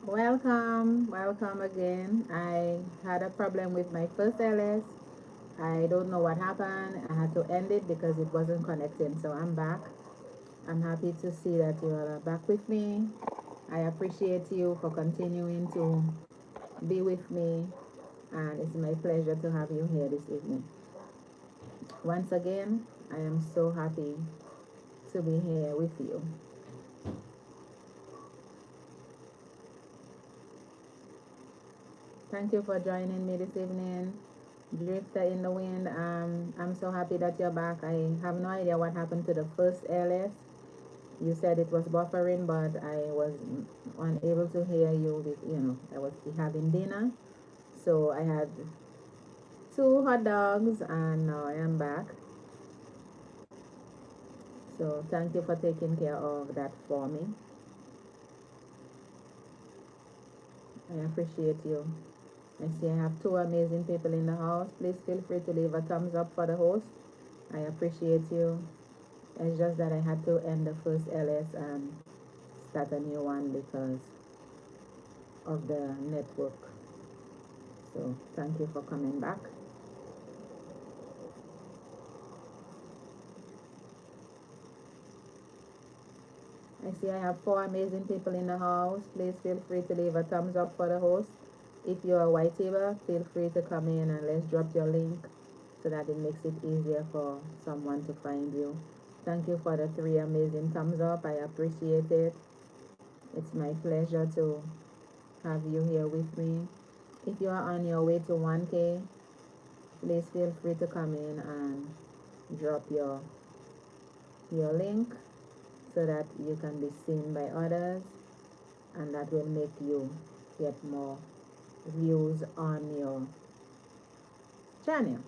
Welcome again. I had a problem with my first LS. I don't know what happened. I had to end it because it wasn't connecting. So I'm back. I'm happy to see that you are back with me. I appreciate you for continuing to be with me, and it's my pleasure to have you here this evening. Once again, I am so happy to be here with you. Thank you for joining me this evening. Drifter in the wind. I'm so happy that you're back. I have no idea what happened to the first LS. You said it was buffering, but I was unable to hear you. I was having dinner, so I had two hot dogs, and now I am back. So thank you for taking care of that for me. I appreciate you. I see I have two amazing people in the house. Please feel free to leave a thumbs up for the host. I appreciate you. It's just that I had to end the first LS and start a new one because of the network. So thank you for coming back. I see I have four amazing people in the house. Please feel free to leave a thumbs up for the host. If you're a white-taber, feel free to come in and let's drop your link so that it makes it easier for someone to find you. Thank you for the three amazing thumbs up. I appreciate it. It's my pleasure to have you here with me. If you are on your way to 1K, please feel free to come in and drop your link so that you can be seen by others, and that will make you get more views on your channel.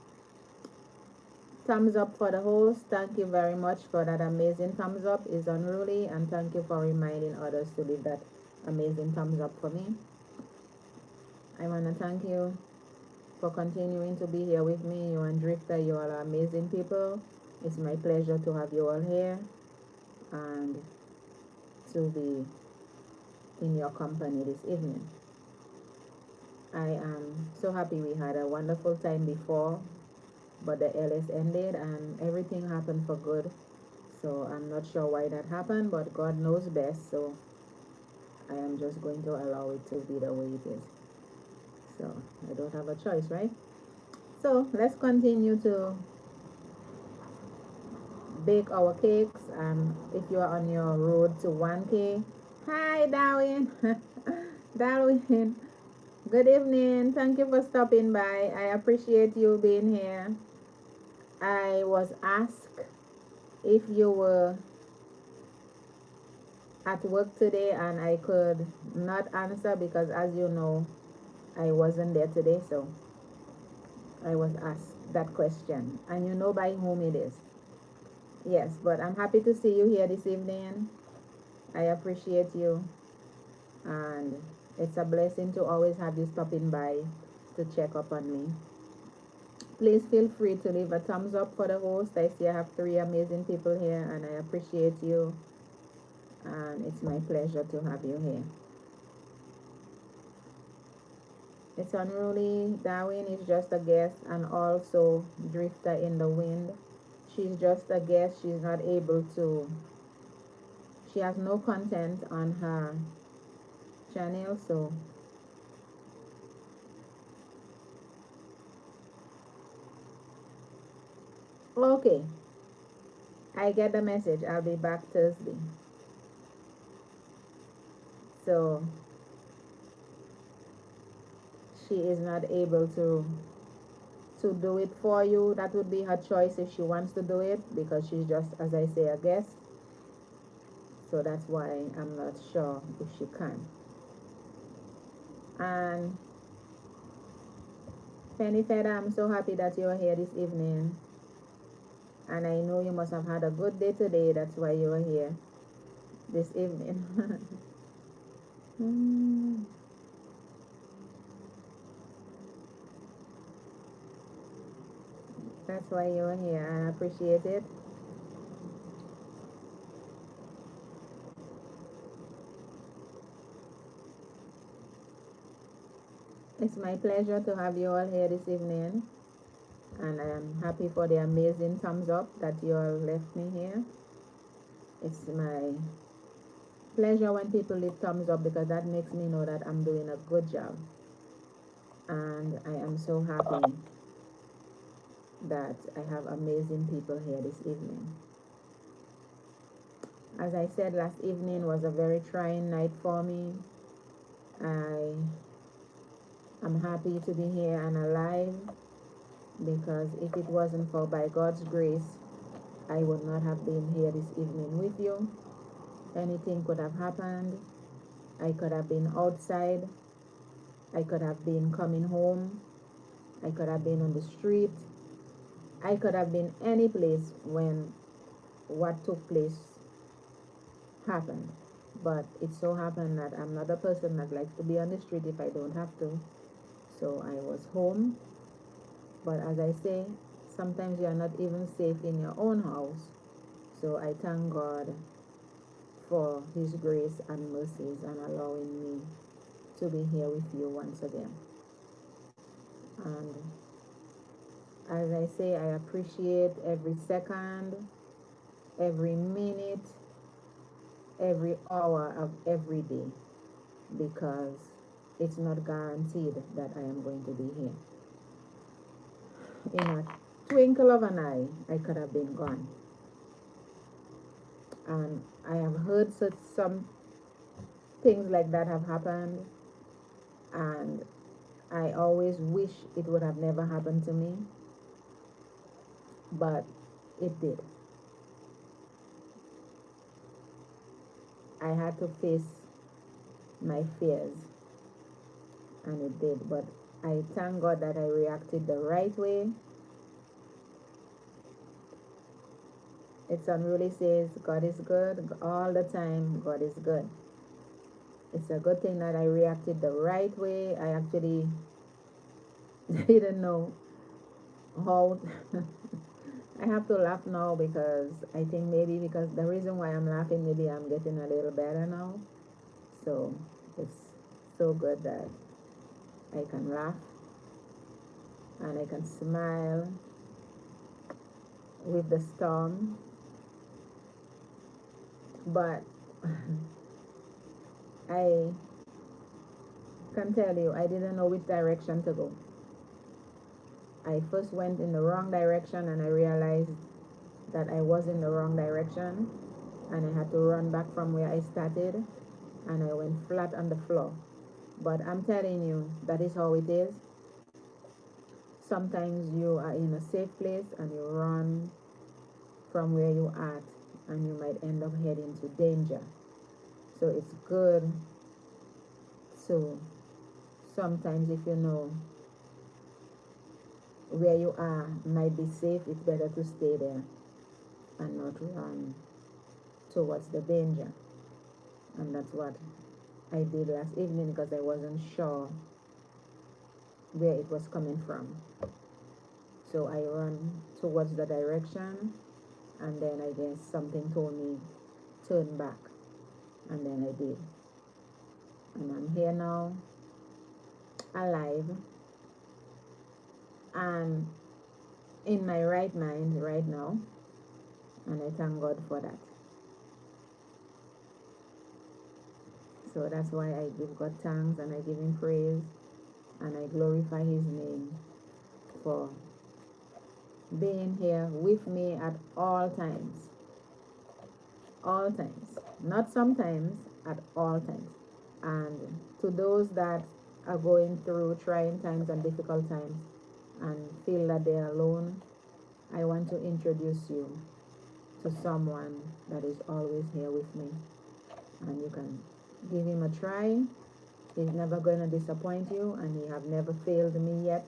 Thumbs up for the host. Thank you very much for that amazing thumbs up. Is unruly, and thank you for reminding others to leave that amazing thumbs up for me. I want to thank you for continuing to be here with me. You and Drifter, you all are amazing people. It's my pleasure to have you all here and to be in your company this evening. I am so happy we had a wonderful time before, but the LS ended and everything happened for good. So I'm not sure why that happened, but God knows best. So I am just going to allow it to be the way it is. So I don't have a choice, right? So let's continue to bake our cakes. If you are on your road to 1K, hi Darwin. Darwin, good evening. Thank you for stopping by. I appreciate you being here. I was asked if you were at work today, and I could not answer because, as you know, I wasn't there today. So I was asked that question, and you know by whom it is. Yes, but I'm happy to see you here this evening. I appreciate you, and it's a blessing to always have you stopping by to check up on me. Please feel free to leave a thumbs up for the host. I see I have three amazing people here, and I appreciate you, and it's my pleasure to have you here. It's unruly. Darwin is just a guest, and also Drifter in the wind. She's just a guest. She's not able to, she has no content on her channel. So okay, I get the message. I'll be back Thursday. So she is not able to do it for you. That would be her choice if she wants to do it, because she's just, as I say, a guest. So that's why I'm not sure if she can. And Penny Feather, I'm so happy that you're here this evening. And I know you must have had a good day today. That's why you are here this evening. That's why you are here. I appreciate it. It's my pleasure to have you all here this evening, and I am happy for the amazing thumbs up that you all left me here. It's my pleasure when people leave thumbs up because that makes me know that I'm doing a good job, and I am so happy that I have amazing people here this evening. As I said, last evening was a very trying night for me. I am happy to be here and alive, because if it wasn't for by God's grace, I would not have been here this evening with you. Anything could have happened. I could have been outside. I could have been coming home. I could have been on the street. I could have been any place when what took place happened. But it so happened that I'm not a person that likes to be on the street if I don't have to. So I was home. But as I say, sometimes you are not even safe in your own house. So I thank God for His grace and mercies and allowing me to be here with you once again. And as I say, I appreciate every second, every minute, every hour of every day, because it's not guaranteed that I am going to be here. In a twinkle of an eye, I could have been gone. And I have heard some things like that have happened, and I always wish it would have never happened to me, but it did. I had to face my fears, and it did, but I thank God that I reacted the right way. It's unruly says God is good all the time. God is good. It's a good thing that I reacted the right way. I actually didn't know how. I have to laugh now because I think maybe because the reason why I'm laughing, maybe I'm getting a little better now. So it's so good that I can laugh and I can smile with the storm. But I can tell you, I didn't know which direction to go. I first went in the wrong direction and I realized that I was in the wrong direction, and I had to run back from where I started, and I went flat on the floor. But I'm telling you, that is how it is. Sometimes you are in a safe place and you run from where you are at, and you might end up heading to danger. So it's good to sometimes, if you know where you are might be safe, it's better to stay there and not run towards the danger. And that's what I did last evening, because I wasn't sure where it was coming from. So I ran towards the direction, and then I guess something told me turn back, and then I did. And I'm here now, alive, and in my right mind right now, and I thank God for that. So that's why I give God thanks and I give Him praise and I glorify His name for being here with me at all times. All times. Not sometimes, at all times. And to those that are going through trying times and difficult times and feel that they're alone, I want to introduce you to someone that is always here with me. And you can give him a try. He's never going to disappoint you, and he have never failed me yet.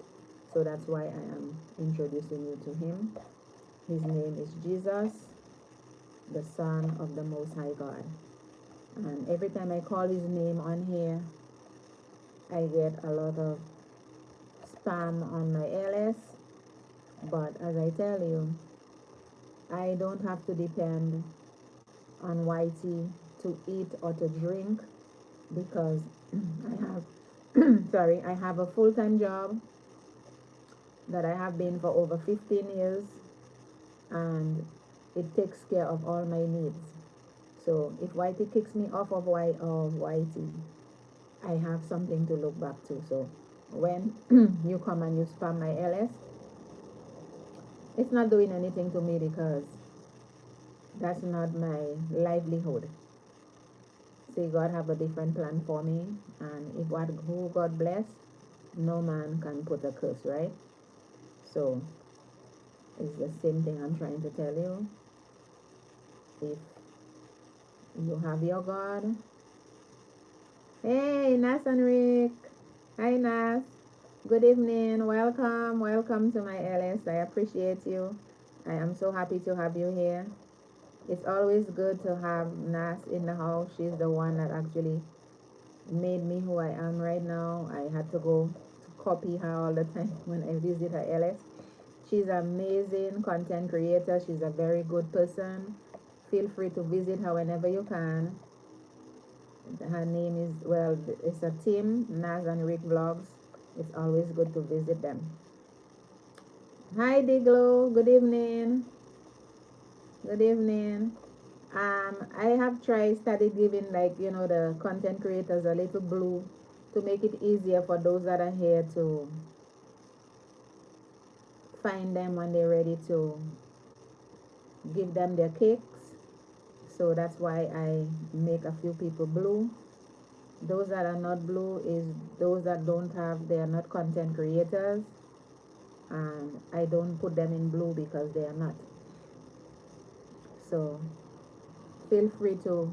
So that's why I am introducing you to him. His name is Jesus, the Son of the Most High God. And every time I call his name on here, I get a lot of spam on my LS. But as I tell you, I don't have to depend on YT to eat or to drink, because I have sorry, I have a full-time job that I have been for over 15 years, and it takes care of all my needs. So if Whitey kicks me off of Whitey, I have something to look back to. So when you come and you spam my LS, it's not doing anything to me because that's not my livelihood. See, God have a different plan for me, and if what who God bless, no man can put a curse, right? So it's the same thing I'm trying to tell you. If you have your God, hey Nas and Rick, hi Nas, good evening, welcome to my LS. I appreciate you. I am so happy to have you here. It's always good to have Nas in the house. She's the one that actually made me who I am right now. I had to go to copy her all the time when I visit her LS. She's an amazing content creator. She's a very good person. Feel free to visit her whenever you can. Her name is, well, it's a team, Nas and Rick Vlogs. It's always good to visit them. Hi Diglo, good evening. Good evening. I have started giving, like, the content creators a little blue to make it easier for those that are here to find them when they're ready to give them their cakes. So that's why I make a few people blue. Those that are not blue is those that don't have, they are not content creators, and I don't put them in blue because they are not. So feel free to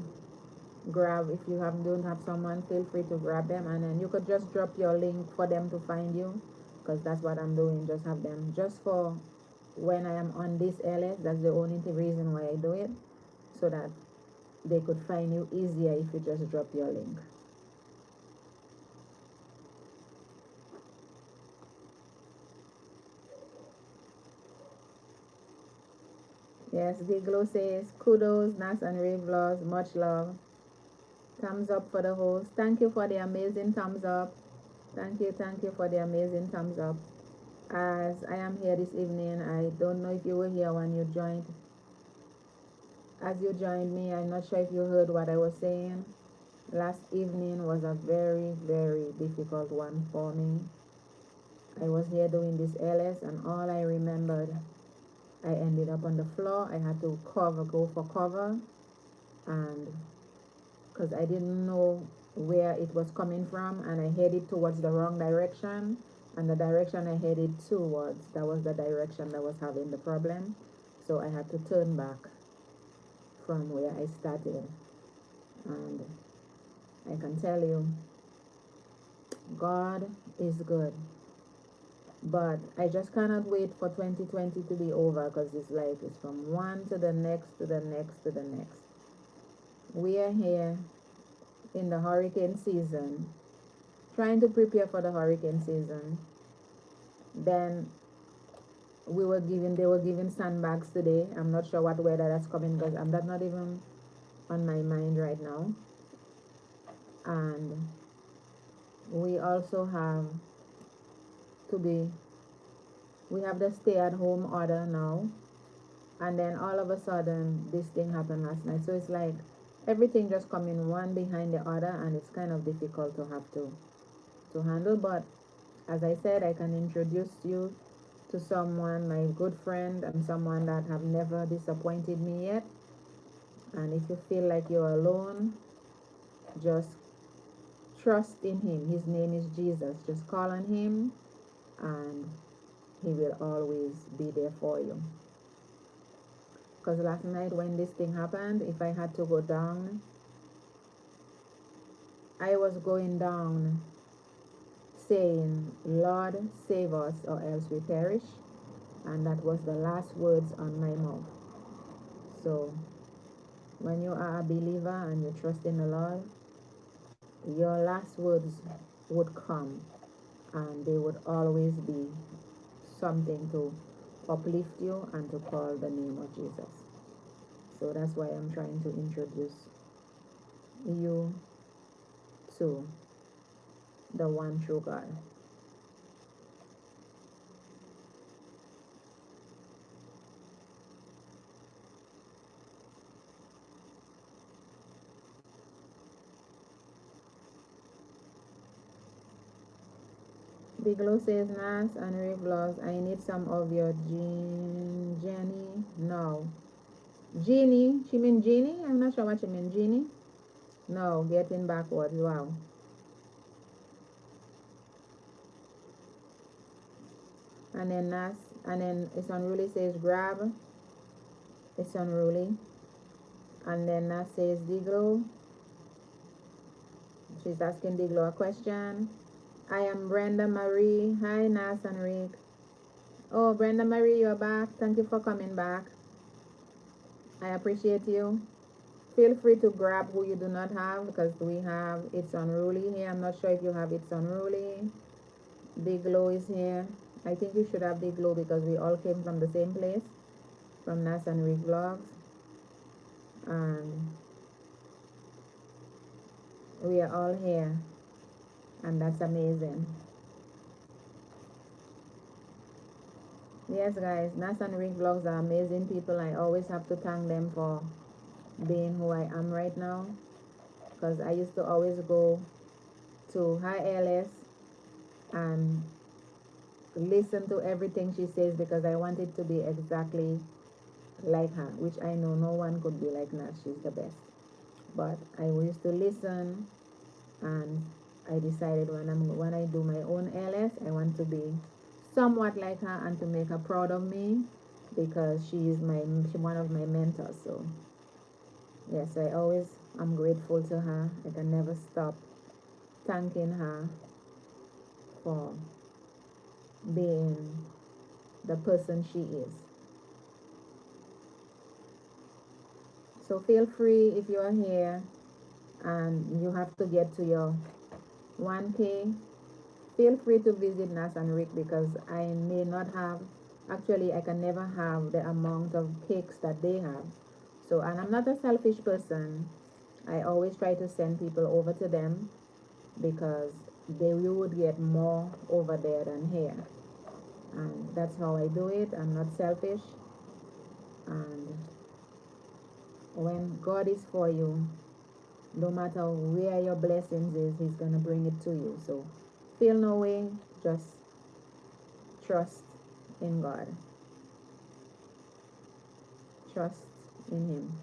grab, if you don't have someone, feel free to grab them, and then you could just drop your link for them to find you, because that's what I'm doing. Just have them just for when I am on this LS. That's the only reason why I do it, so that they could find you easier if you just drop your link. Yes, Diglo says, kudos, Nas and Ray Vlogs, much love. Thumbs up for the host. Thank you for the amazing thumbs up. Thank you for the amazing thumbs up. As I am here this evening, I don't know if you were here when you joined. As you joined me, I'm not sure if you heard what I was saying. Last evening was a very, very difficult one for me. I was here doing this LS, and all I remembered, I ended up on the floor. I had to go for cover, and because I didn't know where it was coming from, and I headed towards the wrong direction, and the direction I headed towards, that was the direction that was having the problem. So I had to turn back from where I started, and I can tell you, God is good. But I just cannot wait for 2020 to be over, because it's like it's from one to the next to the next to the next. We are here in the hurricane season, trying to prepare for the hurricane season. Then they were giving sandbags today. I'm not sure what weather that's coming, because that's not even on my mind right now. And we also have to be, we have the stay at home order now, and then all of a sudden this thing happened last night. So it's like everything just coming one behind the other, and it's kind of difficult to have to handle. But as I said, I can introduce you to someone, my good friend, and someone that have never disappointed me yet. And if you feel like you're alone, just trust in him. His name is Jesus. Just call on him, and he will always be there for you. Because last night when this thing happened, if I had to go down, I was going down saying, Lord, save us or else we perish. And that was the last words on my mouth. So when you are a believer and you trust in the Lord, your last words would come, and they would always be something to uplift you and to call the name of Jesus. So that's why I'm trying to introduce you to the one true God. Bigelow says, Nas and Ray Vlogs, I need some of your Jenny. No. Genie. She mean Genie? I'm not sure what she mean. Genie? No, getting backwards. Wow. And then Nas, and then it's unruly says, grab. It's unruly. And then Nas says, Diglo. She's asking Diglo a question. I am Brenda Marie. Hi, Nas and Rick. Oh, Brenda Marie, you're back. Thank you for coming back. I appreciate you. Feel free to grab who you do not have, because we have It's Unruly here. I'm not sure if you have It's Unruly. Big Glow is here. I think you should have Big Glow because we all came from the same place, from Nas and Rick Vlogs. And we are all here. And that's amazing. Yes, guys, Nas and Rick Vlogs are amazing people. I always have to thank them for being who I am right now, because I used to always go to Hi LS and listen to everything she says because I wanted to be exactly like her, which I know no one could be like Nas. She's the best. But I used to listen, and I decided when I do my own LS, I want to be somewhat like her and to make her proud of me, because she's one of my mentors. So yes, I'm grateful to her. I can never stop thanking her for being the person she is. So feel free, if you're here and you have to get to your 1K, feel free to visit Nas and Rick, because I may not have, actually I can never have the amount of cakes that they have. So, and I'm not a selfish person. I always try to send people over to them, because you would get more over there than here. And that's how I do it. I'm not selfish. And when God is for you, no matter where your blessings is, he's gonna bring it to you. So feel no way, just trust in God. Trust in him.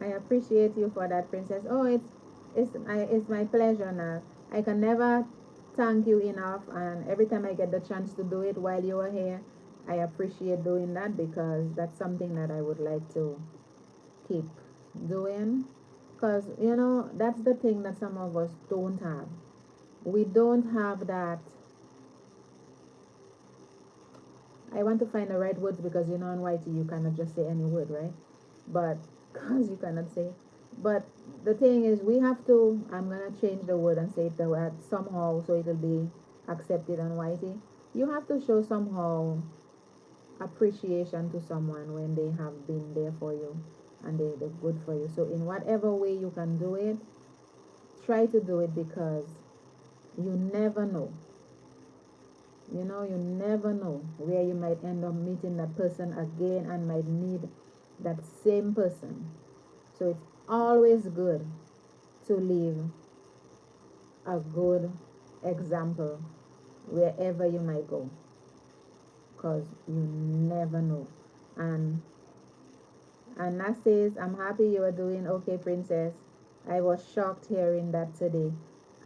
I appreciate you for that, Princess. Oh, it's my pleasure now. I can never thank you enough, and every time I get the chance to do it while you are here, I appreciate doing that, because that's something that I would like to keep doing. Because that's the thing that some of us don't have. We don't have that. I want to find the right words, because on YT you cannot just say any word, right? But because you cannot say, but the thing is, we have to, I'm gonna change the word and say it the word somehow, so it'll be accepted on YT. You have to show somehow appreciation to someone when they have been there for you and they're good for you. So in whatever way you can do it, try to do it, because you never know. You never know where you might end up meeting that person again and might need that same person. So it's always good to leave a good example wherever you might go, because you never know. And Nas says, I'm happy you are doing okay, Princess. I was shocked hearing that today.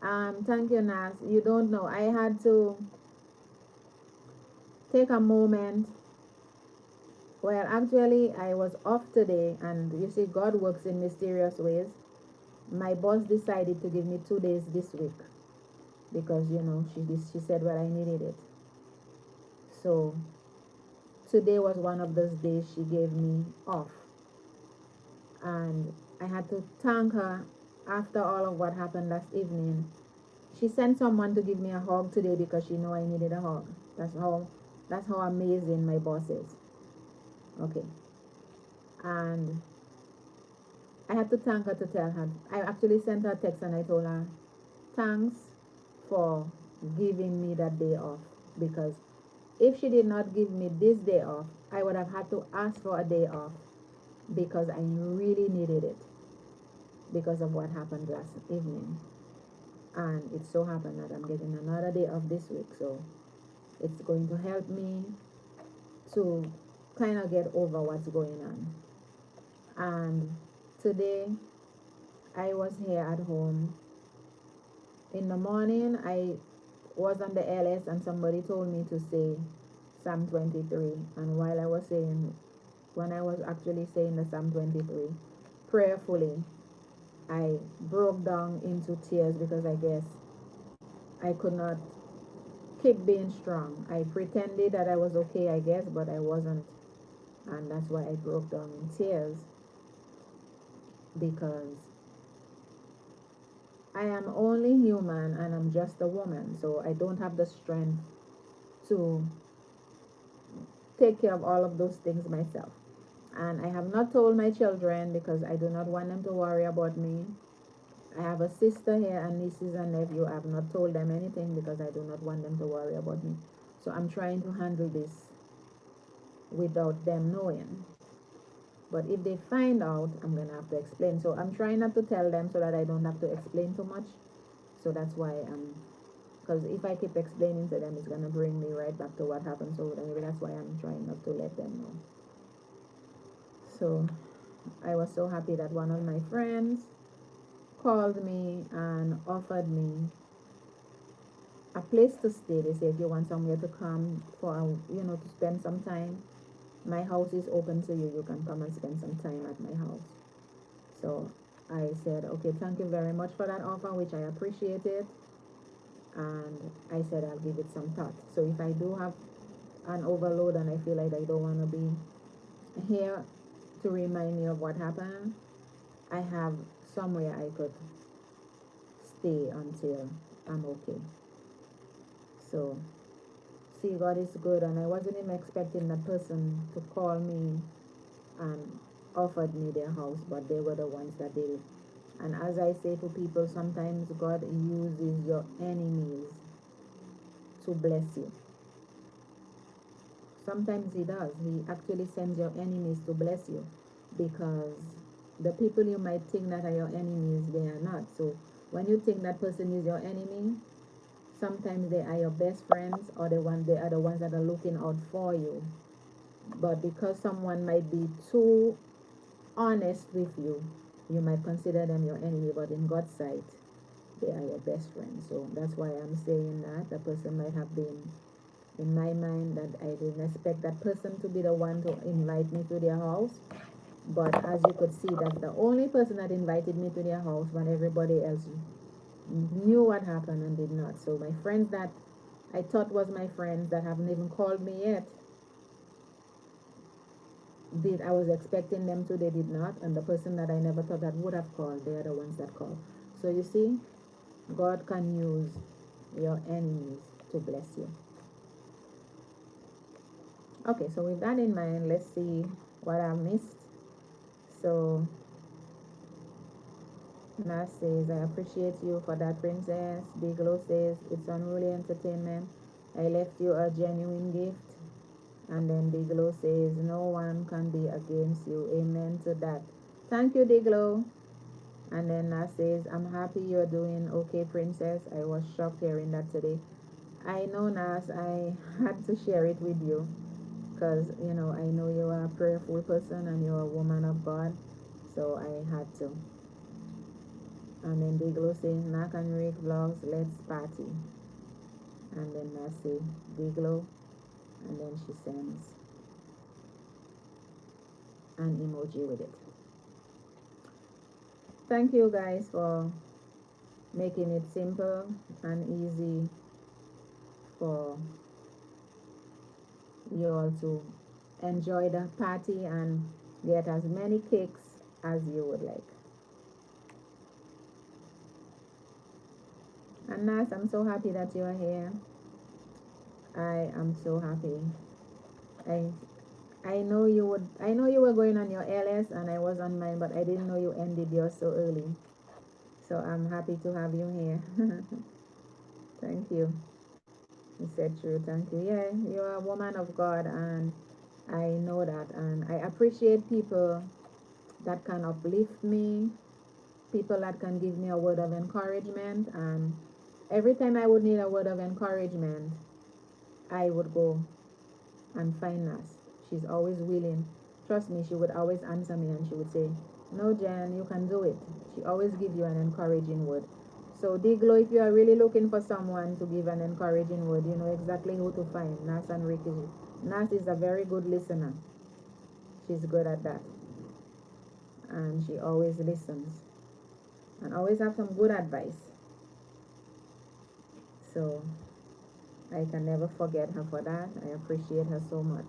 Thank you, Nas. You don't know, I had to take a moment. Well, actually, I was off today, and you see, God works in mysterious ways. My boss decided to give me 2 days this week, because she said, well, I needed it. So today was one of those days she gave me off, and I had to thank her. After all of what happened last evening, she sent someone to give me a hug today, because she knew I needed a hug. That's how That's how amazing my boss is. Okay. And I had to thank her to tell her. I actually sent her a text and I told her, thanks for giving me that day off. Because if she did not give me this day off, I would have had to ask for a day off because I really needed it because of what happened last evening. And it so happened that I'm getting another day off this week. So it's going to help me to kind of get over what's going on. And today I was here at home. In the morning, I was on the LS and somebody told me to say Psalm 23. And while I was saying, when I was actually saying the Psalm 23, prayerfully, I broke down into tears because I guess I could not keep being strong. I pretended that I was okay, I guess, but I wasn't. And that's why I broke down in tears, because I am only human and I'm just a woman. So I don't have the strength to take care of all of those things myself. And I have not told my children because I do not want them to worry about me. I have a sister here and nieces and nephew. I have not told them anything because I do not want them to worry about me. So I'm trying to handle this without them knowing. But if they find out, I'm going to have to explain. So I'm trying not to tell them so that I don't have to explain too much. So that's why because if I keep explaining to them, it's going to bring me right back to what happened. So anyway, that's why I'm trying not to let them know. So I was so happy that one of my friends called me and offered me a place to stay. They said, if you want somewhere to come for, to spend some time, my house is open to you. You can come and spend some time at my house. So I said, okay, thank you very much for that offer, which I appreciated. And I said, I'll give it some thought. So if I do have an overload and I feel like I don't want to be here to remind me of what happened, I have somewhere I could stay until I'm okay. So, see, God is good, and I wasn't even expecting that person to call me and offered me their house, but they were the ones that did it. And as I say to people, sometimes God uses your enemies to bless you. Sometimes He does. He actually sends your enemies to bless you, because the people you might think that are your enemies, they are not. So when you think that person is your enemy, sometimes they are your best friends, or they are the ones that are looking out for you. But because someone might be too honest with you, you might consider them your enemy, but in God's sight, they are your best friends. So that's why I'm saying that the person might have been in my mind, that I didn't expect that person to be the one to invite me to their house. But as you could see, that's the only person that invited me to their house when everybody else knew what happened and did not. So my friends that I thought was my friends that haven't even called me yet, I was expecting them to, they did not. And the person that I never thought that would have called, they are the ones that called. So you see, God can use your enemies to bless you. Okay, so with that in mind, let's see what I missed. So Nas says, I appreciate you for that, princess. Biglow says, it's unruly entertainment. I left you a genuine gift. And then Biglow says, no one can be against you. Amen to that. Thank you, Biglow. And then Nas says, I'm happy you're doing okay, princess. I was shocked hearing that today. I know, Nas, I had to share it with you, because I know you're a prayerful person and you're a woman of God, so I had to. And then Biglow saying, Knock and Rick vlogs, let's party. And then I say Biglow, and then she sends an emoji with it. Thank you guys for making it simple and easy for you all to enjoy the party and get as many cakes as you would like. And Nas, I'm so happy that you are here. I am so happy. I I know you would. I know you were going on your LS and I was on mine, but I didn't know you ended yours so early. So I'm happy to have you here. Thank you. You said true. Thank you. Yeah, you're a woman of God, and I know that, and I appreciate people that can uplift me, people that can give me a word of encouragement, and every time I would need a word of encouragement, I would go and find Nas. She's always willing. Trust me, she would always answer me and she would say, "No, Jan, you can do it." She always give you an encouraging word. So, Diglo, if you are really looking for someone to give an encouraging word, you know exactly who to find. Nas and Ricky. Nas is a very good listener. She's good at that. And she always listens and always have some good advice. So, I can never forget her for that. I appreciate her so much.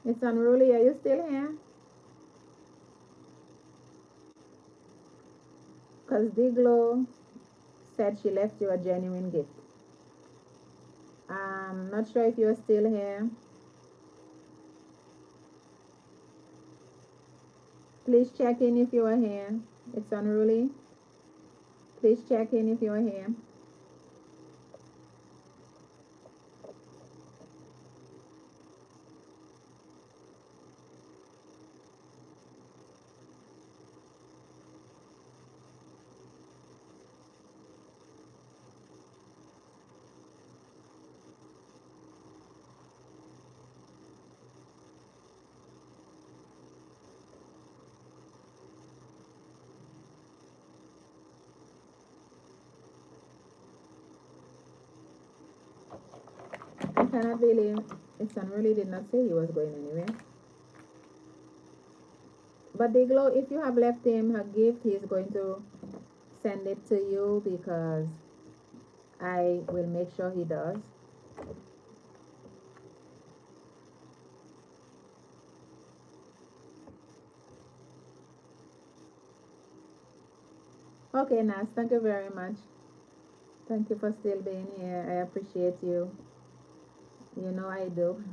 It's unruly. Are you still here? Because Diglo said she left you a genuine gift. I'm not sure if you're still here. Please check in if you are here. It's unruly. Please check in if you are here. I cannot believe it's unruly did not say he was going anywhere. But Diglo, if you have left him a gift, he's going to send it to you because I will make sure he does. Okay, Nas, thank you very much. Thank you for still being here. I appreciate you. You know I do.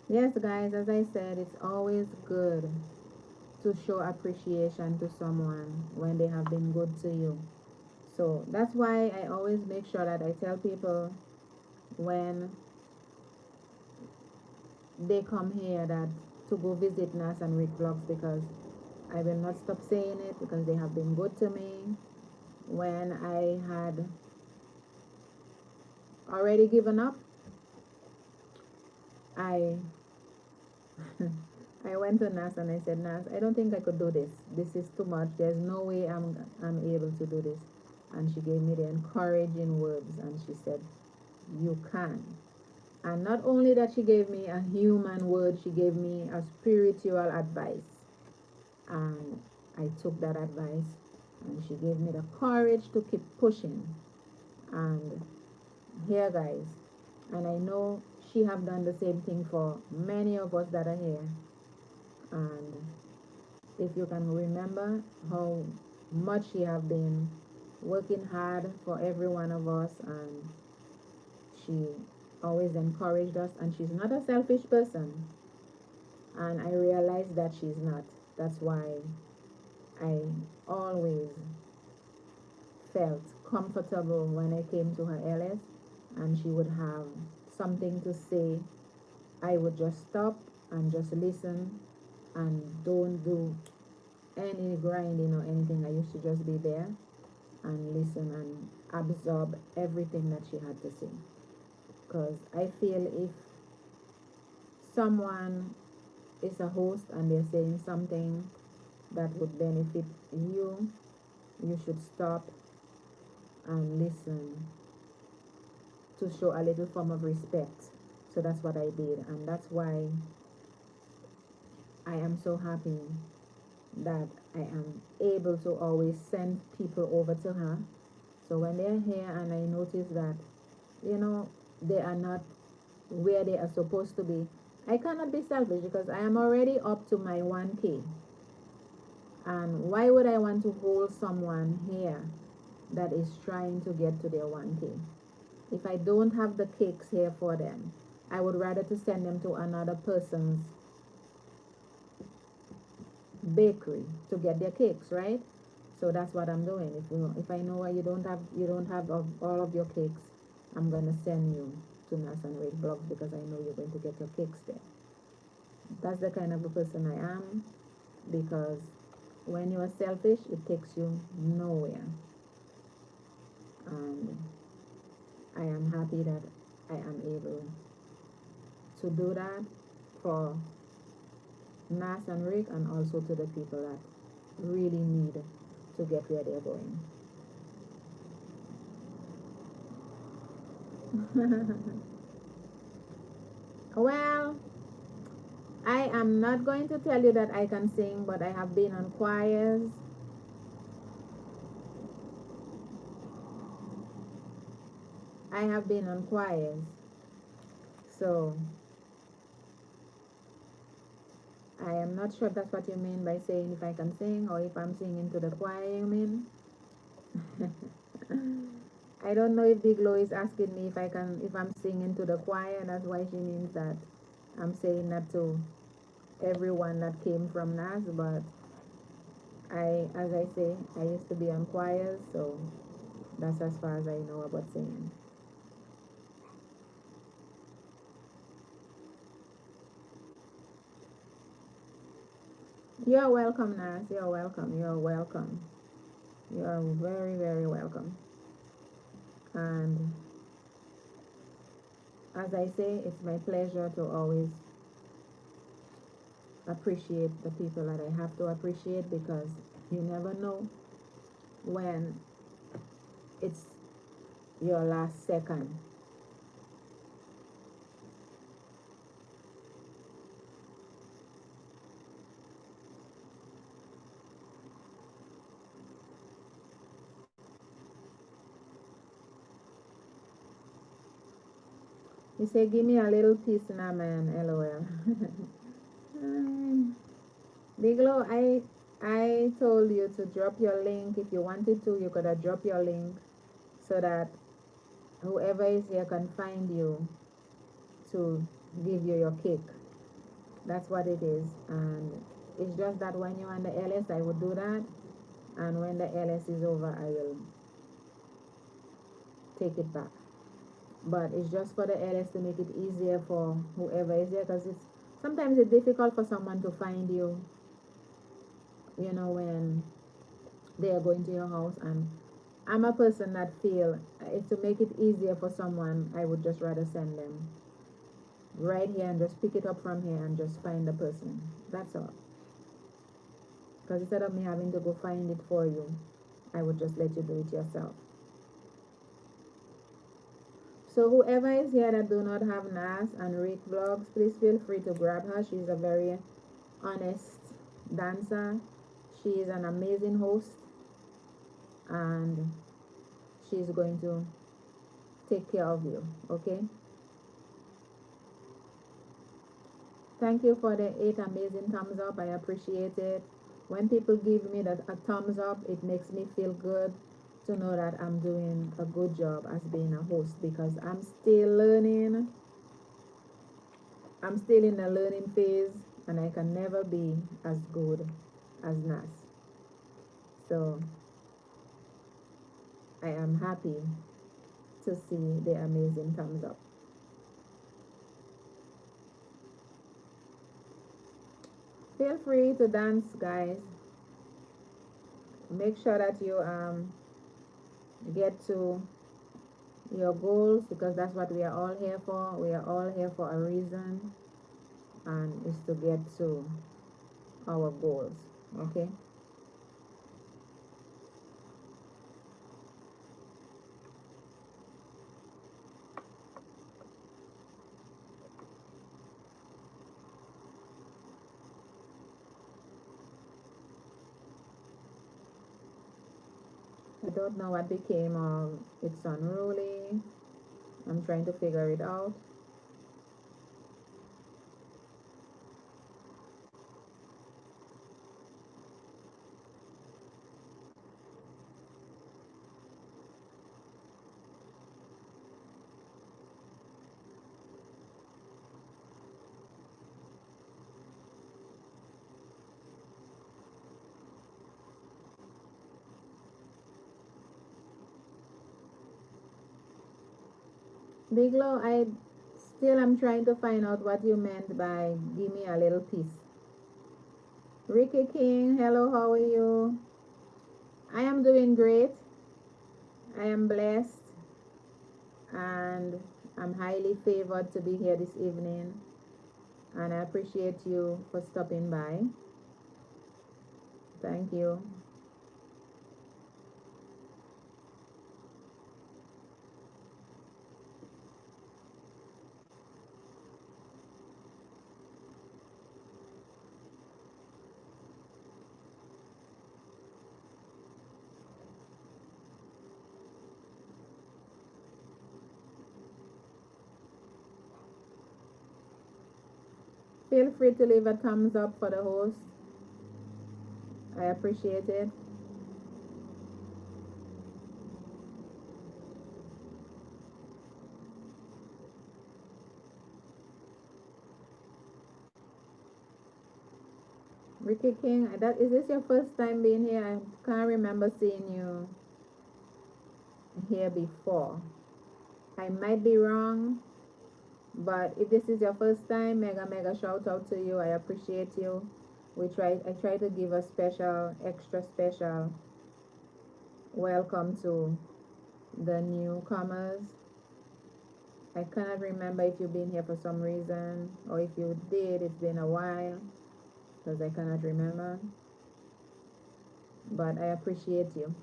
Yes, guys, as I said, it's always good to show appreciation to someone when they have been good to you. So that's why I always make sure that I tell people when they come here that to go visit Nas and Rick Vlogs, because I will not stop saying it because they have been good to me. When I had already given up, I I went to Nas and I said, Nas, I don't think I could do this. This is too much. There's no way I'm able to do this. And she gave me the encouraging words and she said, you can. And not only that she gave me a human word, she gave me a spiritual advice. And I took that advice and she gave me the courage to keep pushing. And here, guys, and I know she have done the same thing for many of us that are here. And if you can remember how much she have been working hard for every one of us, and she always encouraged us, and she's not a selfish person. and I realized that she's not. That's why I always felt comfortable when I came to her LS and she would have something to say. I would just stop and just listen and don't do any grinding or anything. I used to just be there and listen and absorb everything that she had to say. Because I feel if someone is a host and they're saying something that would benefit you, you should stop and listen to show a little form of respect. So that's what I did, and that's why I am so happy that I am able to always send people over to her. So when they're here and I notice that, they are not where they are supposed to be, I cannot be selfish because I am already up to my 1K. And why would I want to hold someone here that is trying to get to their 1K? If I don't have the cakes here for them, I would rather to send them to another person's bakery to get their cakes, right? So that's what I'm doing. If I know you don't have all of your cakes, I'm gonna send you to Nas and Red Blocks because I know you're going to get your cakes there. That's the kind of a person I am, because when you are selfish, it takes you nowhere. And I am happy that I am able to do that for Nas and Rick, and also to the people that really need to get where they're going. Well, I am not going to tell you that I can sing, but I have been on choirs. I have been on choirs. So I am not sure if that's what you mean by saying if I can sing, or if I'm singing to the choir, you mean? I don't know if Big Lo is asking me if I'm singing to the choir. That's why she means that I'm saying that to everyone that came from Nas. But as I say, I used to be on choirs, so that's as far as I know about singing. You're welcome, Nas. You're welcome. You're welcome. You're very, very welcome. And as I say, it's my pleasure to always appreciate the people that I have to appreciate, because you never know when it's your last second. You say, give me a little piece now, man. LOL. Biglo, I told you to drop your link. If you wanted to, you could have dropped your link so that whoever is here can find you to give you your cake. That's what it is. And it's just that when you're on the LS, I would do that. And when the LS is over, I will take it back. But it's just for the LS to make it easier for whoever is here, because sometimes it's difficult for someone to find you, when they are going to your house. And I'm a person that feel to make it easier for someone, I would just rather send them right here and just pick it up from here and just find the person. That's all. Because instead of me having to go find it for you, I would just let you do it yourself. So whoever is here that do not have Nas and Rick vlogs, please feel free to grab her. She's a very honest dancer. She is an amazing host, and she's going to take care of you, okay? Thank you for the 8 amazing thumbs up. I appreciate it. When people give me a thumbs up, it makes me feel good to know that I'm doing a good job as being a host, because I'm still learning. I'm still in the learning phase, and I can never be as good as Nas. So I am happy to see the amazing thumbs up. Feel free to dance, guys. Make sure that you get to your goals, because that's what we are all here for. We are all here for a reason, and is to get to our goals. Okay. I don't know what became of It's Unruly. I'm trying to figure it out. Biglo, I still am trying to find out what you meant by give me a little piece. Ricky King, hello, how are you? I am doing great. I am blessed, and I'm highly favored to be here this evening, and I appreciate you for stopping by. Thank you. Feel free to leave a thumbs up for the host. I appreciate it. Ricky King, that is this your first time being here? I can't remember seeing you here before. I might be wrong, but if this is your first time, mega shout out to you. I appreciate you. I try to give a special, extra special welcome to the newcomers. I cannot remember if you've been here for some reason, or if you did, it's been a while, because I cannot remember. But I appreciate you.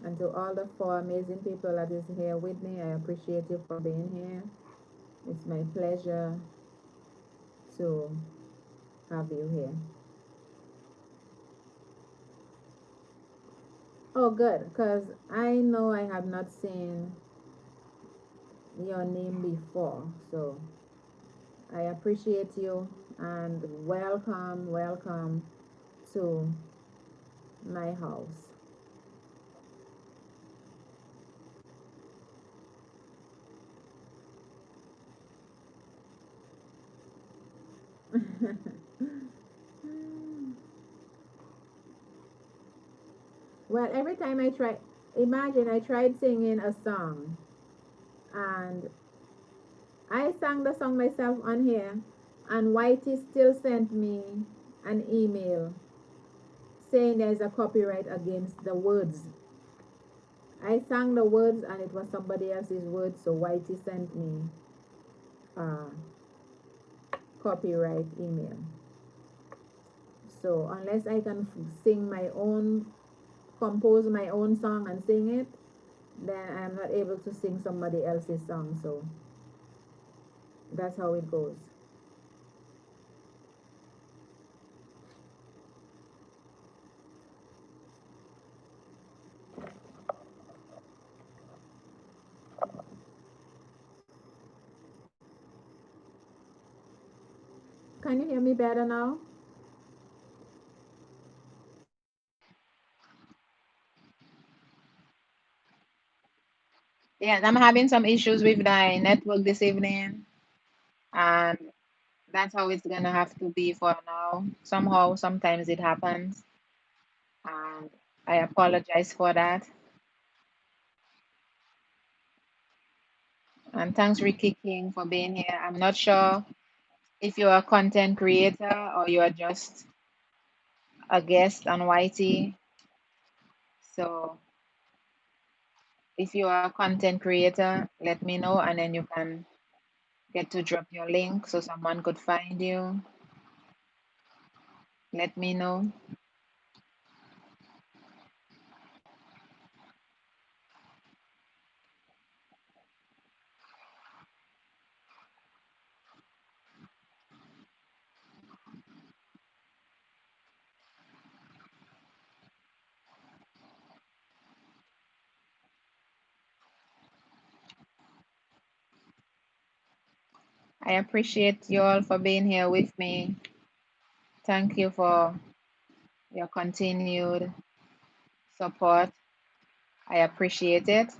And to all the four amazing people that is here with me, I appreciate you for being here. It's my pleasure to have you here. Oh, good, because I know I have not seen your name before. So I appreciate you, and welcome to my house. Well, every time I try, imagine I tried singing a song, and I sang the song myself on here, and Whitey still sent me an email saying there's a copyright against the words. I sang the words and it was somebody else's words, so Whitey sent me a copyright email. So unless I can sing my own, compose my own song and sing it, then I'm not able to sing somebody else's song. So that's how it goes. Can you hear me better now? Yes, I'm having some issues with my network this evening. And That's how it's gonna have to be for now. Somehow, sometimes it happens, and I apologize for that. And thanks, Ricky King, for being here. I'm not sure if you're a content creator or you are just a guest on YT. So if you are a content creator, let me know, and then you can get to drop your link so someone could find you. Let me know. I appreciate you all for being here with me. Thank you for your continued support. I appreciate it.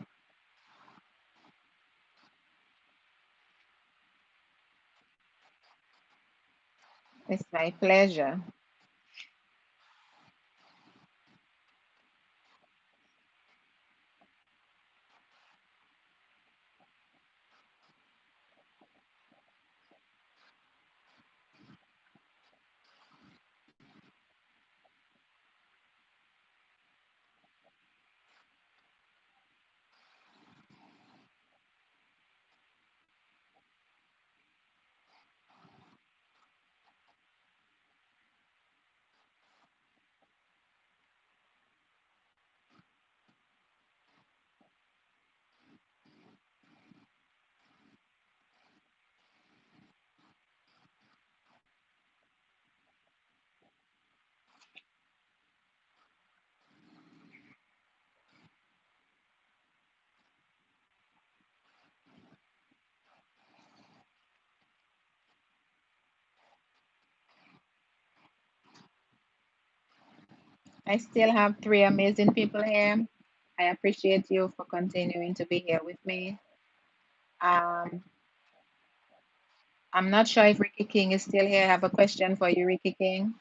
It's my pleasure. I still have three amazing people here. I appreciate you for continuing to be here with me. Um, I'm not sure if Ricky King is still here. I have a question for you, Ricky King.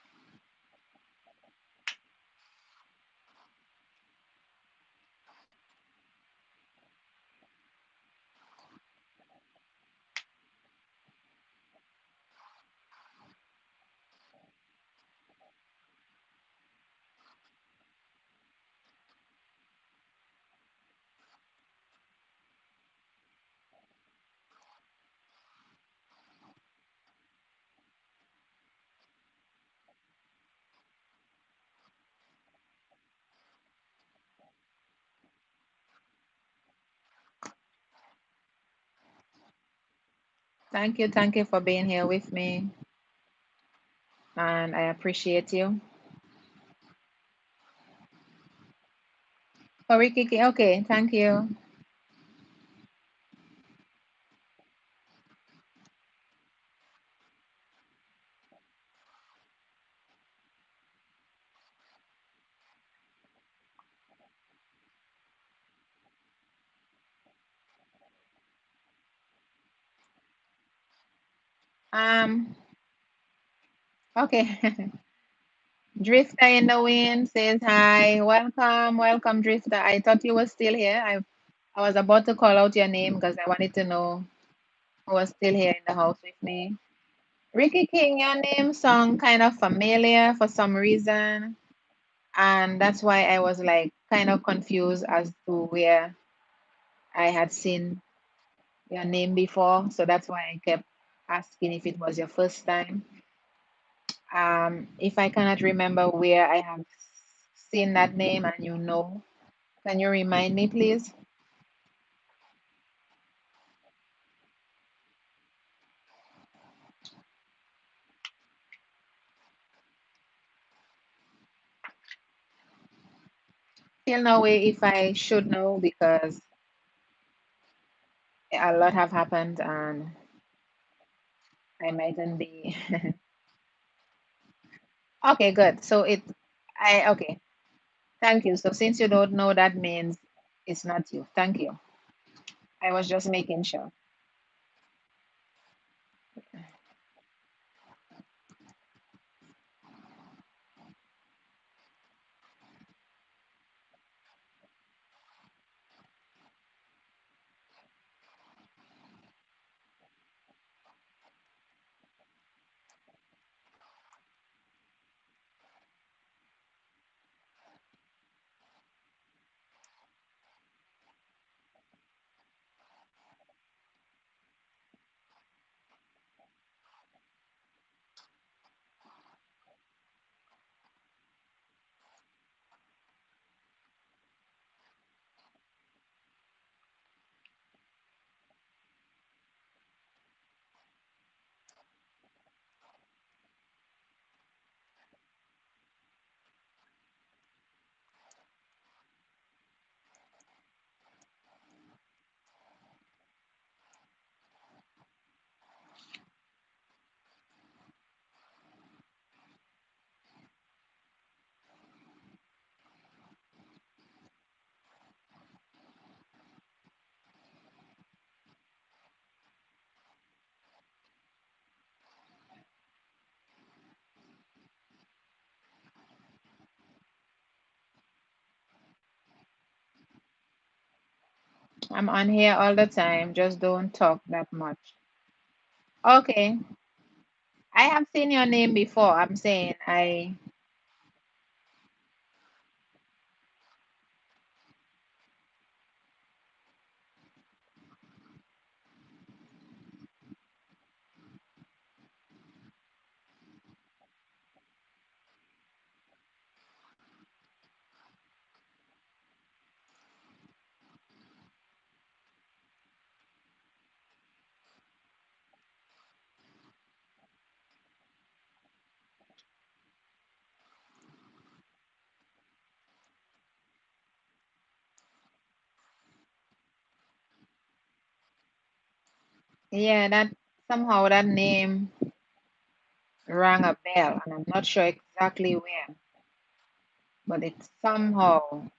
Thank you for being here with me, and I appreciate you. Oh, Ricky King, okay, thank you. Um, okay. Drifter in the wind says hi. Welcome, welcome, Drifter. I thought you were still here. I was about to call out your name because I wanted to know who was still here in the house with me. Ricky King, your name song kind of familiar for some reason. And that's why I was like kind of confused as to where I had seen your name before. So that's why I kept asking if it was your first time. If I cannot remember where I have seen that name and you know, can you remind me, please? Still no way if I should know because a lot have happened and I mightn't be. Okay, good. So okay. Thank you. So since you don't know, that means it's not you. Thank you. I was just making sure. I'm on here all the time, just don't talk that much. Okay. I have seen your name before. I'm saying yeah, that somehow that name rang a bell, and I'm not sure exactly where, but it's somehow.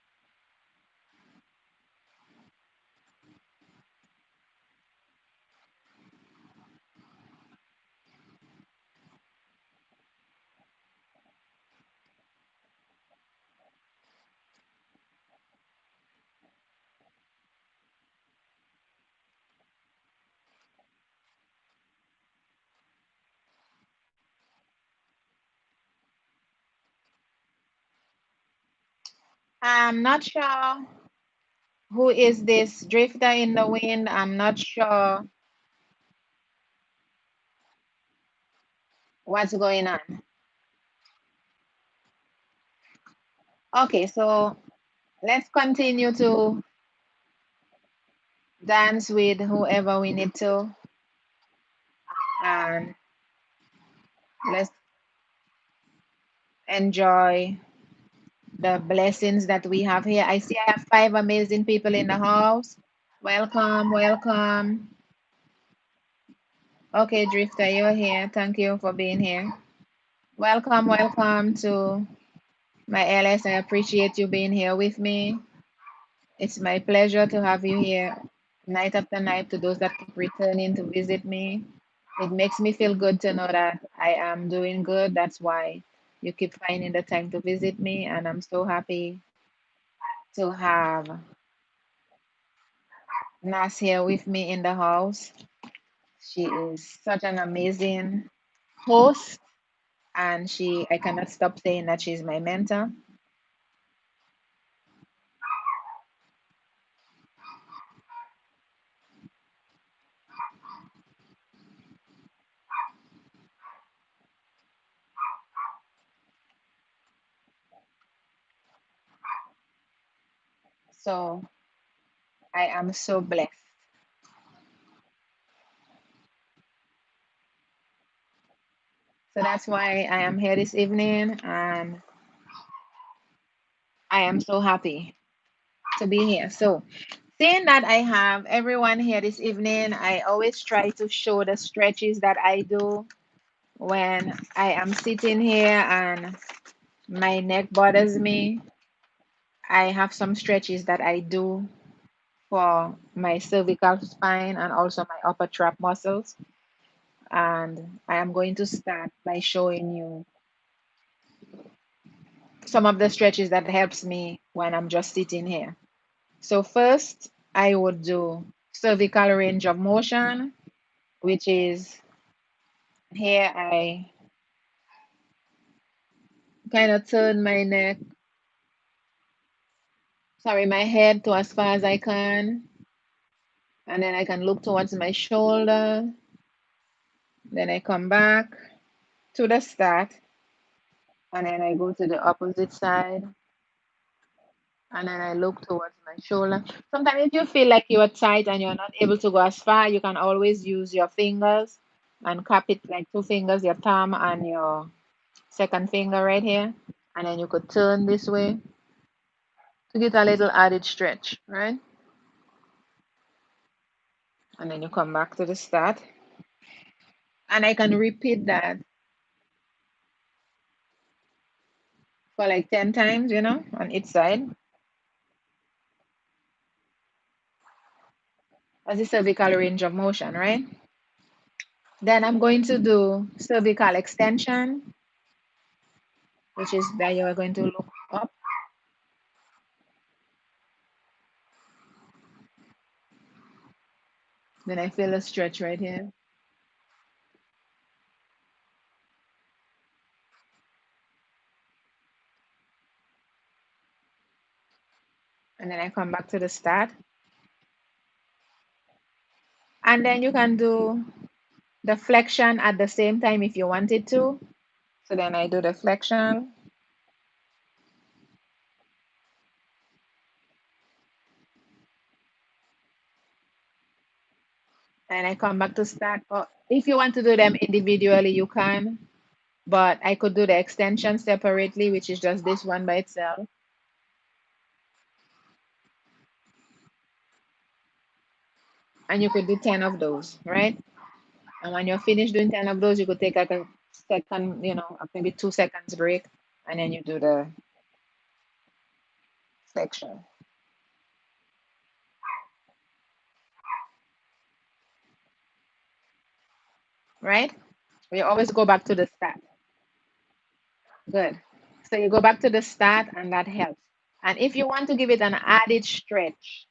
I'm not sure who is this drifter in the wind. I'm not sure what's going on. Okay, so let's continue to dance with whoever we need to, and let's enjoy the blessings that we have here. I see I have 5 amazing people in the house. Welcome, welcome. Okay, Drifter, you're here. Thank you for being here. Welcome, welcome to my LS. I appreciate you being here with me. It's my pleasure to have you here night after night. To those that keep returning to visit me, it makes me feel good to know that I am doing good. That's why you keep finding the time to visit me, and I'm so happy to have Nas here with me in the house. She is such an amazing host, and I cannot stop saying that she's my mentor. So I am so blessed. So that's why I am here this evening, and I am so happy to be here. So, seeing that I have everyone here this evening, I always try to show the stretches that I do when I am sitting here and my neck bothers me. I have some stretches that I do for my cervical spine and also my upper trap muscles. And I am going to start by showing you some of the stretches that helps me when I'm just sitting here. So first, I would do cervical range of motion, which is here I kind of turn my neck, sorry, my head to as far as I can, and then I can look towards my shoulder. Then I come back to the start, and then I go to the opposite side, and then I look towards my shoulder. Sometimes if you feel like you're tight and you're not able to go as far, you can always use your fingers and cup it like two fingers, your thumb and your second finger right here. And then you could turn this way to get a little added stretch, right? And then you come back to the start. And I can repeat that for like 10 times, on each side. As the cervical range of motion, right? Then I'm going to do cervical extension, which is that you are going to look up. Then I feel a stretch right here. And then I come back to the start. And then you can do the flexion at the same time if you wanted to. So then I do the flexion and I come back to start. Or if you want to do them individually, you can. But I could do the extension separately, which is just this one by itself. And you could do 10 of those, right? And when you're finished doing 10 of those, you could take like a second, maybe 2 seconds break, and then you do the flexion, right? We always go back to the start. Good. So you go back to the start, and that helps. And if you want to give it an added stretch,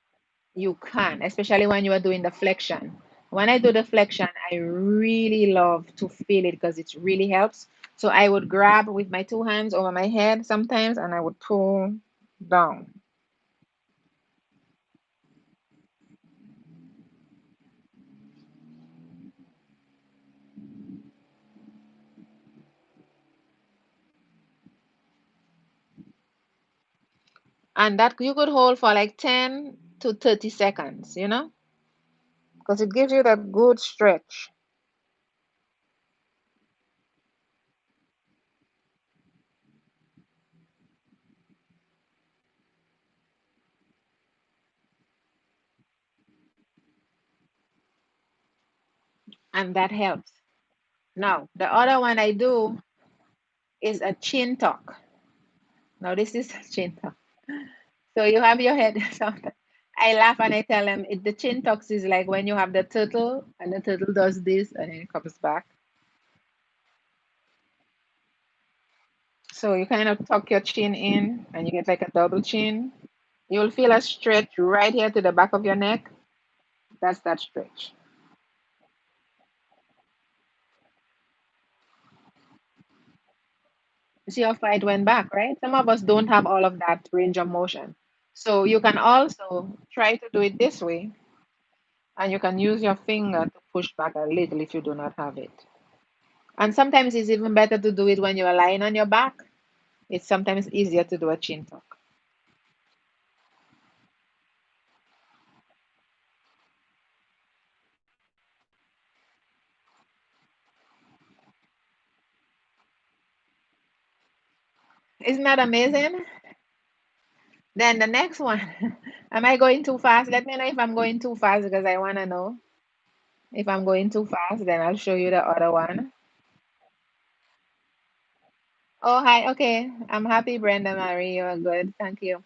you can, especially when you are doing the flexion. When I do the flexion, I really love to feel it because it really helps. So I would grab with my two hands over my head sometimes, and I would pull down. And that you could hold for like 10 to 30 seconds, because it gives you that good stretch, and that helps. Now, the other one I do is a chin tuck. Now, this is a chin tuck. So you have your head. I laugh and I tell them the chin tucks is like when you have the turtle and the turtle does this and then it comes back. So you kind of tuck your chin in and you get like a double chin. You'll feel a stretch right here to the back of your neck. That's that stretch. You see how far it went back, right? Some of us don't have all of that range of motion. So you can also try to do it this way and you can use your finger to push back a little if you do not have it. And sometimes it's even better to do it when you're lying on your back. It's sometimes easier to do a chin tuck. Isn't that amazing? Then the next one, am I going too fast? Let me know if I'm going too fast because I want to know. If I'm going too fast, then I'll show you the other one. Oh, hi. Okay. I'm happy, Brenda Marie. You're good. Thank you.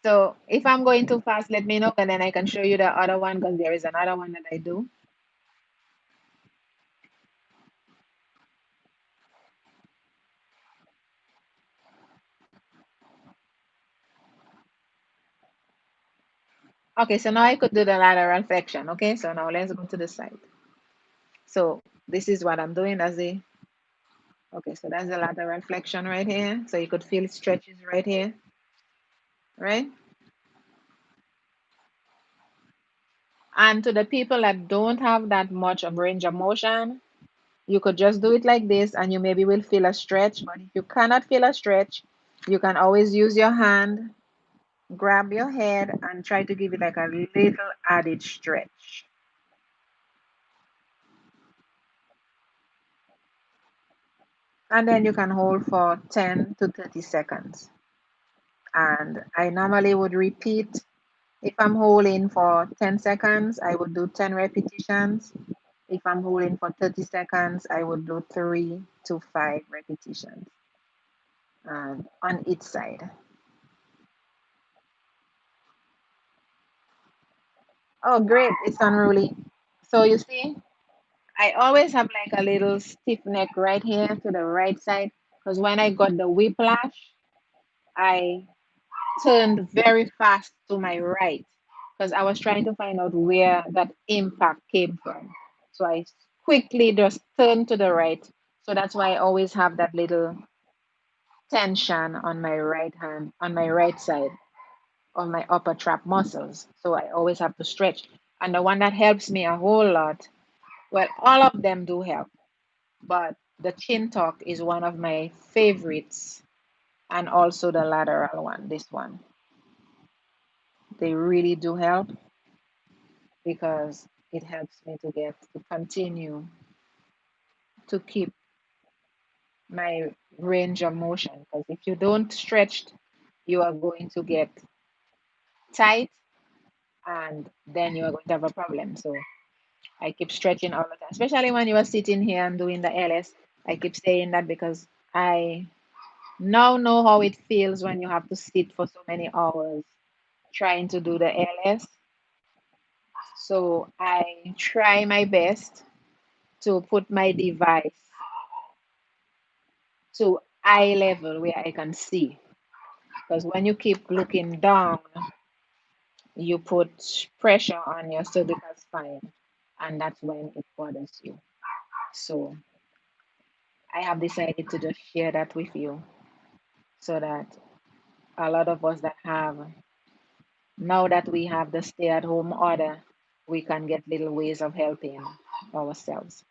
So if I'm going too fast, let me know and then I can show you the other one because there is another one that I do. Okay, so now I could do the lateral flexion. Okay, so now let's go to the side. So this is what I'm doing as a okay, so that's the lateral flexion right here. So you could feel stretches right here, right? And to the people that don't have that much of range of motion, you could just do it like this and you maybe will feel a stretch. But if you cannot feel a stretch, you can always use your hand, grab your head, and try to give it like a little added stretch. And then you can hold for 10 to 30 seconds. And I normally would repeat. If I'm holding for 10 seconds, I would do 10 repetitions. If I'm holding for 30 seconds, I would do 3 to 5 repetitions on each side. Oh, great. It's unruly. So you see, I always have like a little stiff neck right here to the right side because when I got the whiplash, I turned very fast to my right because I was trying to find out where that impact came from. So I quickly just turned to the right. So that's why I always have that little tension on my right hand, on my right side, on my upper trap muscles. So I always have to stretch. And the one that helps me a whole lot, well, all of them do help, but the chin tuck is one of my favorites, and also the lateral one, this one. They really do help because it helps me to continue to keep my range of motion. Because if you don't stretch, you are going to get tight and then you are going to have a problem. So I keep stretching all the time, especially when you are sitting here and doing the LS. I keep saying that because I now know how it feels when you have to sit for so many hours trying to do the LS. So I try my best to put my device to eye level where I can see. Because when you keep looking down, you put pressure on your cervical spine, and that's when it bothers you. So I have decided to just share that with you so that a lot of us that have, now that we have the stay at home order, we can get little ways of helping ourselves.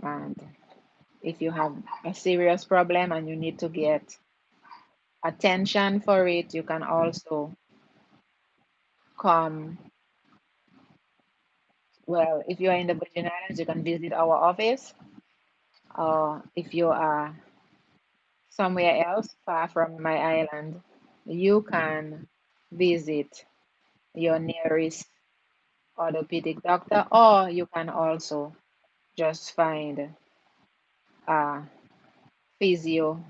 And if you have a serious problem and you need to get attention for it, you can also come. Well, if you are in the Virgin Islands, you can visit our office. Or if you are somewhere else far from my island, you can visit your nearest orthopedic doctor, or you can also just find a physio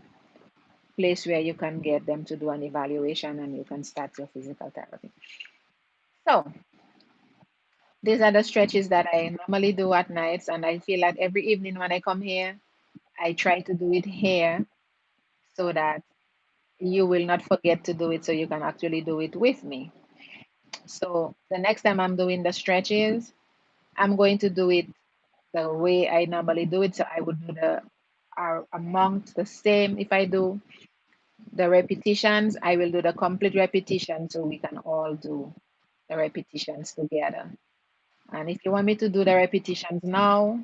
place where you can get them to do an evaluation and you can start your physical therapy. So these are the stretches that I normally do at nights, and I feel like every evening when I come here, I try to do it here so that you will not forget to do it, so you can actually do it with me. So the next time I'm doing the stretches, I'm going to do it the way I normally do it. So I would do the amongst the same. If I do the repetitions, I will do the complete repetition so we can all do the repetitions together. And if you want me to do the repetitions now,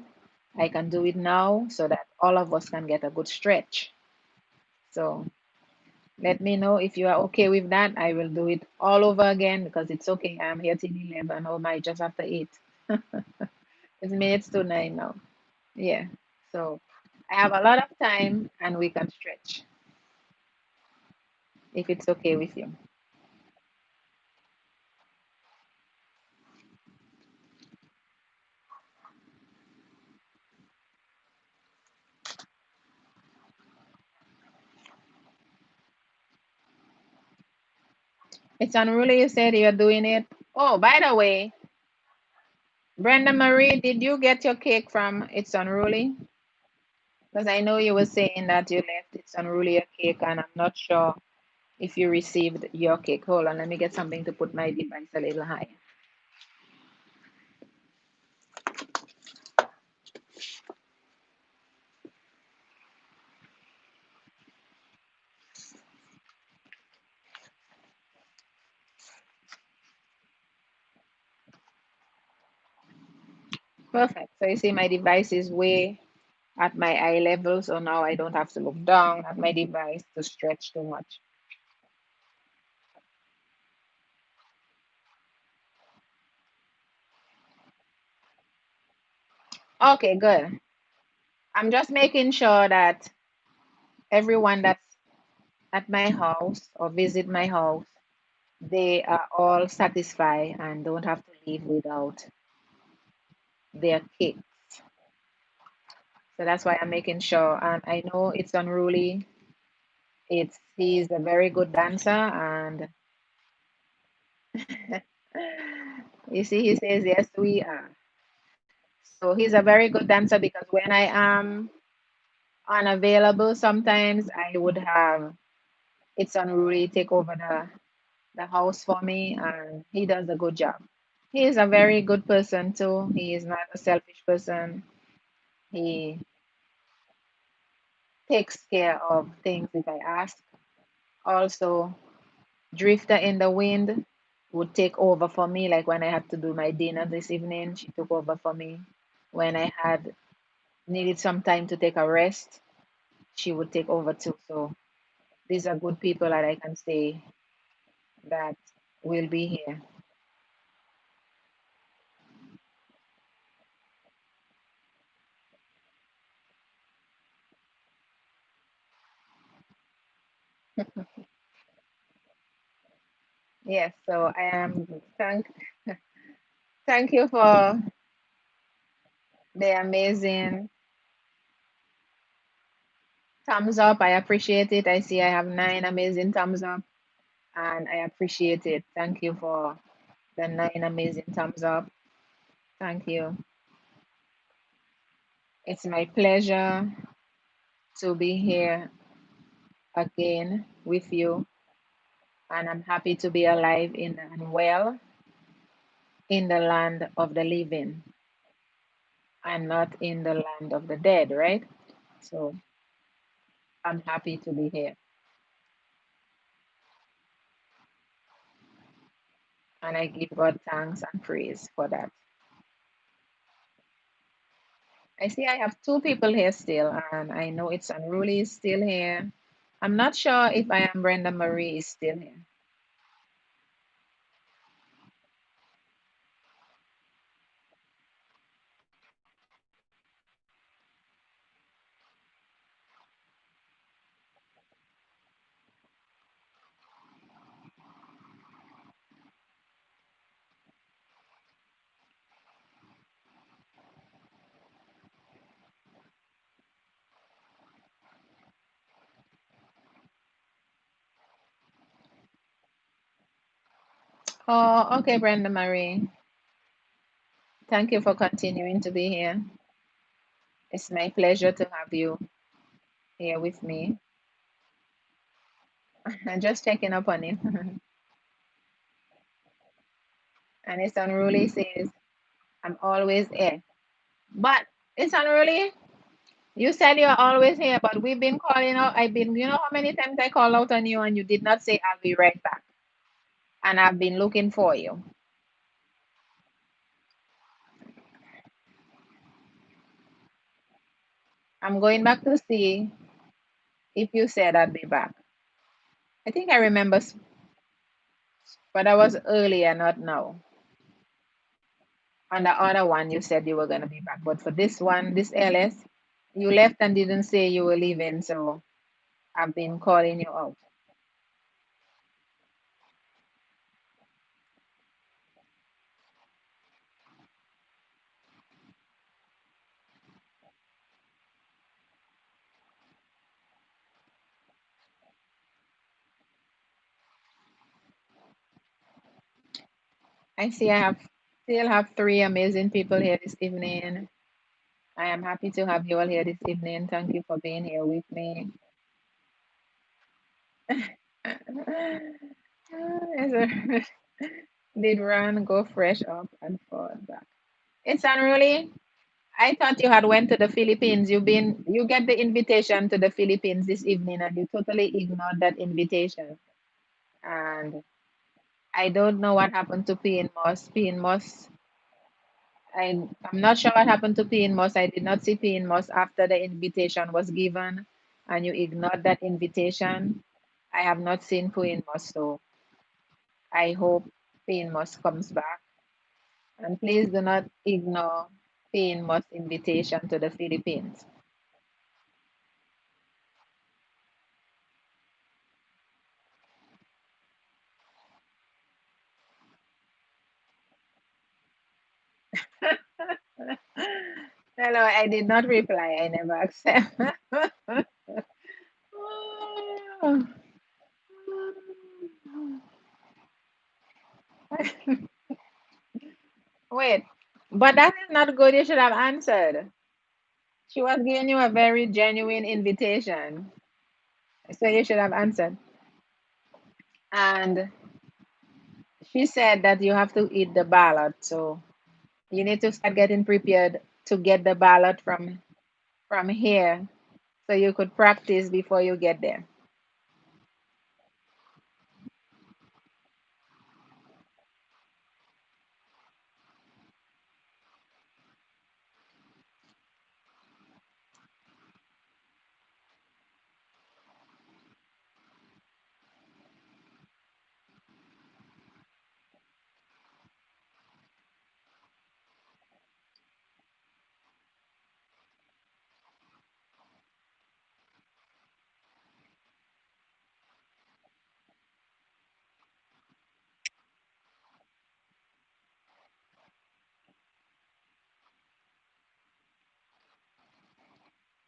I can do it now so that all of us can get a good stretch. So let me know if you are okay with that. I will do it all over again because it's okay. I'm here till 11. Oh my, just after 8. It's minutes to 9 now. Yeah. So I have a lot of time and we can stretch if it's okay with you. It's unruly. You said you're doing it. Oh, by the way, Brenda Marie, did you get your cake from It's Unruly? Because I know you were saying that you left It's Unruly a cake, and I'm not sure if you received your cake. Hold on, let me get something to put my device a little higher. Perfect. So you see my device is way at my eye level, so now I don't have to look down at my device to stretch too much. Okay, good. I'm just making sure that everyone that's at my house or visit my house, they are all satisfied and don't have to leave without their cake. So that's why I'm making sure. And I know it's unruly. He's a very good dancer, and you see, he says yes, we are. So he's a very good dancer because when I am unavailable, sometimes I would have it's unruly take over the house for me, and he does a good job. He is a very good person too. He is not a selfish person. He takes care of things if I ask. Also, Drifter in the Wind would take over for me. Like when I had to do my dinner this evening, she took over for me. When I had needed some time to take a rest, she would take over too. So these are good people that I can say that will be here. Yes, so I am thank you for the amazing thumbs up. I appreciate it. I see I have 9 amazing thumbs up, and I appreciate it. Thank you for the 9 amazing thumbs up. Thank you. It's my pleasure to be here again with you, and I'm happy to be alive in and well in the land of the living and not in the land of the dead, right? So I'm happy to be here, and I give God thanks and praise for that. I see I have two people here still, and I know it's Unruly is still here. I'm not sure if I am Brenda Marie is still here. Oh, okay, Brenda Marie. Thank you for continuing to be here. It's my pleasure to have you here with me. I'm just checking up on you. And it's Unruly says, I'm always here. But it's Unruly. You said you're always here, but we've been calling out. I've been, you know how many times I call out on you and you did not say, I'll be right back. And I've been looking for you. I'm going back to see if you said I'd be back. I think I remember, but I was earlier, not now. On the other one, you said you were going to be back. But for this one, this LS, you left and didn't say you were leaving. So I've been calling you out. I see I have still have three amazing people here this evening. I am happy to have you all here this evening. Thank you for being here with me. Did Ron go fresh up and forward back? It's unruly. I thought you had went to the Philippines. You get the invitation to the Philippines this evening and you totally ignored that invitation. And I don't know what happened to P and Moss. P and Moss, I'm not sure what happened to P and Moss. I did not see P and Moss after the invitation was given and you ignored that invitation. I have not seen P and Moss, so I hope P and Moss comes back. And please do not ignore P and Moss invitation to the Philippines. Hello, I did not reply. I never accept. Wait, but that is not good. You should have answered. She was giving you a very genuine invitation. So you should have answered. And She said that you have to eat the ballot, so you need to start getting prepared to get the ballot from here, so you could practice before you get there.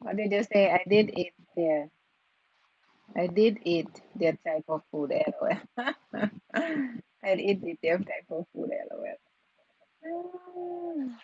What did you say? I did eat there. I did eat that type of food, LOL. I did eat that type of food, LOL. Mm.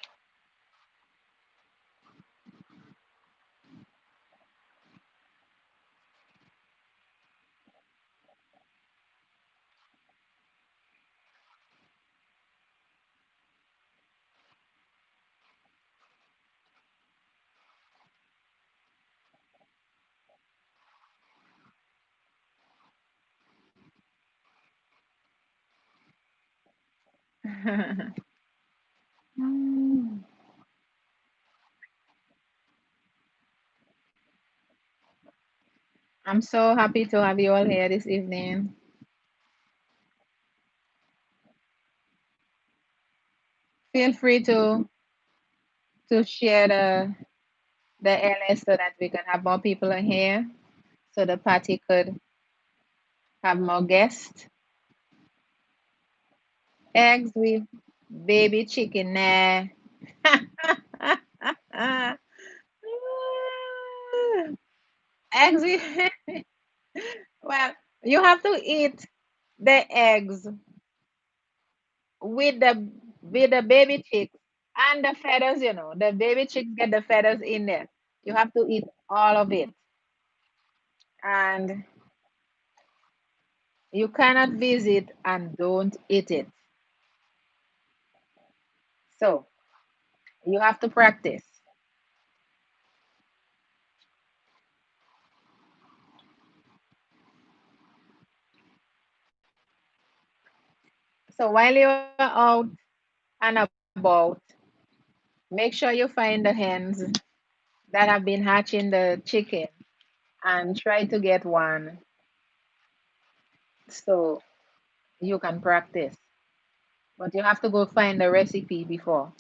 I'm so happy to have you all here this evening. Feel free to share the LS so that we can have more people in here, so the party could have more guests. Eggs with baby chicken there. Eggs with well, you have to eat the eggs with the baby chicks and the feathers, you know. The baby chicks get the feathers in there. You have to eat all of it. And you cannot visit and don't eat it. So you have to practice. So while you're out and about, make sure you find the hens that have been hatching the chicken and try to get one so you can practice. But you have to go find the recipe before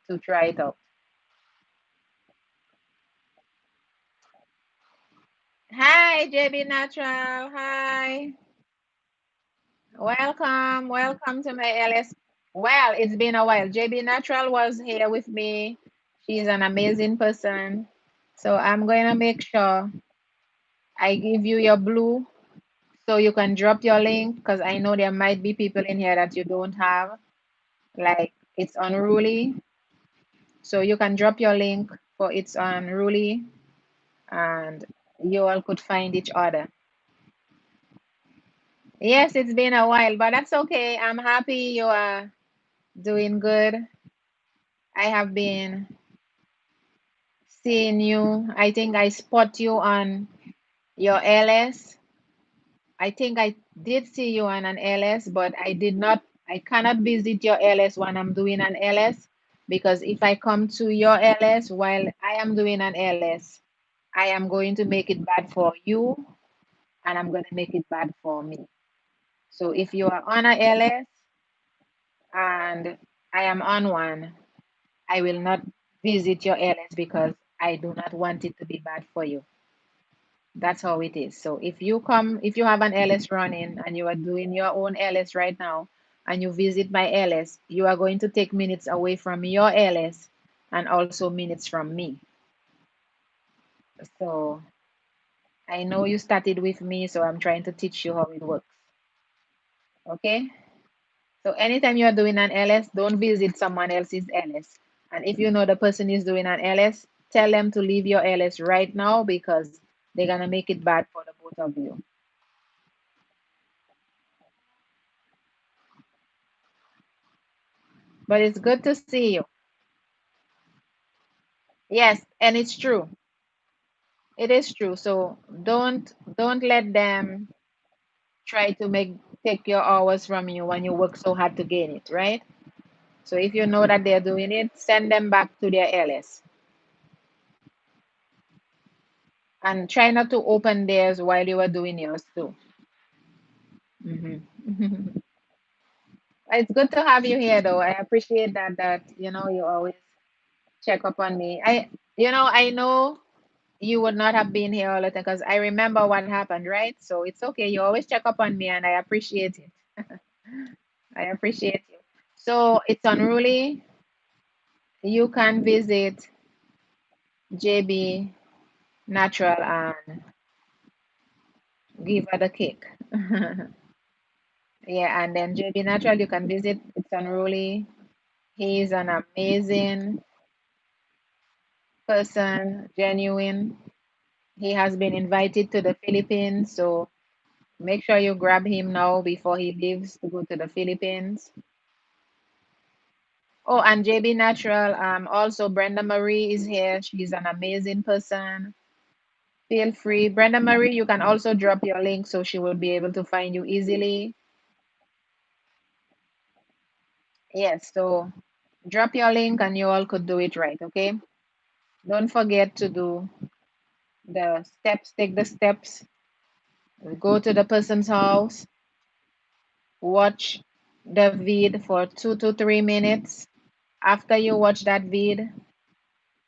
to try it out. Hi, JB Natural. Hi. Welcome. Welcome to my LS. Well, it's been a while. JB Natural was here with me. She's an amazing person. So I'm going to make sure I give you your blue so you can drop your link, because I know there might be people in here that you don't have. Like it's unruly. So you can drop your link for it's unruly and you all could find each other. Yes, it's been a while, but that's okay. I'm happy you are doing good. I have been seeing you. I think I spot you on your LS. I think I did see you on an LS, but I cannot visit your LS when I'm doing an LS, because if I come to your LS while I am doing an LS, I am going to make it bad for you and I'm going to make it bad for me. So if you are on a LS and I am on one, I will not visit your LS because I do not want it to be bad for you. That's how it is. So if you have an LS running and you are doing your own LS right now and you visit my LS, you are going to take minutes away from your LS and also minutes from me. So I know you started with me, so I'm trying to teach you how it works. Okay? So anytime you're doing an LS, don't visit someone else's LS. And if you know the person is doing an LS, tell them to leave your LS right now because they're gonna make it bad for the both of you. But it's good to see you. Yes, and it's true. It is true. So don't let them try to take your hours from you when you work so hard to gain it, right? So if you know that they're doing it, send them back to their LS and try not to open theirs while you are doing yours too. Hmm. It's good to have you here, though. I appreciate that you always check up on me. I know you would not have been here all the time because I remember what happened, right? So it's okay. You always check up on me, and I appreciate it. I appreciate you. So it's unruly. You can visit JB Natural and give her the cake. Yeah, and then JB Natural, you can visit. It's unruly. He's an amazing person, genuine. He has been invited to the Philippines, so make sure you grab him now before he leaves to go to the Philippines. Oh, and JB Natural, also Brenda Marie is here. She's an amazing person. Feel free. Brenda Marie, you can also drop your link so she will be able to find you easily. Yes, so drop your link and you all could do it right, okay? Don't forget to do the steps, take the steps, go to the person's house, watch the vid for 2 to 3 minutes. After you watch that vid,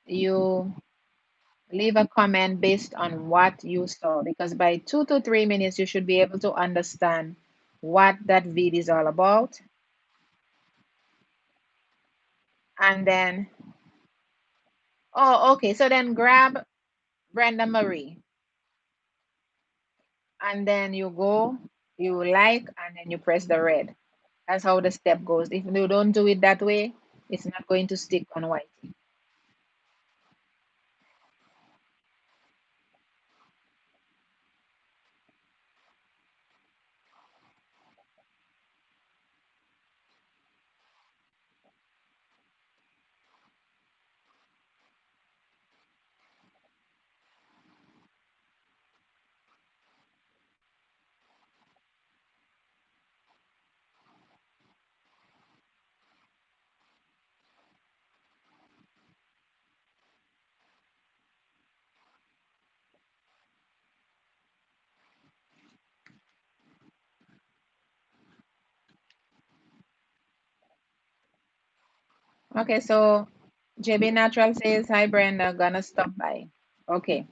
you leave a comment based on what you saw because by 2 to 3 minutes, you should be able to understand what that vid is all about. And then, oh, okay. So then grab Brenda Marie and then you go, you like, and then you press the red. That's how the step goes. If you don't do it that way, it's not going to stick on Whitey. Okay, so JB Natural says, hi Brenda, gonna stop by. Okay.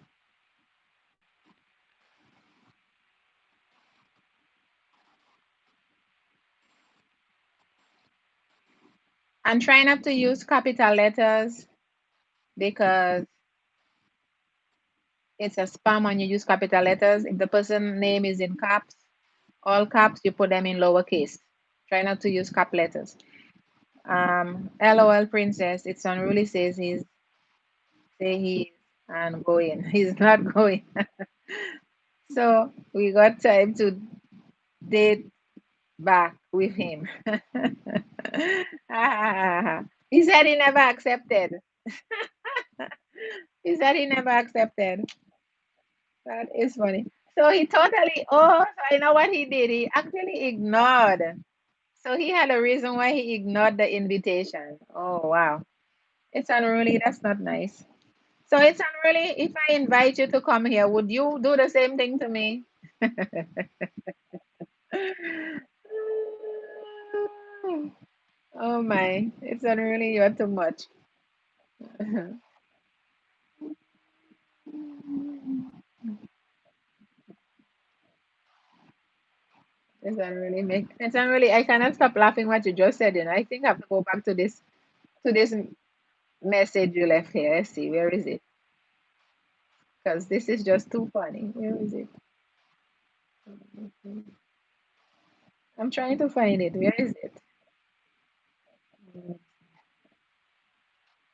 And try not to use capital letters because it's a spam when you use capital letters. If the person name is in caps, all caps, you put them in lowercase. Try not to use cap letters. LOL Princess, it's unruly says he's and going. He's not going. So we got time to date back with him. He said he never accepted. He said he never accepted. That is funny. So he totally, oh, so I know what he did. He actually ignored. So he had a reason why he ignored the invitation. Oh, wow. It's unruly. That's not nice. So it's unruly. If I invite you to come here, would you do the same thing to me? Oh my, it's unruly. You're too much. It's unruly. I cannot stop laughing what you just said. I think I have to go back to this message you left here. Let's see, where is it? Because this is just too funny. Where is it? I'm trying to find it. Where is it?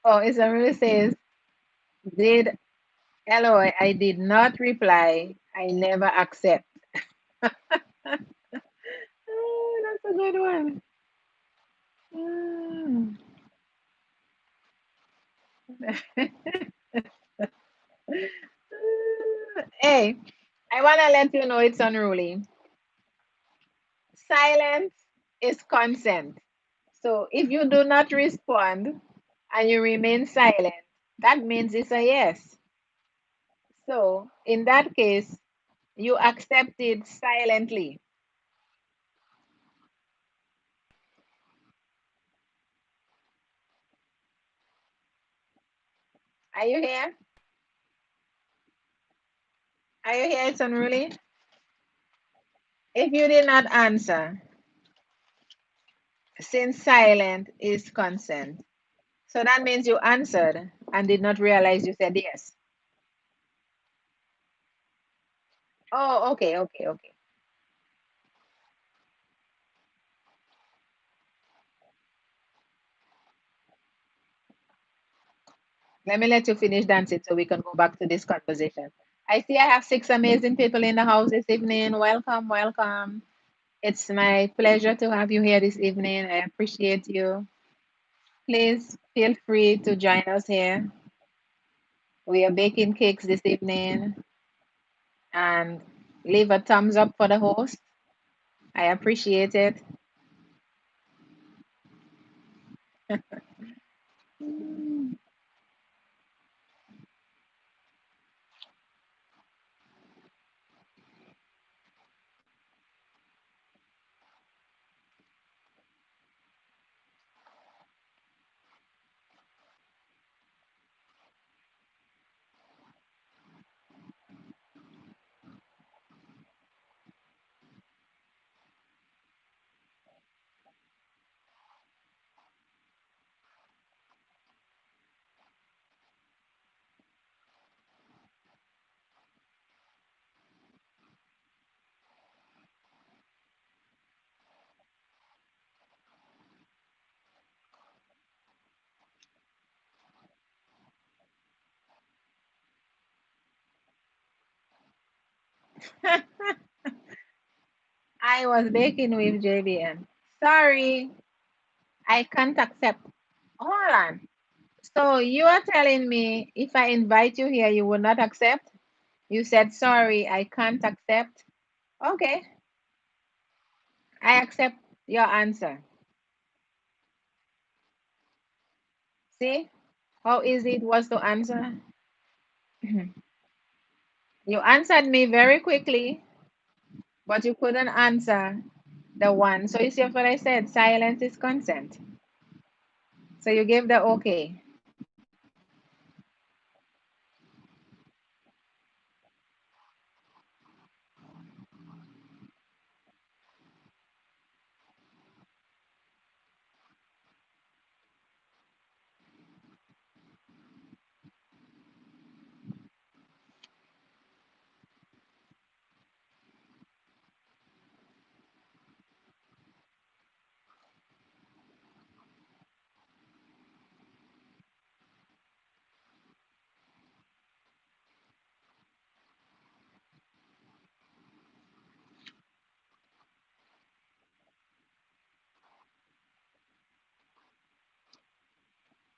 Oh, it really says, did LOI, I did not reply. I never accept. Oh, that's a good one. Mm. Hey, I want to let you know it's unruly. Silence is consent. So if you do not respond and you remain silent, that means it's a yes. So in that case, you accept it silently. Are you here? Are you here? It's unruly. If you did not answer, since silent is consent, so that means you answered and did not realize you said yes. Oh, okay, okay, okay. Let me let you finish dancing so we can go back to this conversation. I see I have six amazing people in the house this evening. Welcome, welcome. It's my pleasure to have you here this evening. I appreciate you. Please feel free to join us here. We are baking cakes this evening and leave a thumbs up for the host. I appreciate it. I was baking with JBN. Sorry, I can't accept. Hold on. So you are telling me if I invite you here, you will not accept? You said, sorry, I can't accept. Okay, I accept your answer. See how easy it was to answer? You answered me very quickly, but you couldn't answer the one. So you see what I said? Silence is consent. So you gave the okay.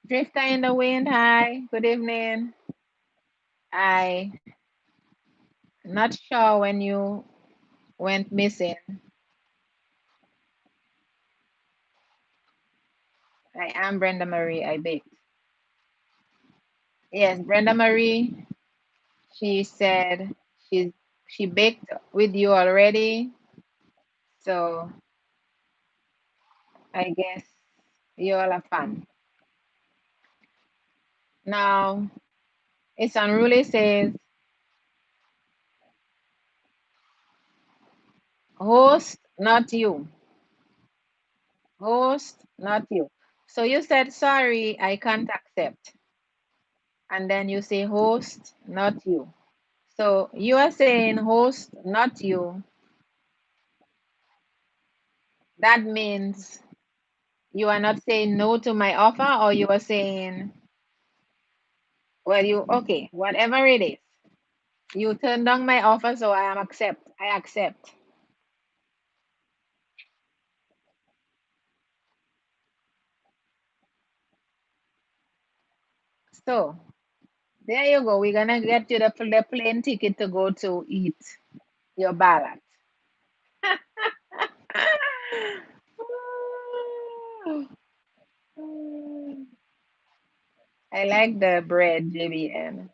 Drifter in the wind, hi, good evening. I not sure when you went missing. I am Brenda Marie, I baked. Yes, Brenda Marie, she said she baked with you already. So I guess you're a fan. Now, it's unruly says host, not you. Host, not you. So you said sorry, I can't accept. And then you say host, not you. So you are saying host, not you. That means you are not saying no to my offer, or you are saying, well, you okay, whatever it is. You turned down my offer, so I accept. So there you go. We're gonna get you the plane ticket to go to eat your ballot. I like the bread, JBN.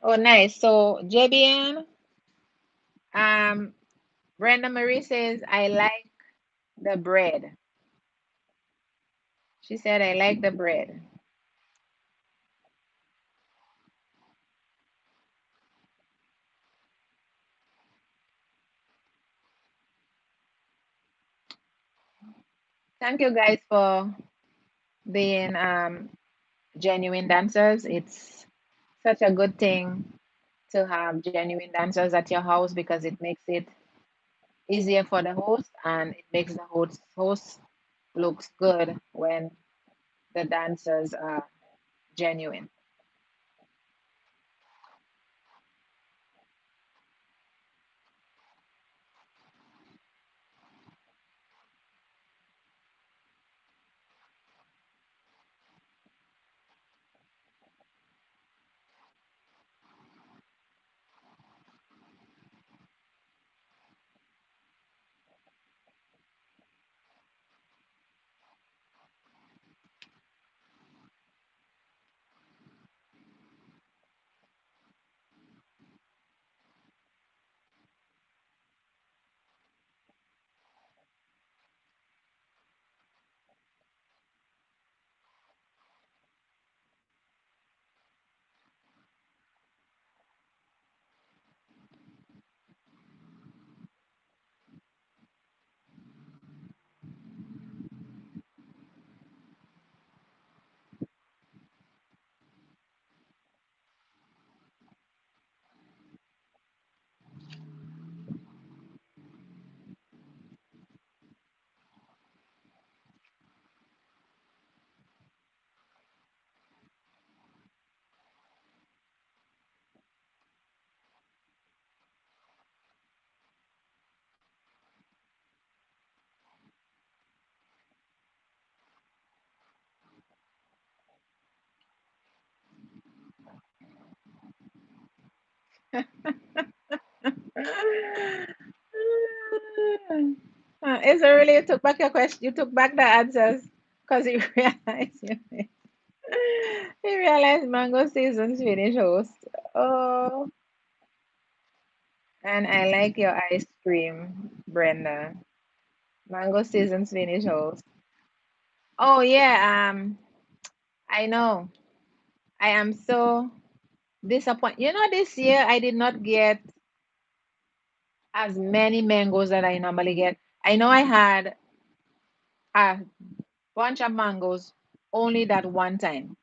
Oh, nice. So JBN, um, Brenda Marie says, I like the bread. She said, I like the bread. Thank you guys for being genuine dancers. It's such a good thing to have genuine dancers at your house because it makes it easier for the host and it makes the host looks good when the dancers are genuine. Is it really you took back your question? You took back the answers because you realized you realized mango season's finished host. Oh, and I like your ice cream, Brenda. Mango season's finished host. Oh yeah, I know. I am so disappointed. You know, this year I did not get as many mangoes that I normally get. I know I had a bunch of mangoes only that one time,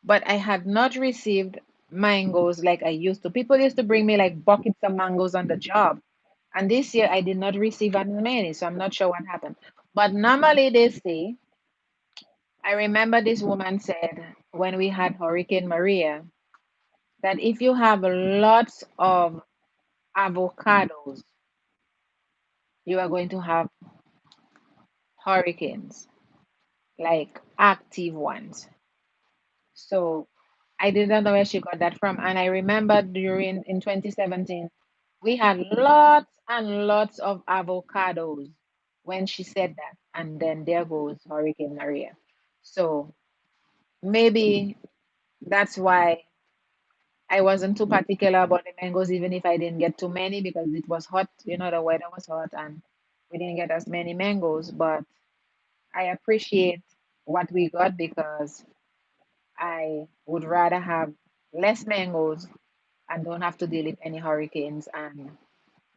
but I had not received mangoes like I used to. People used to bring me like buckets of mangoes on the job. And this year I did not receive as many, so I'm not sure what happened. But normally they say, I remember this woman said when we had Hurricane Maria that if you have lots of avocados, you are going to have hurricanes, like active ones. So I didn't know where she got that from. And I remember during in 2017, we had lots and lots of avocados when she said that. And then there goes Hurricane Maria. So maybe that's why I wasn't too particular about the mangoes, even if I didn't get too many because it was hot. You know, the weather was hot and we didn't get as many mangoes. But I appreciate what we got because I would rather have less mangoes and don't have to deal with any hurricanes and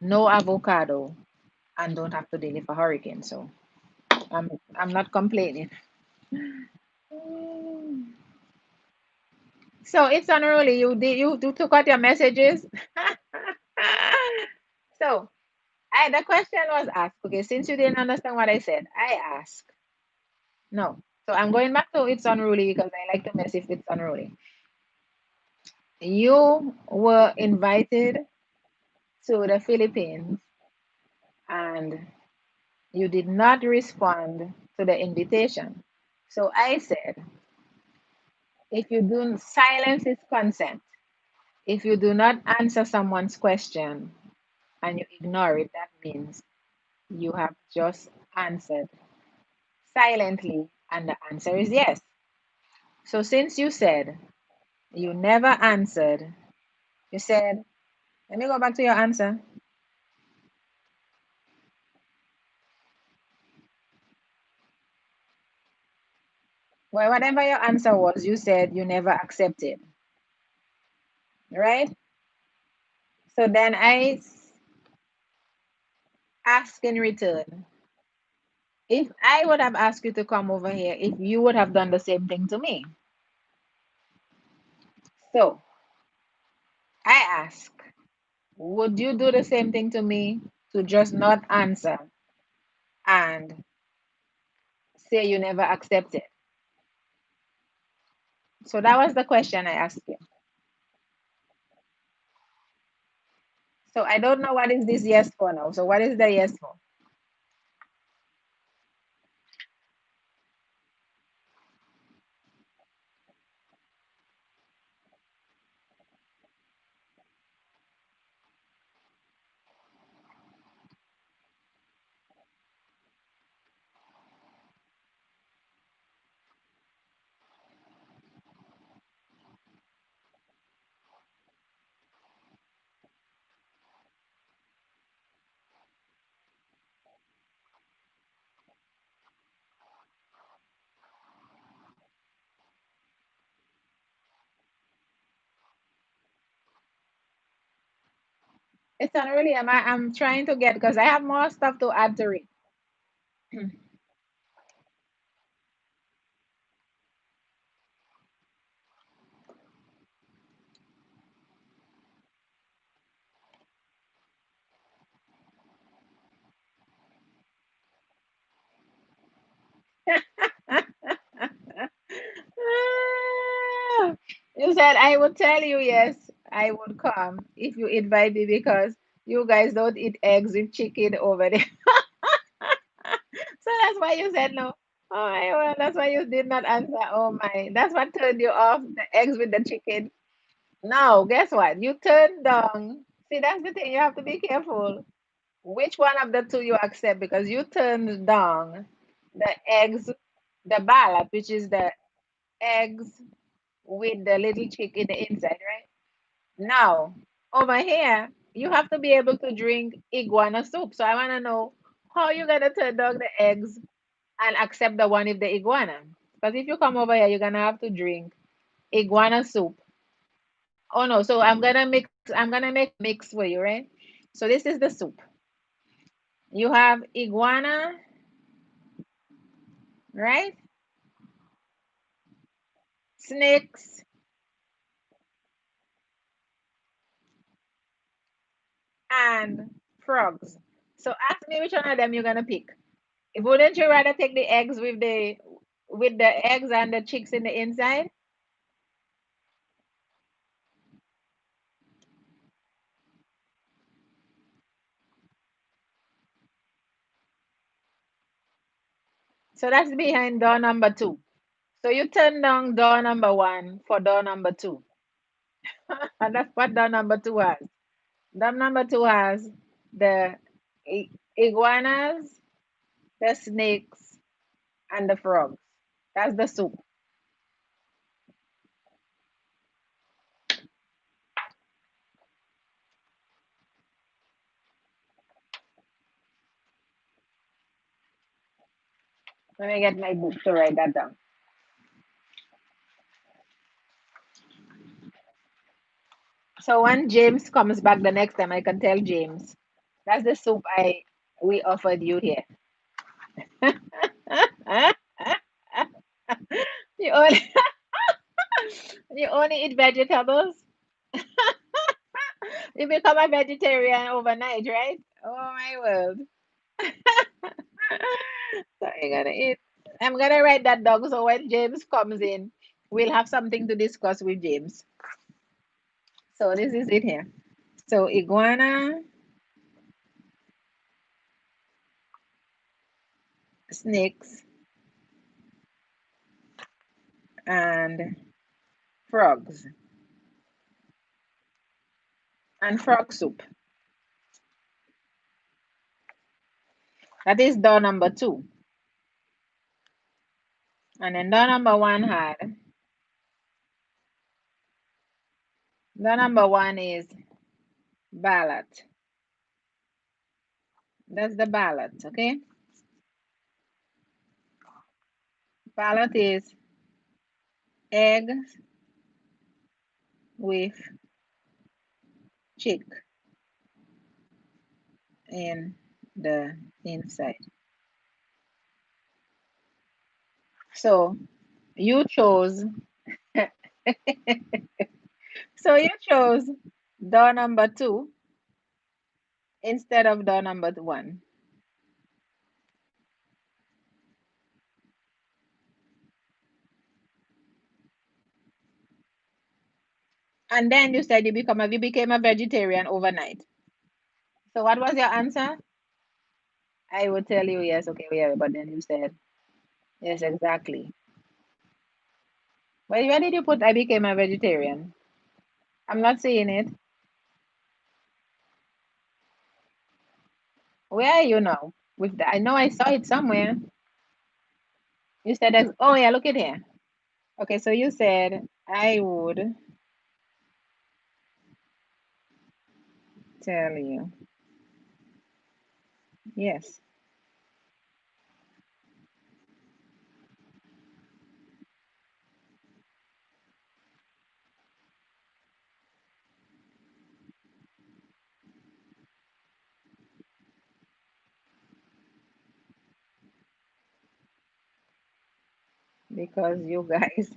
no avocado and don't have to deal with a hurricane. So I'm not complaining. Mm. So it's unruly. You took out your messages. So the question was asked. Okay, since you didn't understand what I said, I asked. No. So I'm going back to it's unruly because I like to mess if it's unruly. You were invited to the Philippines and you did not respond to the invitation. So I said, If you do, silence is consent. If you do not answer someone's question and you ignore it, that means you have just answered silently, and the answer is yes. So since you said you never answered, you said, let me go back to your answer. Well, whatever your answer was, you said you never accepted, right? So then ask in return. If I would have asked you to come over here, if you would have done the same thing to me. So I ask, would you do the same thing to me to just not answer and say you never accepted? So that was the question I asked you. So I don't know what is this yes for now. So what is the yes for? It's not really. I'm trying to get because I have more stuff to add to it. You said I would tell you yes, I would come if you invite me because you guys don't eat eggs with chicken over there. So that's why you said no. Oh my well, that's why you did not answer. Oh my, that's what turned you off the eggs with the chicken. No, guess what? You turned down. See, that's the thing. You have to be careful. Which one of the two you accept because you turned down the eggs, the ballot, which is the eggs with the little chick in the inside, right? Now, over here, you have to be able to drink iguana soup. So I want to know how you gonna turn down the eggs and accept the one with the iguana. Because if you come over here, you're gonna have to drink iguana soup. Oh no, so I'm gonna make mix for you, right? So this is the soup. You have iguana, right? Snakes and frogs. So ask me which one of them you're gonna pick. Wouldn't you rather take the eggs with the eggs and the chicks in the inside? So that's behind door number two. So you turn down door number one for door number two. And that's what door number two has. Door number two has the iguanas, the snakes, and the frogs. That's the soup. Let me get my book to write that down. So when James comes back the next time, I can tell James, that's the soup I we offered you here. You only you only eat vegetables? You become a vegetarian overnight, right? Oh my word. So you're gonna eat. I'm gonna write that down so when James comes in, we'll have something to discuss with James. So this is it here. So iguana, snakes, and frogs, and frog soup. That is door number 2. And then door number 1 had, door number 1 is ballot. That's the ballot, okay? Ballot is eggs with chick in the inside. So you chose, so you chose door number 2 instead of door number 1. And then you said you became a vegetarian overnight. So what was your answer? I would tell you yes, okay, yeah, but then you said yes, exactly. Well, where did you put I became a vegetarian? I'm not seeing it. Where are you now? With the, I know I saw it somewhere. You said that. Oh yeah, look at here. Okay, so you said I would tell you yes because you guys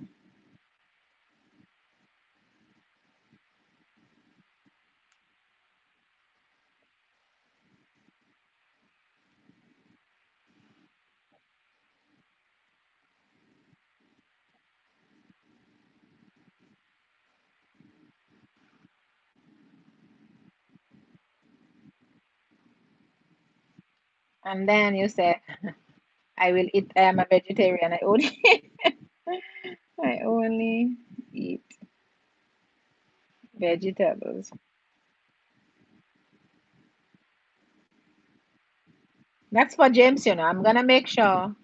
and then you said I will eat. I am a vegetarian. I only eat vegetables. That's for James, you know. I'm gonna make sure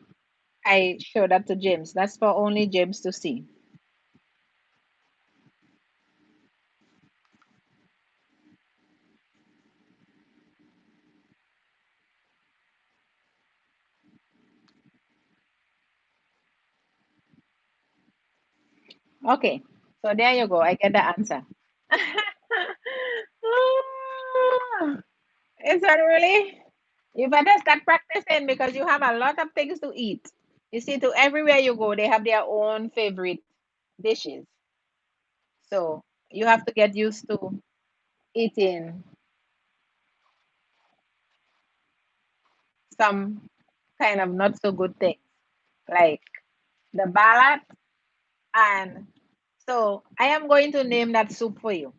I show that to James. That's for only James to see. Okay, so there you go. I get the answer. Is that really? You better start practicing because you have a lot of things to eat. You see, to everywhere you go, they have their own favorite dishes. So you have to get used to eating some kind of not so good things, like the ballot. And so I am going to name that soup for you.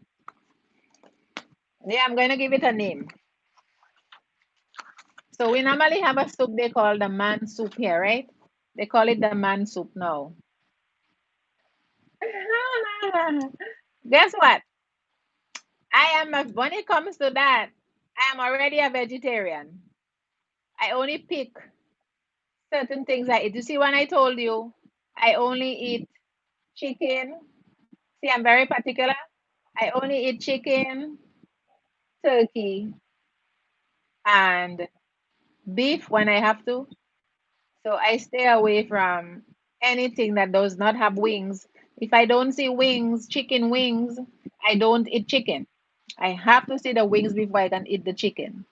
Yeah, I'm going to give it a name. So we normally have a soup they call the man soup here, right? They call it the man soup now. Guess what? When it comes to that, I am already a vegetarian. I only pick certain things I eat. You see, when I told you I only eat chicken, see, I'm very particular. I only eat chicken, turkey, and beef when I have to. So I stay away from anything that does not have wings. If I don't see wings, chicken wings, I don't eat chicken. I have to see the wings before I can eat the chicken.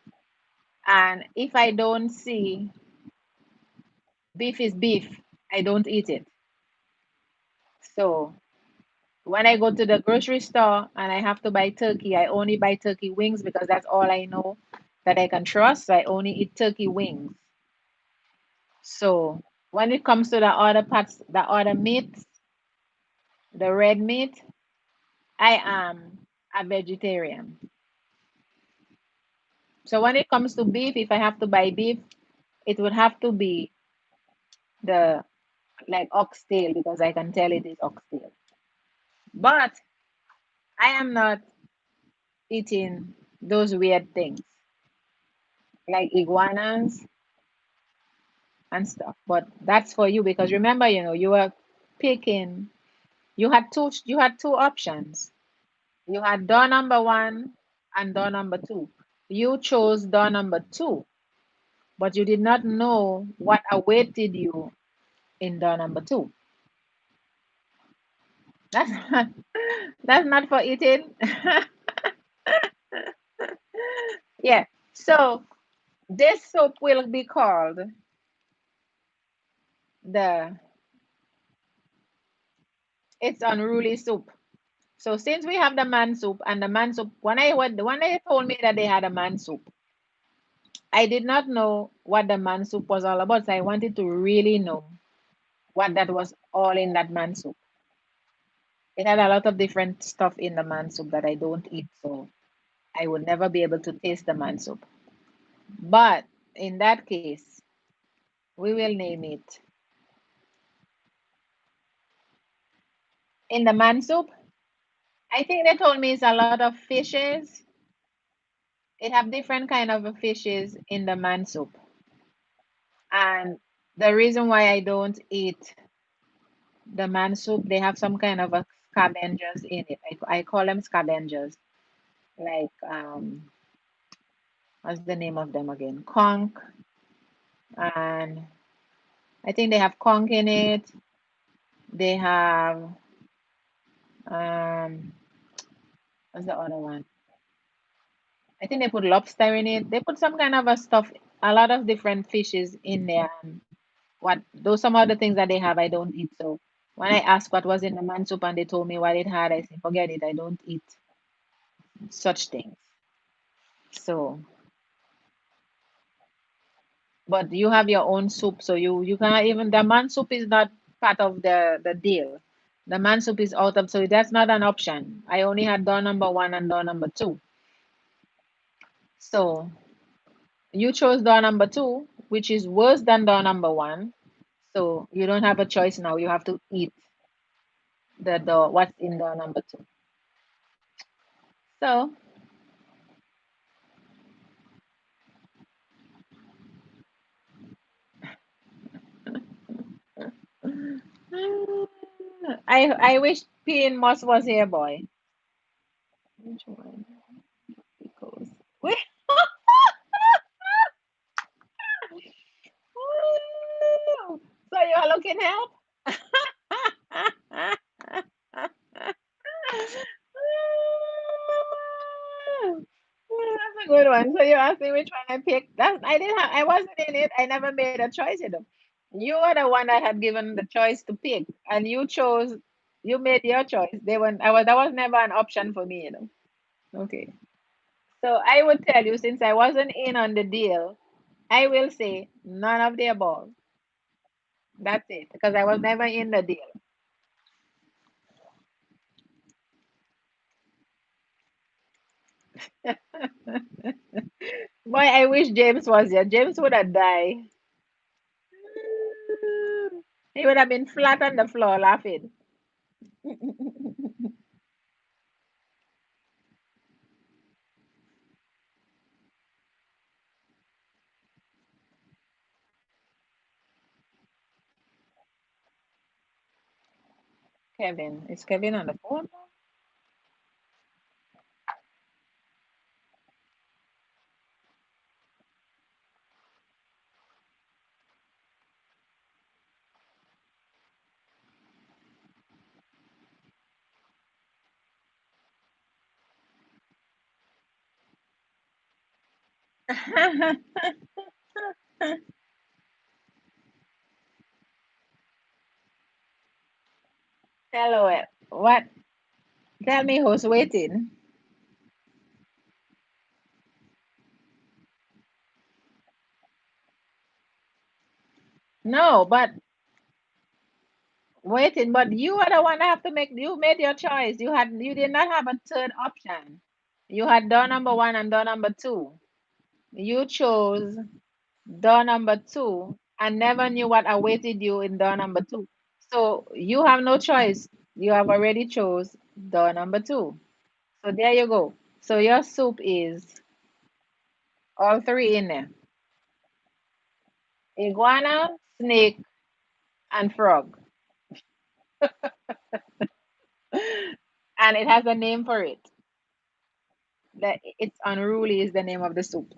And if I don't see beef is beef, I don't eat it. So when I go to the grocery store and I have to buy turkey, I only buy turkey wings because that's all I know that I can trust. So I only eat turkey wings. So when it comes to the other parts, the other meats, the red meat, I am a vegetarian. So when it comes to beef, if I have to buy beef, it would have to be the like oxtail because I can tell it is oxtail. But I am not eating those weird things like iguanas and stuff. But that's for you because remember, you were picking. You had two options. You had door number one and door number two. You chose door number two, but you did not know what awaited you in door number two. That's not, that's not for eating. Yeah. So this soup will be called the it's unruly soup. So since we have the man soup and the man soup, when they told me that they had a man soup, I did not know what the man soup was all about. So I wanted to really know what that was all in that man soup. It had a lot of different stuff in the man soup that I don't eat, so I would never be able to taste the man soup. But in that case, we will name it in the man soup. I think they told me it's a lot of fishes. It have different kind of fishes in the man soup. And the reason why I don't eat the man soup, they have some kind of a scavengers in it. I call them scavengers. Like what's the name of them again? Conch, and I think they have conch in it. They have um what's the other one? I think they put lobster in it. They put some kind of a stuff, a lot of different fishes in there. And what those some of the things that they have, I don't eat. So when I asked what was in the man soup and they told me what it had, I said, forget it. I don't eat such things. So, but you have your own soup, so you cannot even the man soup is not part of the deal. The man soup is out of, so that's not an option. I only had door number one and door number two. So you chose door number two, which is worse than door number one. So you don't have a choice now. You have to eat the door what's in door number two. So I wish P and Moss was here, boy. Which one? Because wait. So you are looking help? That's a good one. So you asked me which one I picked. I wasn't in it. I never made a choice. You were the one that had given the choice to pick, and you made your choice. That was never an option for me. Okay. So I would tell you, since I wasn't in on the deal, I will say none of the above. That's it, because I was never in the deal. Boy, I wish James was here. James would have died. He would have been flat on the floor laughing. Kevin. Is Kevin on the phone? Hello. What? Tell me who's waiting. No, but waiting. But you are the one that have to make. You made your choice. You did not have a third option. You had door number one and door number two. You chose door number two and never knew what awaited you in door number two. So you have no choice. You have already chose. Door number two. So there you go. So your soup is all three in there: iguana, snake, and frog. And it has a name for it. That it's unruly is the name of the soup.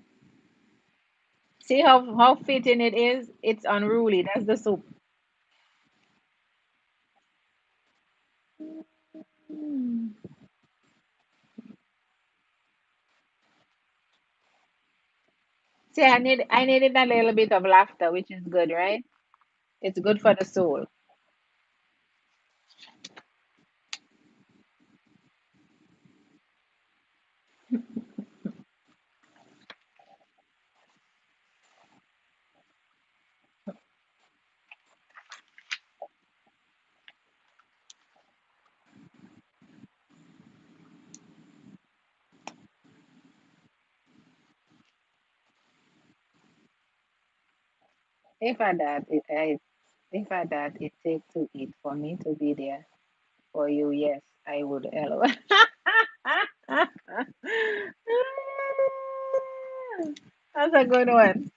See how fitting it is? It's unruly. That's the soup. Mm. See, I needed a little bit of laughter, which is good, right? It's good for the soul. If I that it if I that it take to eat for me to be there for you, yes, I would. Hello. That's a good one.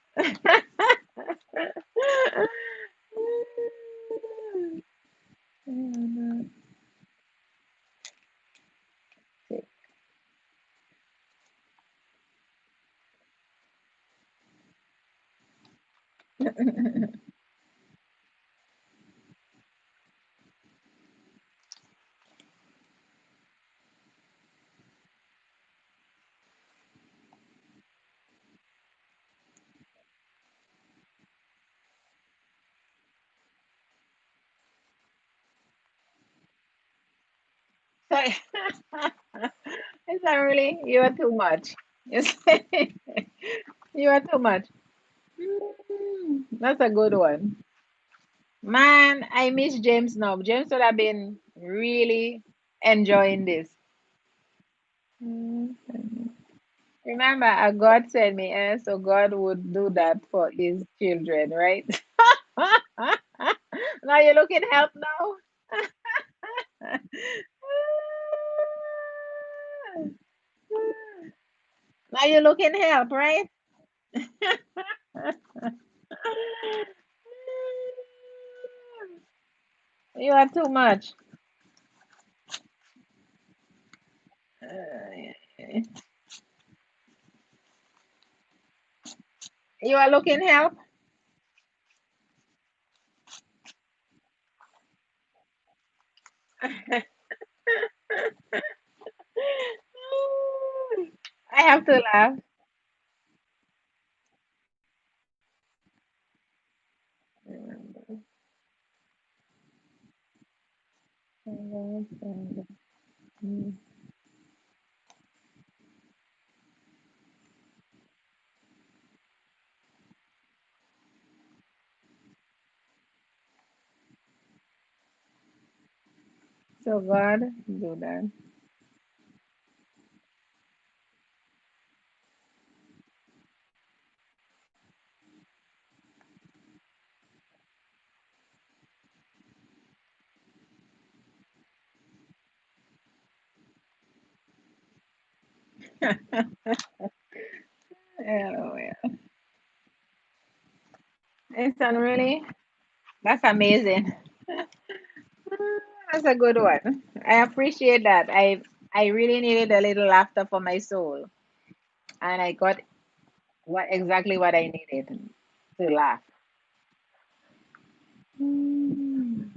So, it's not really, you are too much. You say, you are too much. That's a good one. Man, I miss James now. James would have been really enjoying this. Mm. Remember, God sent me, so God would do that for his children, right? Now you're looking help now. Now you're looking help, right? You are too much. You are looking help. I have to laugh. So God do that. Oh, yeah. It's unreally. That's amazing. That's a good one. I appreciate that. I really needed a little laughter for my soul, and I got what I needed to laugh. Mm.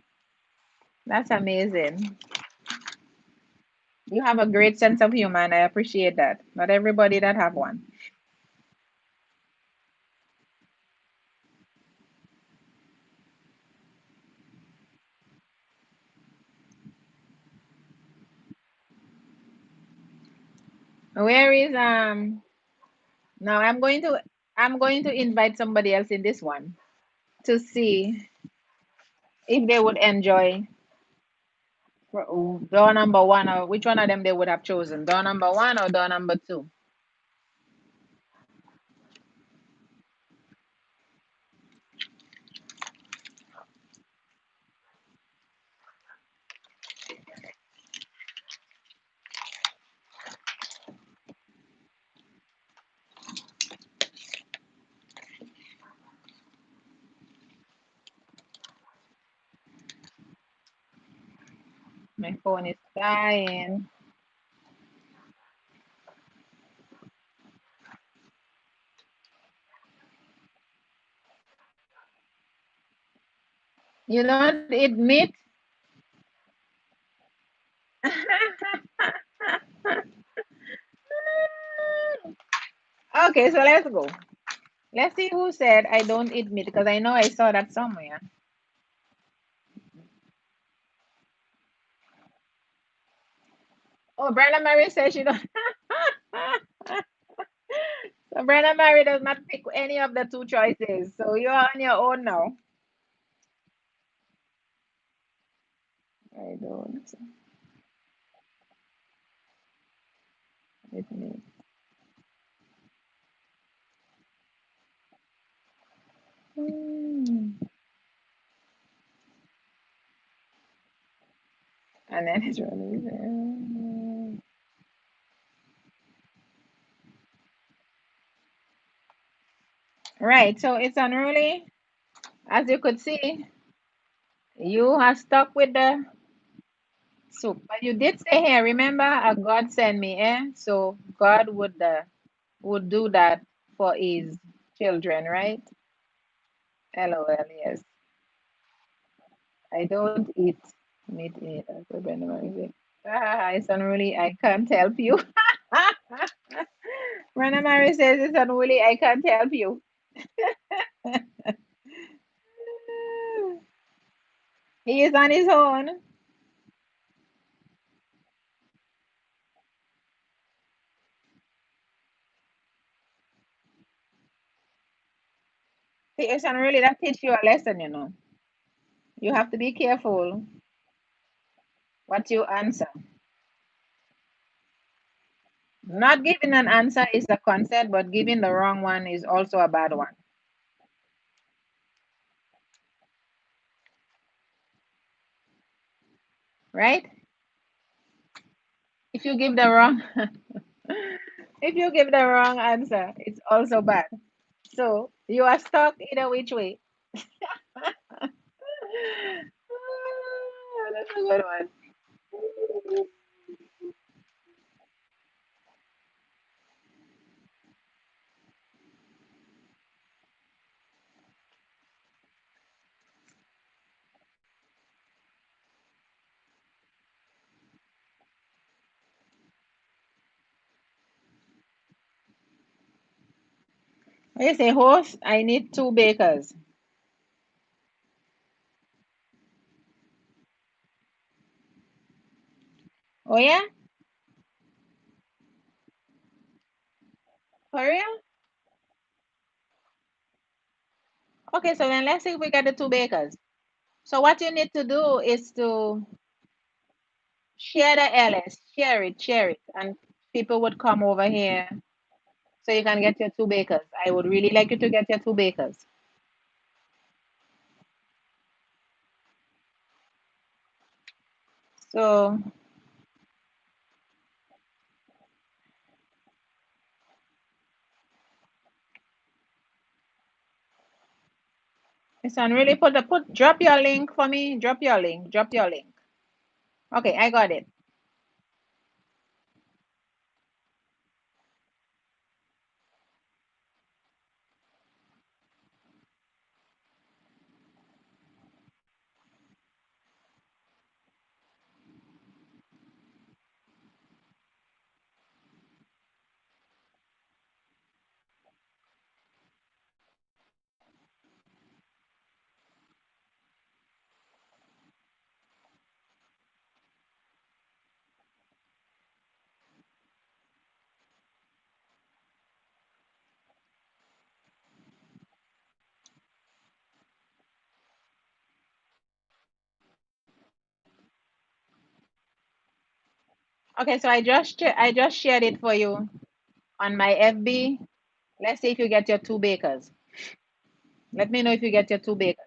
That's amazing. You have a great sense of humor, and I appreciate that. Not everybody that have one. Where is now I'm going to invite somebody else in this one to see if they would enjoy door number one, or which one of them they would have chosen. Door number one or door number two. My phone is dying. You don't eat meat? Okay, so let's go. Let's see who said I don't eat meat because I know I saw that somewhere. Oh, Brenda Mary says she don't. So Brenda Mary does not pick any of the two choices. So you're on your own now. I don't eat meat. Mm. And then it's really right. So it's unruly. As you could see, you are stuck with the soup. But you did say here, remember, God sent me, eh? So God would do that for his children, right? LOL, yes. I don't eat meat either. So Brenda Mary said, it's unruly. I can't help you. Brenda Mary says it's unruly. I can't help you. He is on his own. See, it's unruly. That teach you a lesson, you know. You have to be careful what you answer. Not giving an answer is a concept, but giving the wrong one is also a bad one, right? If you give the wrong, if you give the wrong answer, it's also bad. So you are stuck either which way. That's a good one. When you say host, I need two bakers. Oh yeah? For real? Okay, so then let's see if we get the two bakers. So what you need to do is to share the LS, share it, and people would come over here so you can get your two bakers. I would really like you to get your two bakers. So listen, really drop your link for me. Drop your link. Okay, I got it. Okay, so I just shared it for you on my FB. Let's see if you get your two bakers. Let me know if you get your two bakers.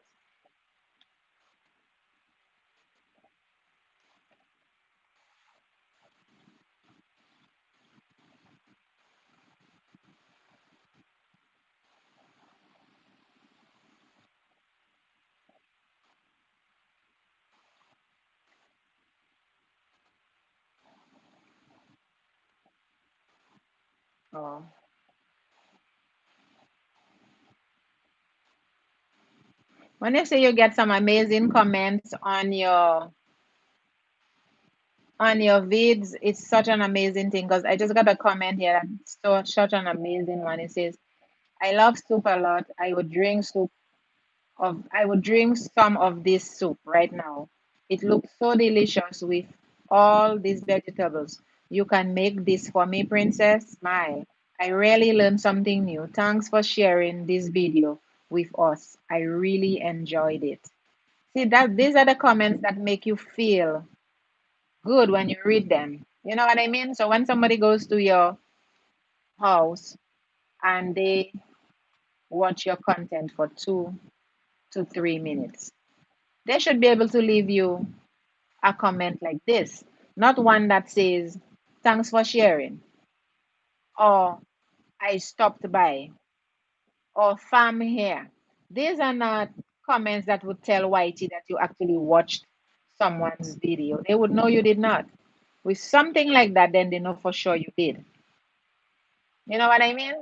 Oh. When you say you get some amazing comments on your vids, it's such an amazing thing because I just got a comment here that's such an amazing one. It says, I love soup a lot. I would drink some of this soup right now. It looks so delicious with all these vegetables. You can make this for me, Princess. Smile. I really learned something new. Thanks for sharing this video with us. I really enjoyed it. See that these are the comments that make you feel good when you read them. You know what I mean? So when somebody goes to your house and they watch your content for 2 to 3 minutes, they should be able to leave you a comment like this, not one that says, thanks for sharing, or I stopped by, or fam here. These are not comments that would tell Whitey that you actually watched someone's video. They would know you did not. With something like that, then they know for sure you did. You know what I mean?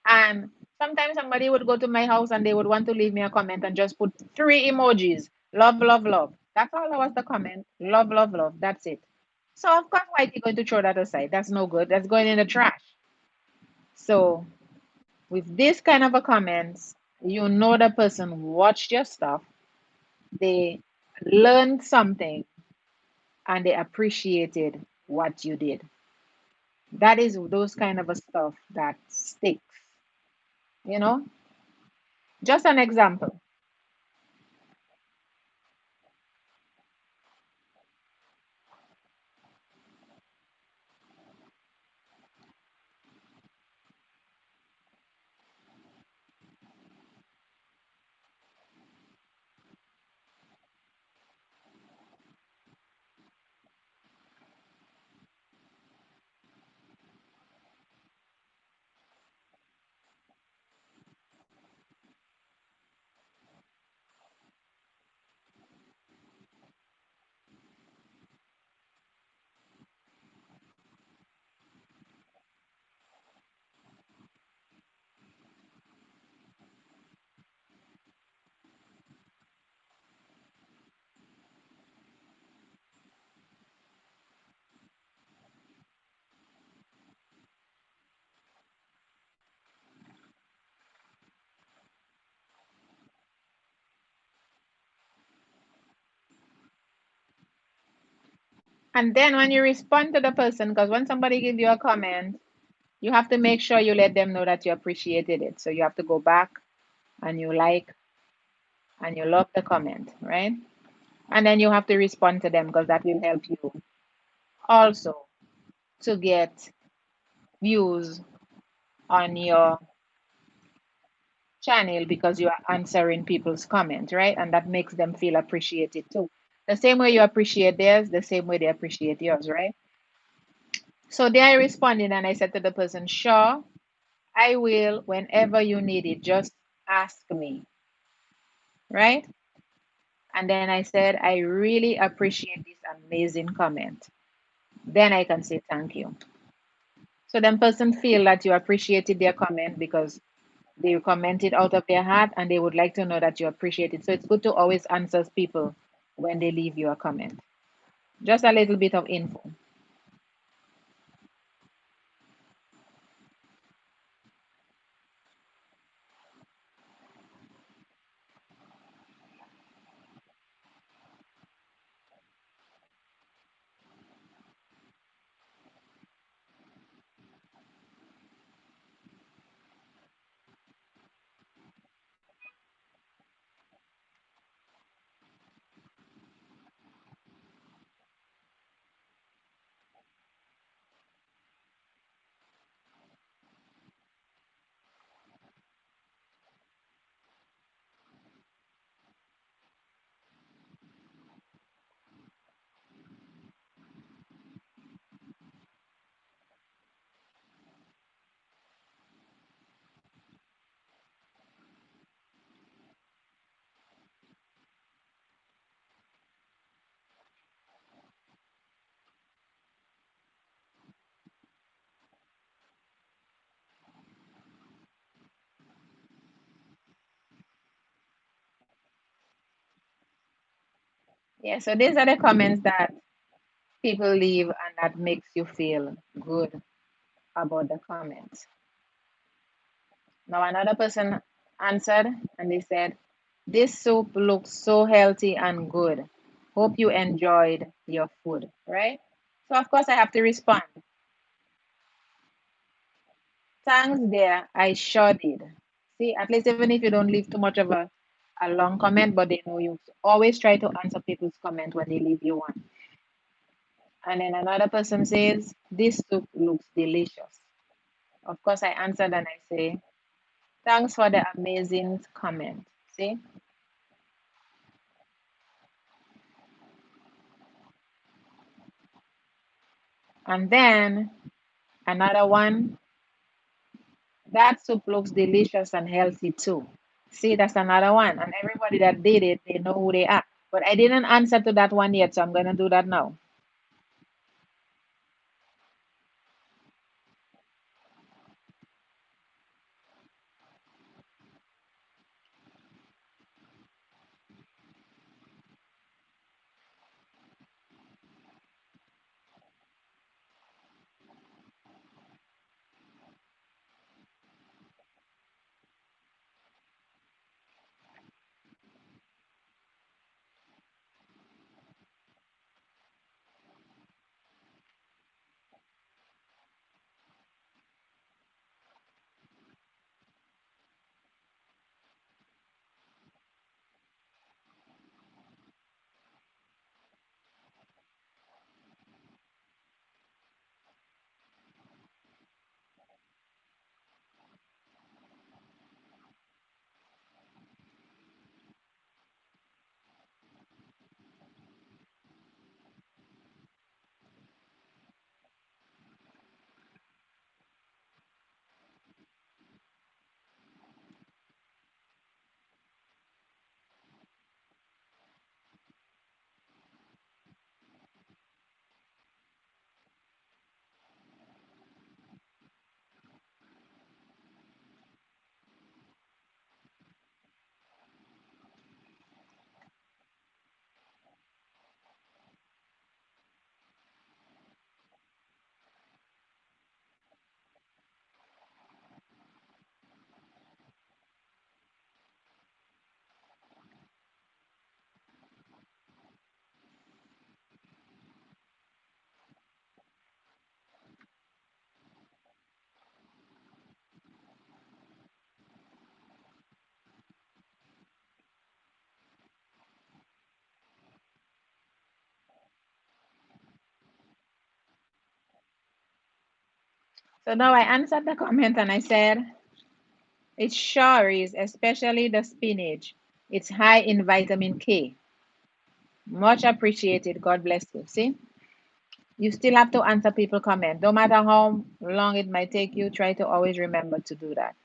And sometimes somebody would go to my house and they would want to leave me a comment and just put 3 emojis. Love, love, love. That's all that was the comment. Love, love, love. That's it. So of course, why are you going to throw that aside? That's no good. That's going in the trash. So with this kind of a comments, you know the person watched your stuff, they learned something, and they appreciated what you did. That is those kind of a stuff that sticks. You know, just an example. And then when you respond to the person, because when somebody gives you a comment, you have to make sure you let them know that you appreciated it. So you have to go back and you like and you love the comment, right? And then you have to respond to them because that will help you also to get views on your channel because you are answering people's comment, right? And that makes them feel appreciated too. The same way you appreciate theirs, the same way they appreciate yours, right? So there I responded and I said to the person, sure, I will whenever you need it. Just ask me, right? And then I said, I really appreciate this amazing comment. Then I can say thank you. So then person feel that you appreciated their comment because they commented out of their heart and they would like to know that you appreciate it. So it's good to always answer people when they leave you a comment. Just a little bit of info. Yeah, so these are the comments that people leave and that makes you feel good about the comments. Now another person answered and they said, "This soup looks so healthy and good. Hope you enjoyed your food," right? So of course I have to respond. Thanks there, I sure did. See, at least even if you don't leave too much of a long comment, but they know you always try to answer people's comment when they leave you one. And then another person says, "This soup looks delicious." Of course, I answered and I say, "Thanks for the amazing comment." See? And then another one, "That soup looks delicious and healthy too." See, that's another one. And everybody that did it, they know who they are. But I didn't answer to that one yet, so I'm going to do that now. So now I answered the comment and I said, "It sure is, especially the spinach. It's high in vitamin K. Much appreciated. God bless you." See, you still have to answer people comment. No matter how long it might take you, try to always remember to do that.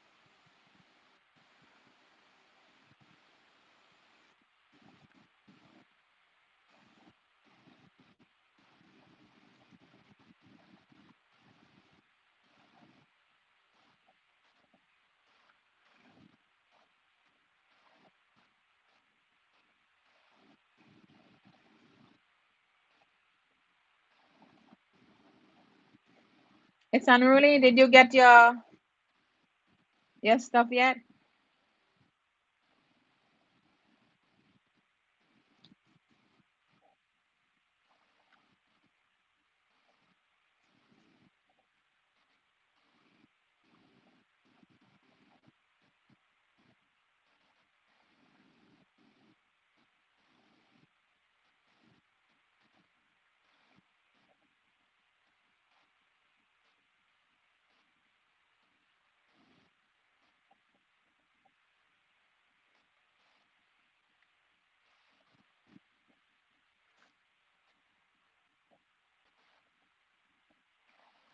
It's unruly. Did you get your stuff yet?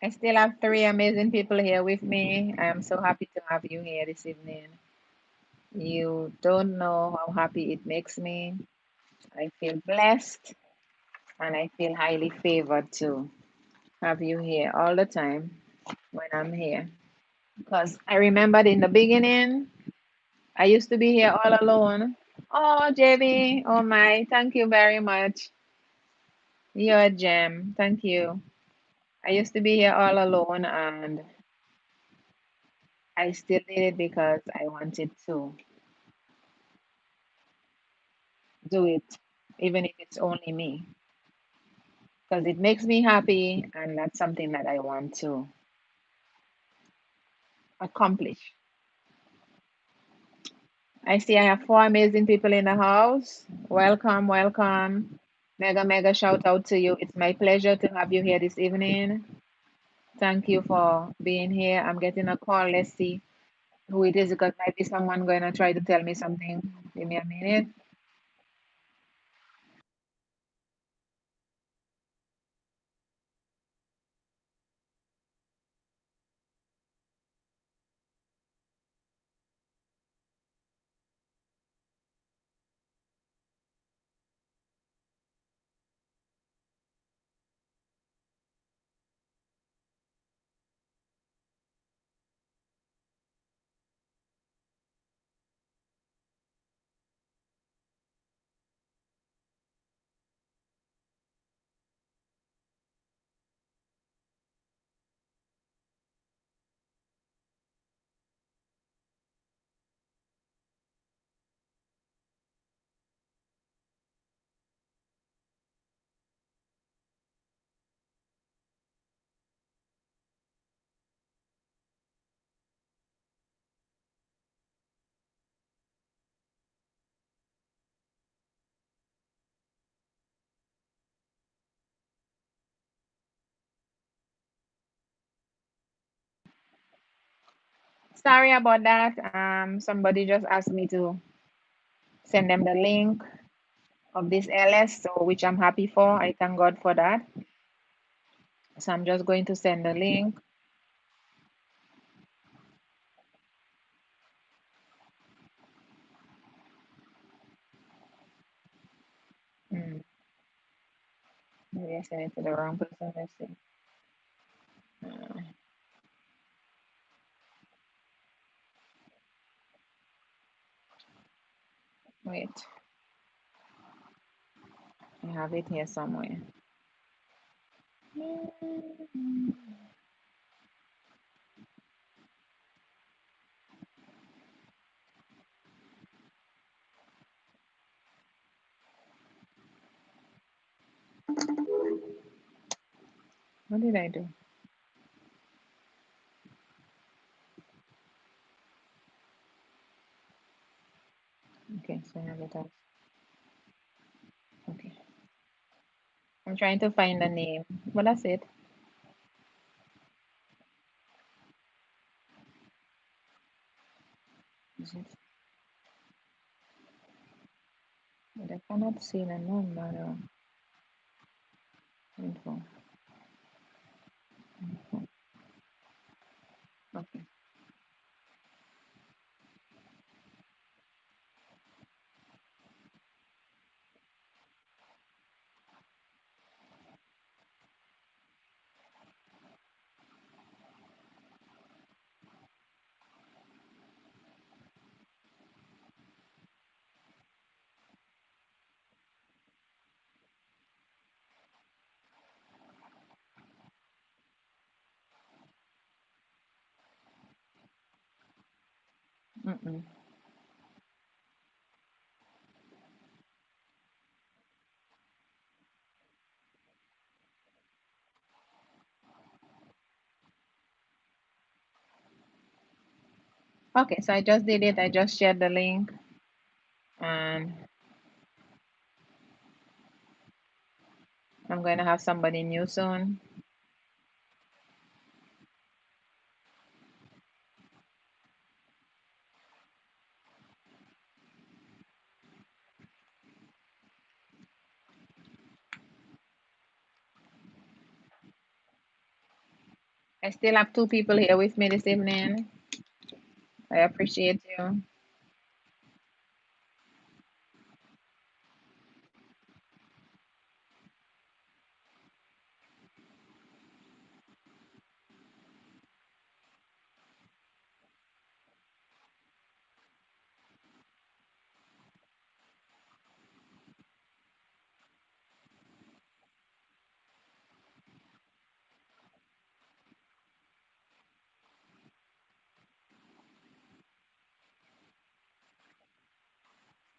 I still have three amazing people here with me. I am so happy to have you here this evening. You don't know how happy it makes me. I feel blessed and I feel highly favored to have you here all the time when I'm here. Because I remembered in the beginning, I used to be here all alone Oh, JB, oh my, thank you very much. You're a gem. Thank you. I used to be here all alone and I still did it because I wanted to do it, even if it's only me, because it makes me happy and that's something that I want to accomplish. I see I have four amazing people in the house. Welcome, welcome. Mega, mega shout out to you. It's my pleasure to have you here this evening. Thank you for being here. I'm getting a call. Let's see who it is because might be someone going to try to tell me something. Give me a minute. Sorry about that. Somebody just asked me to send them the link of this LS, so which I'm happy for. I thank God for that. So I'm just going to send the link. Hmm, maybe I sent it to the wrong person. Let's see. Uh, wait, I have it here somewhere. What did I do? Okay, so I have it out. Okay, I'm trying to find the name, but that's it. Is it? But I cannot see the number or info. Okay. Mm-mm. Okay, so I just did it. I just shared the link and I'm going to have somebody new soon. I still have two people here with me this evening. I appreciate you.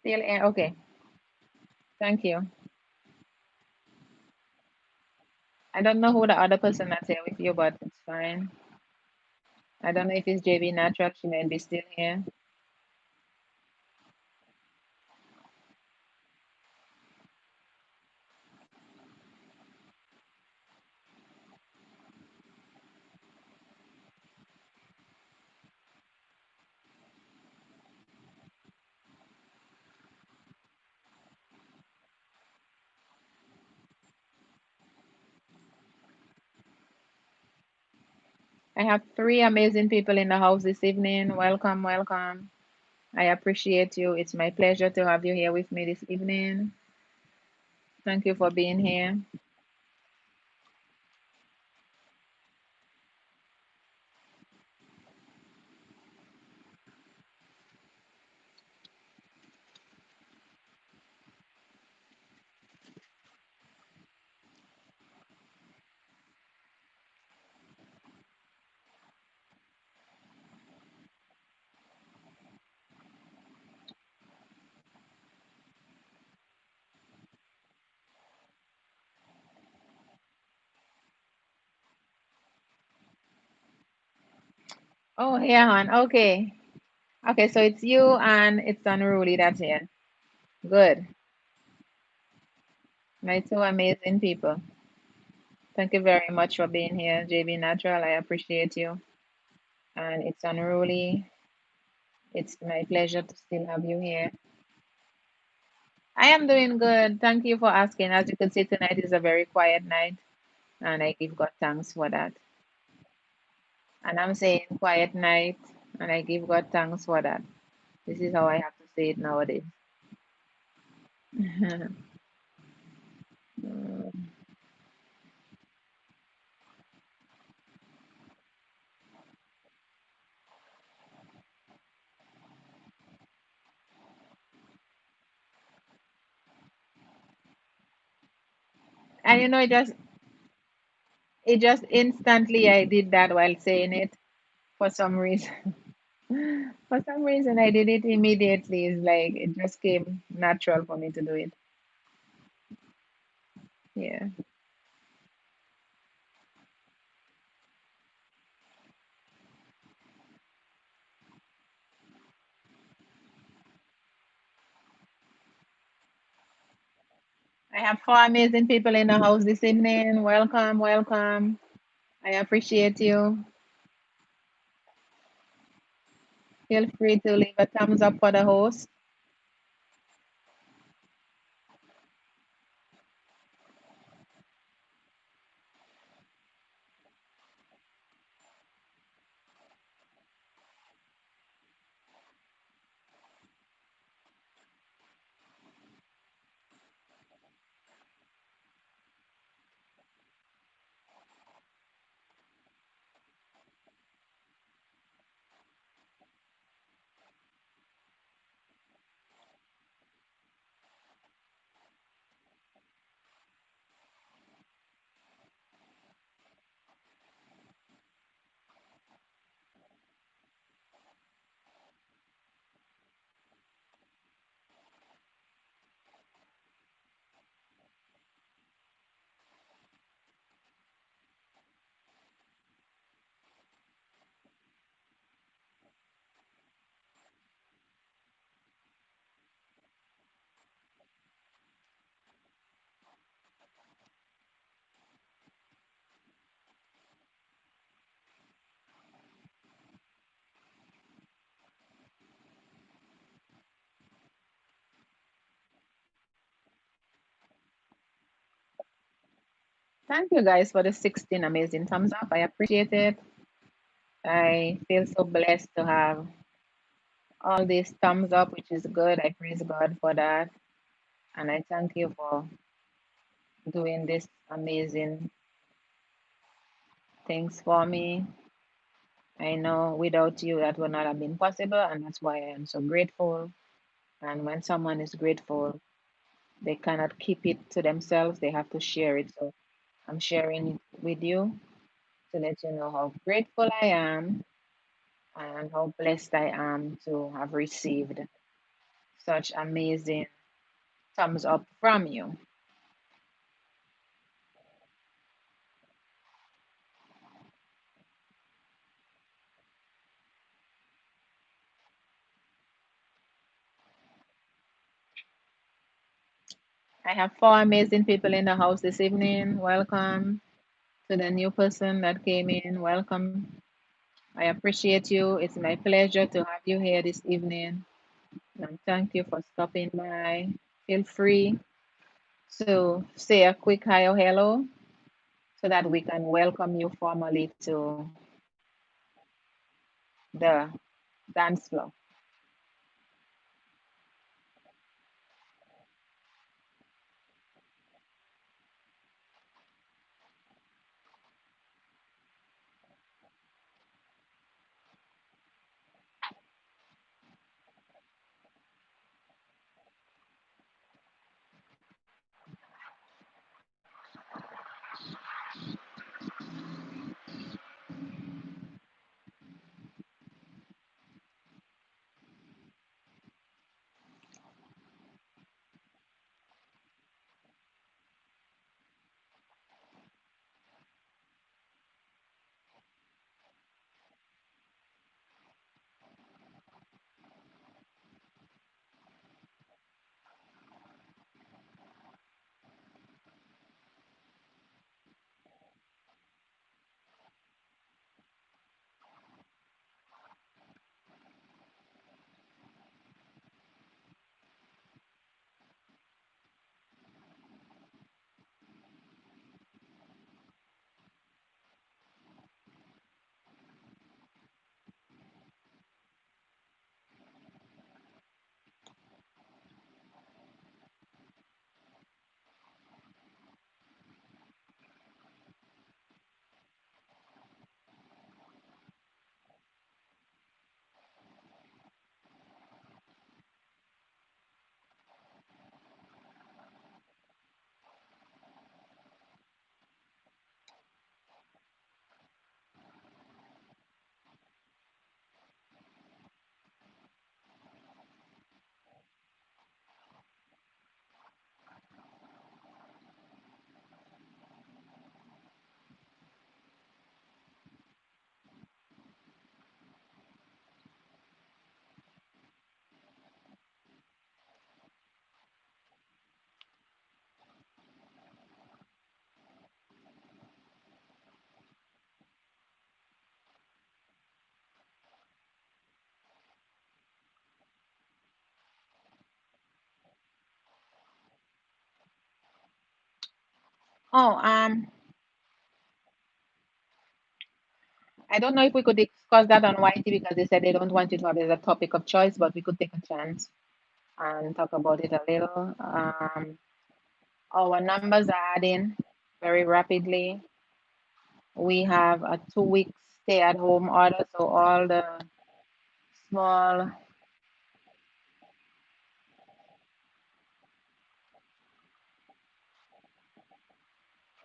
Still here. Okay. Thank you. I don't know who the other person that's here with you, but it's fine. I don't know if it's JB Natural. She may be still here. I have three amazing people in the house this evening. Welcome, welcome. I appreciate you. It's my pleasure to have you here with me this evening. Thank you for being here. Oh, here, hon. Okay. Okay, so it's you and it's Unruly that's here. Good. My two amazing people. Thank you very much for being here, JB Natural. I appreciate you. And it's Unruly. It's my pleasure to still have you here. I am doing good. Thank you for asking. As you can see, tonight is a very quiet night, and I give God thanks for that. And I'm saying quiet night, and I give God thanks for that. This is how I have to say it nowadays. And it just instantly I did that while saying it for some reason. For some reason I did it immediately. It's like it just came natural for me to do it. Yeah. I have four amazing people in the house this evening. Welcome, welcome. I appreciate you. Feel free to leave a thumbs up for the host. Thank you guys for the 16 amazing thumbs up. I appreciate it. I feel so blessed to have all these thumbs up, which is good. I praise God for that. And I thank you for doing this amazing things for me. I know without you that would not have been possible, and that's why I am so grateful. And when someone is grateful, they cannot keep it to themselves, they have to share it. So I'm sharing it with you to let you know how grateful I am and how blessed I am to have received such amazing thumbs up from you. I have four amazing people in the house this evening. Welcome to the new person that came in. Welcome. I appreciate you. It's my pleasure to have you here this evening. And thank you for stopping by. Feel free to say a quick hi or hello so that we can welcome you formally to the dance floor. Oh, I don't know if we could discuss that on YT because they said they don't want it to have as a topic of choice, but we could take a chance and talk about it a little. Our numbers are adding very rapidly. We have a 2 week stay at home order, so all the small,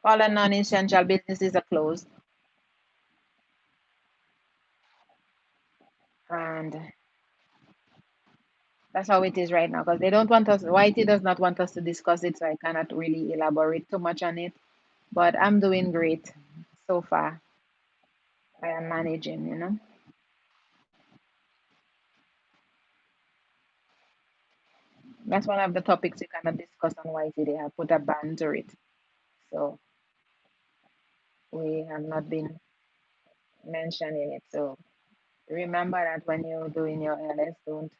all the non-essential businesses are closed, and that's how it is right now because they don't want us, YT does not want us to discuss it, so I cannot really elaborate too much on it. But I'm doing great so far. I am managing. That's one of the topics you cannot discuss on YT. They have put a ban to it. So we have not been mentioning it. So remember that when you're doing your LS, don't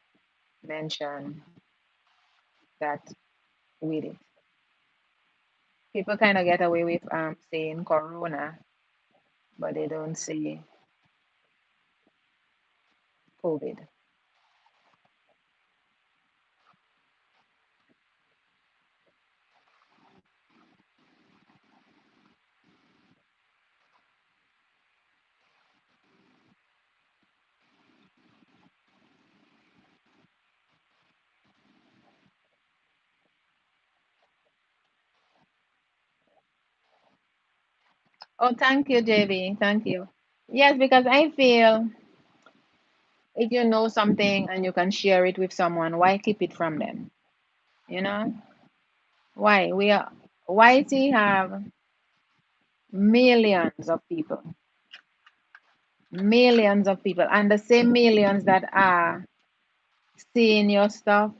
mention that with it. People kind of get away with saying corona, but they don't say COVID. Oh, thank you, JB. Thank you. Yes, because I feel if you know something and you can share it with someone, why keep it from them? You know? Why? We are YT have millions of people, millions of people, and the same millions that are seeing your stuff,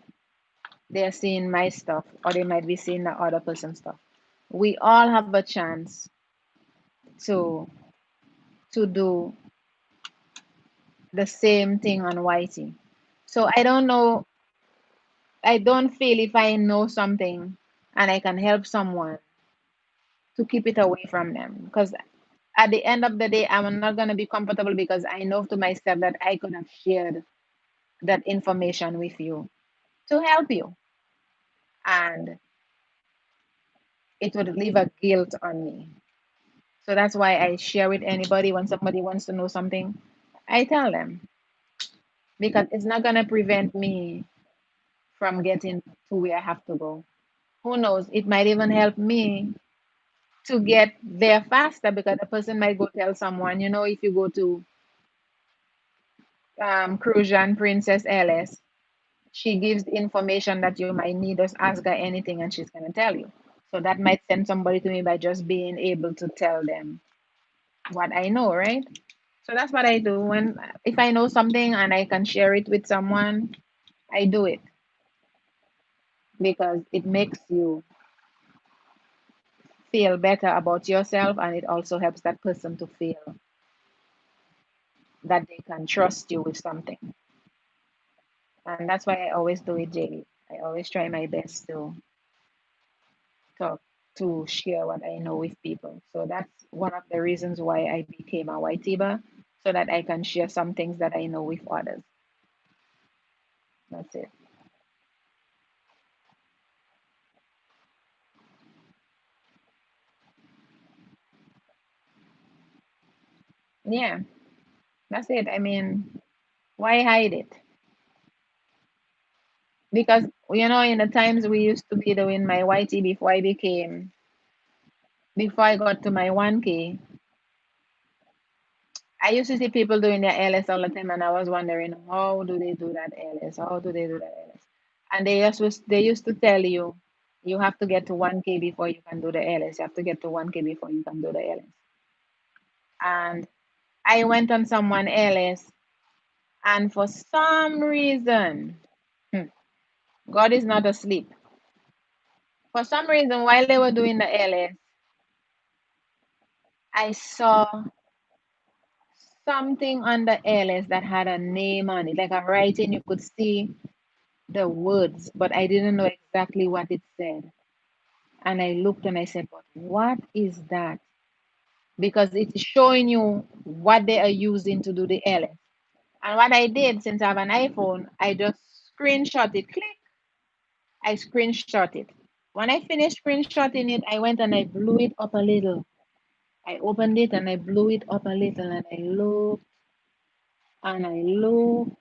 they're seeing my stuff, or they might be seeing the other person's stuff. We all have a chance to do the same thing on YT. So I don't know, I don't feel if I know something and I can help someone to keep it away from them. Because at the end of the day, I'm not going to be comfortable because I know to myself that I could have shared that information with you to help you. And it would leave a guilt on me. So that's why I share with anybody when somebody wants to know something. I tell them because it's not going to prevent me from getting to where I have to go. Who knows? It might even help me to get there faster because the person might go tell someone, you know, if you go to Crucian Princess Alice, she gives the information that you might need. Just ask her anything and she's going to tell you. So that might send somebody to me by just being able to tell them what I know, right? So that's what I do when if I know something and I can share it with someone, I do it because it makes you feel better about yourself and it also helps that person to feel that they can trust you with something. And that's why I always do it, Jay. I always try my best to talk to share what I know with people. So that's one of the reasons why I became a YTuber, so that I can share some things that I know with others. That's it. Yeah, that's it. I mean, why hide it? Because you know, in the times we used to be doing my YT before I got to my 1K, I used to see people doing their LS all the time, and I was wondering how do they do that LS? How do they do that LS? And they used to tell you you have to get to 1K before you can do the LS. You have to get to 1K before you can do the LS. And I went on someone LS, and for some reason, hmm, God is not asleep. For some reason, while they were doing the LS, I saw something on the LS that had a name on it, like a writing. You could see the words, but I didn't know exactly what it said. And I looked and I said, but what is that? Because it's showing you what they are using to do the LS. And what I did, since I have an iPhone, I just screenshot it. Click, I screenshot it. When I finished screenshotting it, I went and I blew it up a little. I opened it and I blew it up a little and I looked and I looked.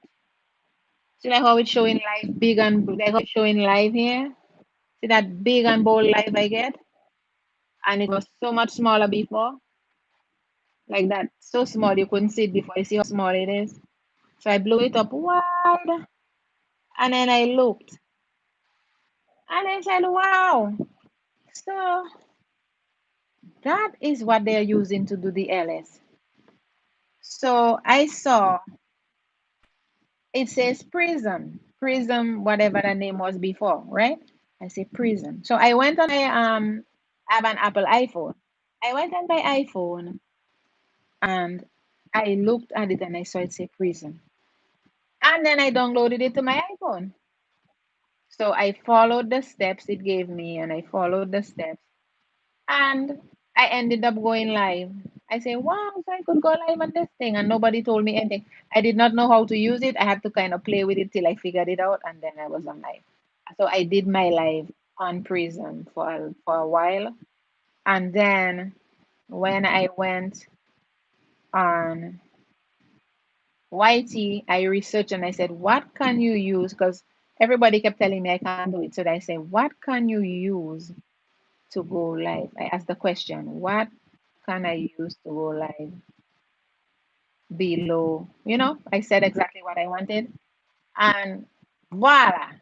See like how it's showing live big and like how it's showing live here? See that big and bold live I get? And it was so much smaller before. Like that. So small you couldn't see it before. You see how small it is? So I blew it up wide and then I looked. And I said, wow. So that is what they're using to do the LS. So I saw it says prison. Prism, whatever the name was before, right? I say prison. So I went on I have an Apple iPhone. I went on my iPhone and I looked at it and I saw it say prison. And then I downloaded it to my iPhone. So I followed the steps it gave me and I followed the steps and I ended up going live. I say, wow, so I could go live on this thing and nobody told me anything. I did not know how to use it. I had to kind of play with it till I figured it out and then I was on live. So I did my live on prison for a while. And then when I went on YT, I researched and I said, what can you use? Because everybody kept telling me I can't do it. So I said, what can you use to go live? I asked the question, what can I use to go live? below. I said exactly what I wanted. And voila,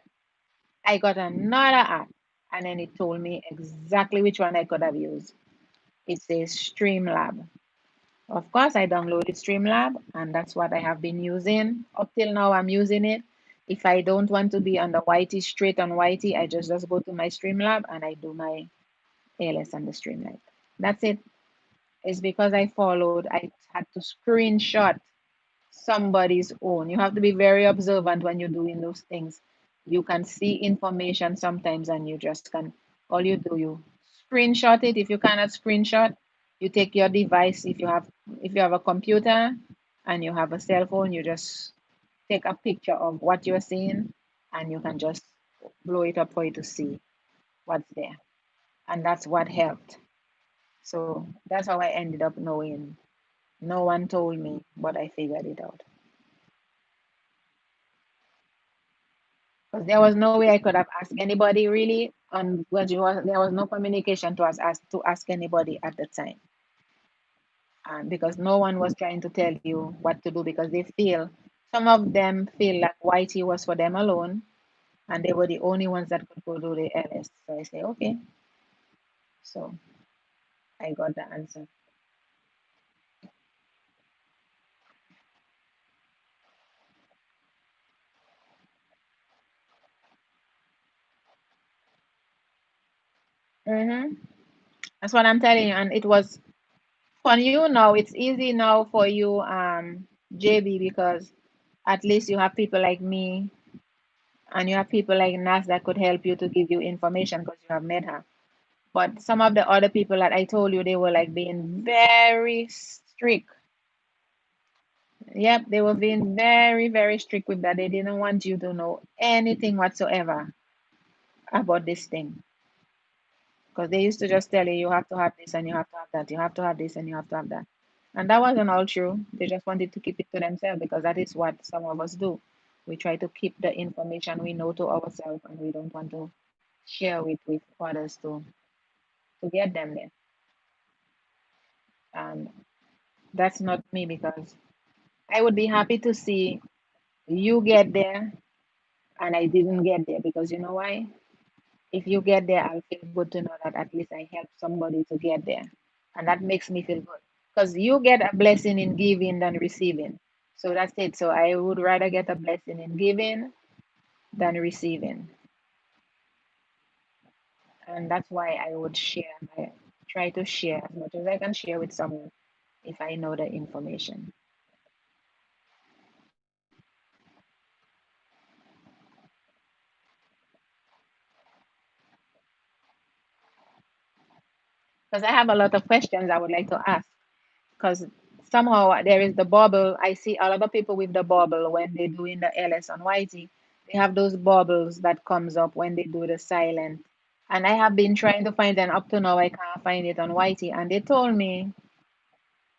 I got another app. And then it told me exactly which one I could have used. It says Streamlab. Of course, I downloaded Streamlab, and that's what I have been using. Up till now, I'm using it. If I don't want to be on the Whitey, straight on Whitey, I just go to my Streamlab and I do my ALS on the Streamlab. That's it. It's because I had to screenshot somebody's own. You have to be very observant when you're doing those things. You can see information sometimes and you just can, all you do, you screenshot it. If you cannot screenshot, you take your device. If you have a computer and you have a cell phone, you just take a picture of what you're seeing and you can just blow it up for you to see what's there. And that's what helped. So that's how I ended up knowing. No one told me, but I figured it out. Because there was no way I could have asked anybody really, and there was no communication to ask anybody at the time, and because no one was trying to tell you what to do because some of them feel like YT was for them alone, and they were the only ones that could go do the LS. So I say okay, so I got the answer. hmm That's what I'm telling you, and it was for you now. It's easy now for you, JB, because at least you have people like me and you have people like Nas that could help you to give you information because you have met her. But some of the other people that I told you, they were like being very strict. Yep, they were being very, very strict with that. They didn't want you to know anything whatsoever about this thing. Because they used to just tell you, you have to have this and you have to have that. You have to have this and you have to have that. And that wasn't all true. They just wanted to keep it to themselves because that is what some of us do. We try to keep the information we know to ourselves and we don't want to share it with others to get them there. And that's not me because I would be happy to see you get there and I didn't get there because you know why? If you get there, I'll feel good to know that at least I helped somebody to get there. And that makes me feel good. Because you get a blessing in giving than receiving. So that's it. So I would rather get a blessing in giving than receiving. And that's why I would try to share as much as I can share with someone if I know the information. Because I have a lot of questions I would like to ask. Because somehow there is the bubble. I see a lot of people with the bubble when they doing the LS on YT. They have those bubbles that comes up when they do the silent. And I have been trying to find them up to now. I can't find it on YT. And they told me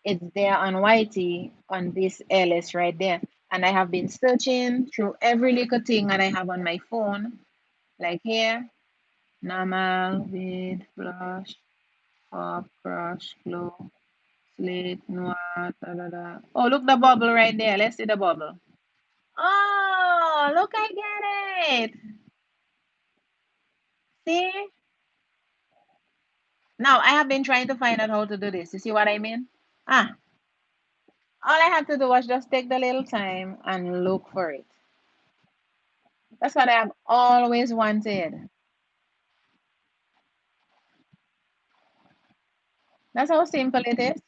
it's there on YT on this LS right there. And I have been searching through every little thing that I have on my phone, like here, normal, with, flush, up, crush, glow, slate, noir, da, da, da. Oh, look the bubble right there. Let's see the bubble. Oh, look, I get it. See? Now, I have been trying to find out how to do this. You see what I mean? Ah, all I had to do was just take the little time and look for it. That's what I have always wanted. That's how simple it is.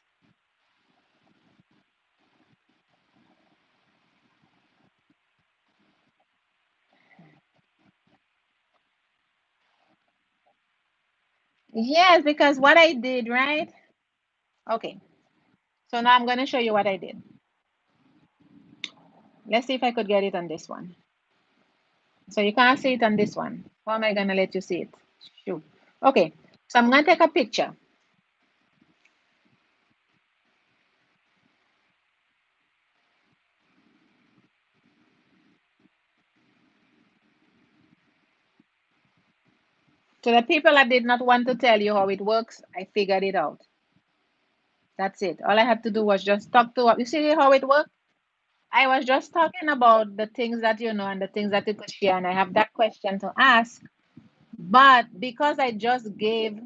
Yes, because what I did, right? Okay, so now I'm going to show you what I did. Let's see if I could get it on this one. So you can't see it on this one. How am I going to let you see it? Shoot. Okay, so I'm going to take a picture. To the people that did not want to tell you how it works, I figured it out. That's it. All I had to do was just talk to, you see how it worked? I was just talking about the things that you know and the things that you could share, and I have that question to ask. But because I just gave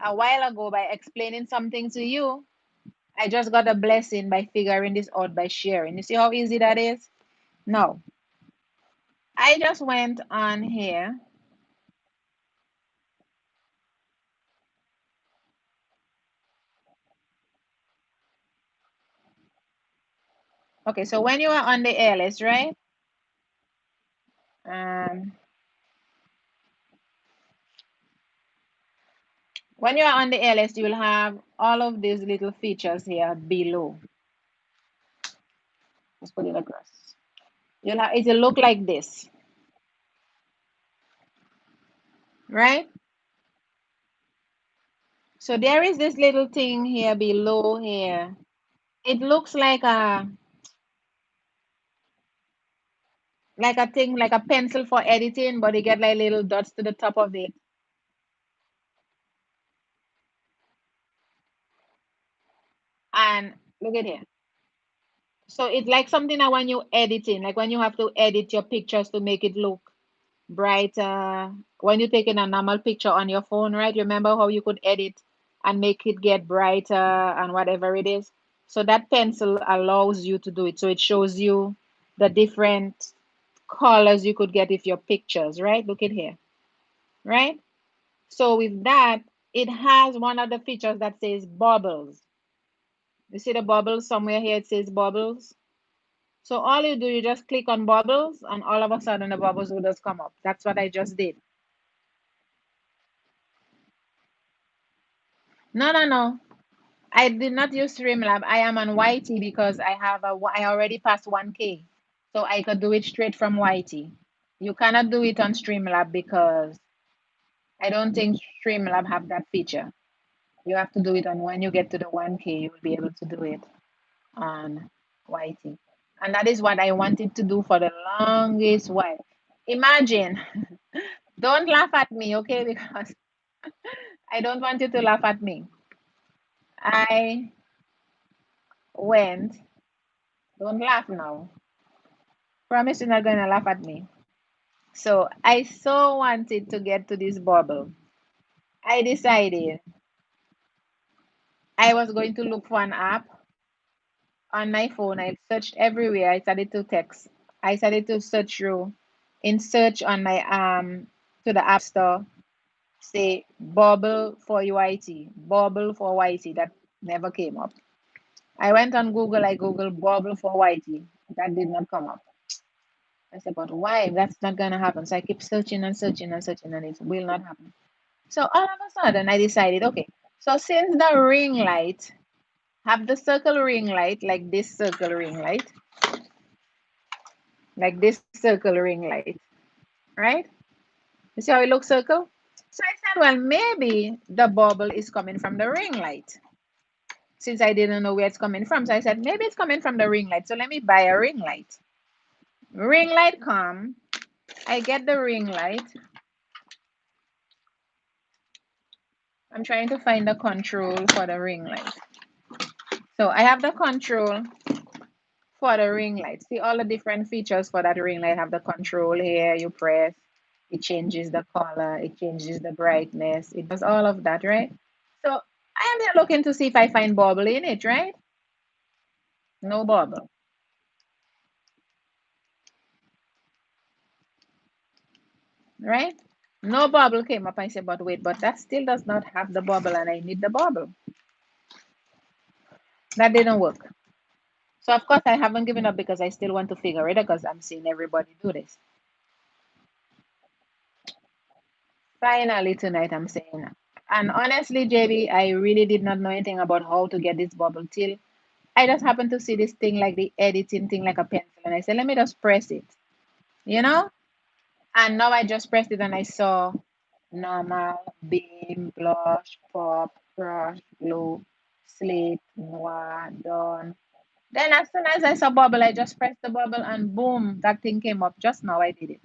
a while ago by explaining something to you, I just got a blessing by figuring this out by sharing. You see how easy that is? No. I just went on here. Okay, so when you are on the air list, right? Um, when you are on the air list, you will have all of these little features here below. Let's put it across. You'll have, it'll look like this, right? So there is this little thing here below here. It looks like a thing, like a pencil for editing, but you get like little dots to the top of it. And look at here. So it's like something that when you editing, like when you have to edit your pictures to make it look brighter. When you're taking a normal picture on your phone, right? Remember how you could edit and make it get brighter and whatever it is? So that pencil allows you to do it. So it shows you the different colors you could get if your pictures, right? Look at here, right? So with that, it has one of the features that says bubbles. You see the bubbles somewhere here? It says bubbles. So all you do, you just click on bubbles, and all of a sudden the bubbles will just come up. That's what I just did. No, no, no. I did not use Streamlab. I am on YT because I already passed 1K. So I could do it straight from YT. You cannot do it on Streamlab because I don't think Streamlab have that feature. You have to do it on when you get to the 1K, you will be able to do it on YT. And that is what I wanted to do for the longest while. Imagine, don't laugh at me, okay? Because I don't want you to laugh at me. I went, don't laugh now. Promise you're not going to laugh at me. So I so wanted to get to this bubble. I decided I was going to look for an app on my phone. I searched everywhere. I started to text. I started to search through in search on my to the app store. Say bubble for UIT, bubble for YT. That never came up. I went on Google. I googled bubble for YT. That did not come up. I said, but why? That's not gonna happen. So I keep searching and searching and searching, and it will not happen. So all of a sudden, I decided, okay. So since the ring light have the circle ring light, like this circle ring light, right? You see how it looks circle? So I said, well, maybe the bubble is coming from the ring light. Since I didn't know where it's coming from, so I said, maybe it's coming from the ring light. So let me buy a ring light. Ring light come. I get the ring light. I'm trying to find the control for the ring light. So I have the control for the ring light. See all the different features for that ring light. Have the control here. You press, it changes the color, it changes the brightness, it does all of that, right? So I am here looking to see if I find bubble in it, right? No bubble, right? No bubble came up. I said, but wait, but that still does not have the bubble, and I need the bubble. That didn't work. So of course I haven't given up because I still want to figure it out because I'm seeing everybody do this. Finally tonight I'm saying, and honestly, JB, I really did not know anything about how to get this bubble till I just happened to see this thing like the editing thing like a pencil, and I said, let me just press it, you know? And now I just pressed it and I saw normal, beam, blush, pop, crush, blue, slate, noir, dawn. Then as soon as I saw bubble, I just pressed the bubble and boom, that thing came up. Just now I did it.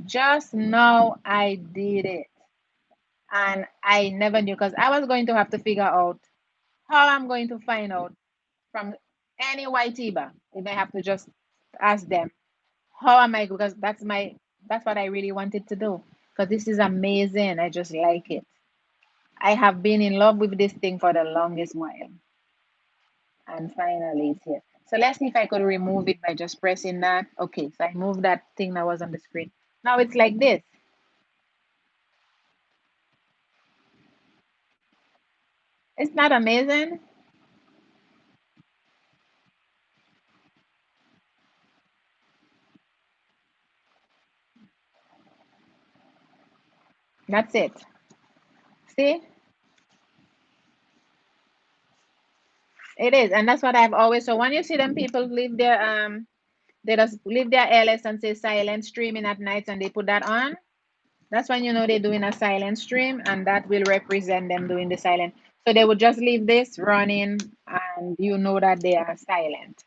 Just now I did it. And I never knew because I was going to have to figure out how I'm going to find out from any whiteiba. If I have to just ask them, how am I? Because that's what I really wanted to do. Because this is amazing. I just like it. I have been in love with this thing for the longest while. And finally it's here. So let's see if I could remove it by just pressing that. Okay, so I moved that thing that was on the screen. Now it's like this. It's not amazing. That's it. See, it is, and that's what I've always. So when you see them people leave their they just leave their LS and say silent streaming at night, and they put that on. That's when you know they're doing a silent stream, and that will represent them doing the silent. So they would just leave this running, and you know that they are silent.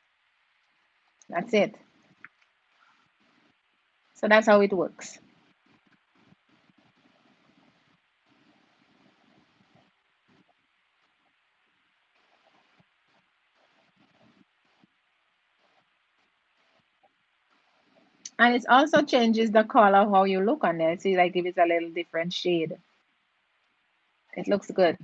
That's it. So that's how it works. And it also changes the color of how you look on there. See, like if it's a little different shade, it looks good.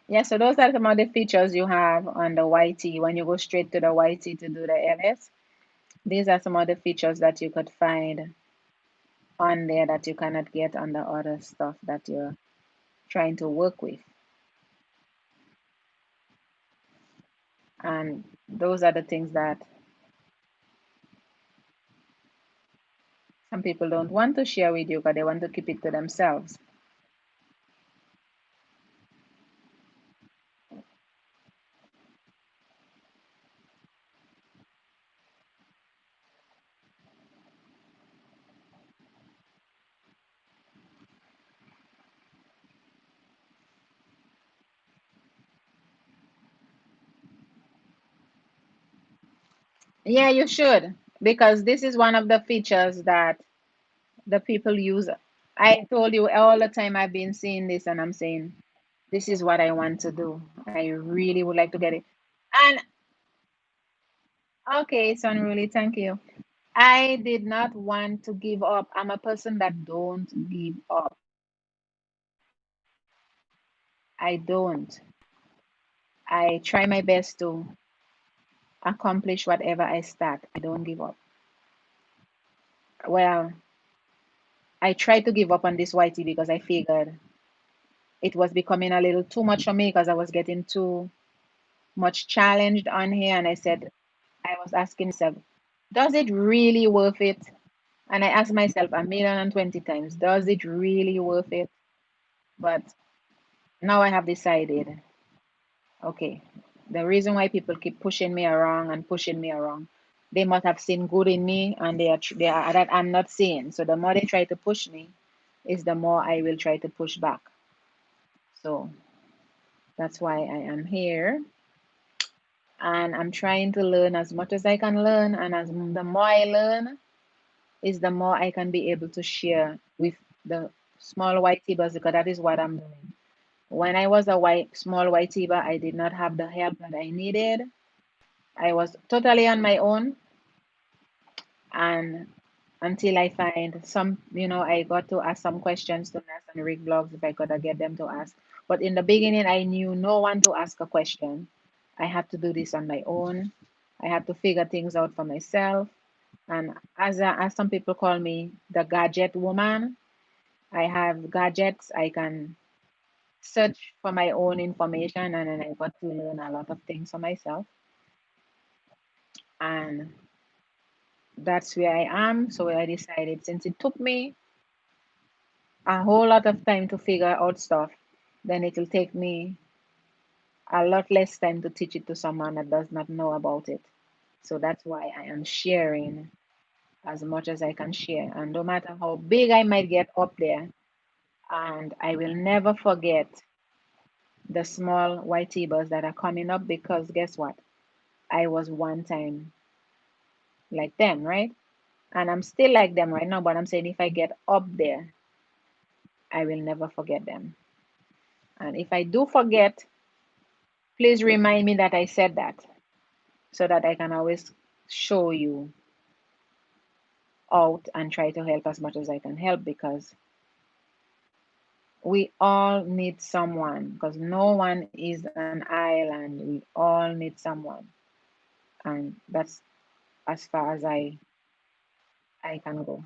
Yeah, so those are some of the features you have on the YT. When you go straight to the YT to do the LS, these are some of the features that you could find on there that you cannot get on the other stuff that you're trying to work with. And those are the things that some people don't want to share with you because they want to keep it to themselves. Yeah, you should, because this is one of the features that the people use. I told you all the time I've been seeing this and I'm saying, this is what I want to do. I really would like to get it. And okay, it's unruly. Thank you. I did not want to give up. I'm a person that don't give up. I don't. I try my best to accomplish whatever I start. I don't give up. Well, I tried to give up on this YT because I figured it was becoming a little too much for me because I was getting too much challenged on here. And I said, I was asking myself, does it really worth it? And I asked myself 1,020,000 times, does it really worth it? But now I have decided, okay, the reason why people keep pushing me around and pushing me around, they must have seen good in me and they are that I'm not seeing. So the more they try to push me, is the more I will try to push back. So that's why I am here. And I'm trying to learn as much as I can learn. And as the more I learn, is the more I can be able to share with the small white tibas because that is what I'm doing. When I was a small white tiba, I did not have the help that I needed. I was totally on my own, and until I find some, I got to ask some questions to Nas and Rick blogs if I could get them to ask. But in the beginning, I knew no one to ask a question. I had to do this on my own. I had to figure things out for myself. And as some people call me, the gadget woman, I have gadgets. I can search for my own information, and then I got to learn a lot of things for myself. And that's where I am. So I decided since it took me a whole lot of time to figure out stuff, then it'll take me a lot less time to teach it to someone that does not know about it. So that's why I am sharing as much as I can share. And no matter how big I might get up there, and I will never forget the small white tables that are coming up because guess what? I was one time like them, right? And I'm still like them right now, but I'm saying if I get up there, I will never forget them. And if I do forget, please remind me that I said that so that I can always show you out and try to help as much as I can help because we all need someone because no one is an island. We all need someone. And that's as far as I can go.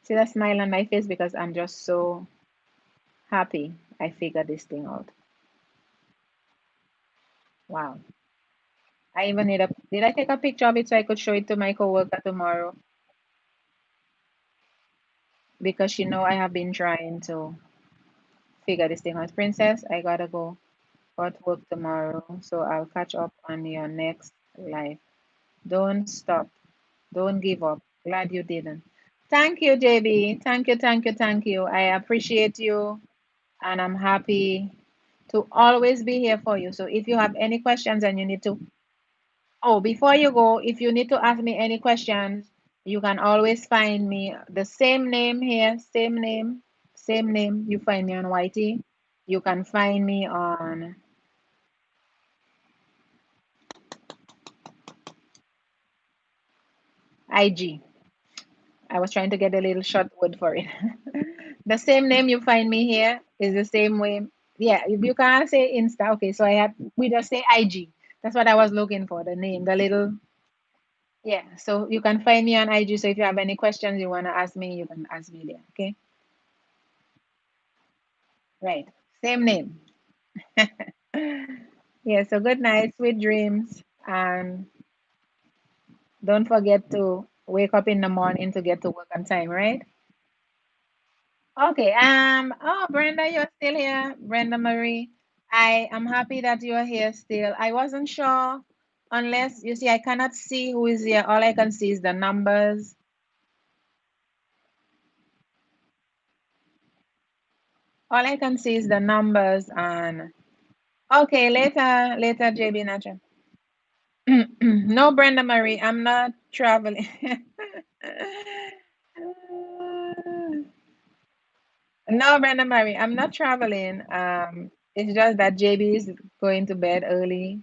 See that smile on my face because I'm just so happy I figured this thing out. Wow. I even need a did I take a picture of it so I could show it to my coworker tomorrow? Because I have been trying to figure this thing out. Princess, I gotta go got work tomorrow, so I'll catch up on your next live. Don't stop. Don't give up. Glad you didn't. Thank you, JB. Thank you, thank you, thank you. I appreciate you and I'm happy to always be here for you. So if you have any questions and you need to, oh, before you go, if you need to ask me any questions, you can always find me the same name here, same name, same name. You find me on YT. You can find me on IG. I was trying to get a little short word for it. The same name you find me here is the same way. Yeah, if you can't say Insta, okay. So we just say IG. That's what I was looking for. The name, the little yeah. So you can find me on IG. So if you have any questions you wanna ask me, you can ask me there. Okay, right. Same name. Yeah. So good night, sweet dreams, and don't forget to wake up in the morning to get to work on time. Right. Okay. Oh, Brenda, you're still here. Brenda Marie. I am happy that you're here still. I wasn't sure unless you see, I cannot see who is here. All I can see is the numbers. All I can see is the numbers and okay, later, JB Nacha. No, Brenda Marie, I'm not traveling. No, Brenda Marie, I'm not traveling. It's just that JB is going to bed early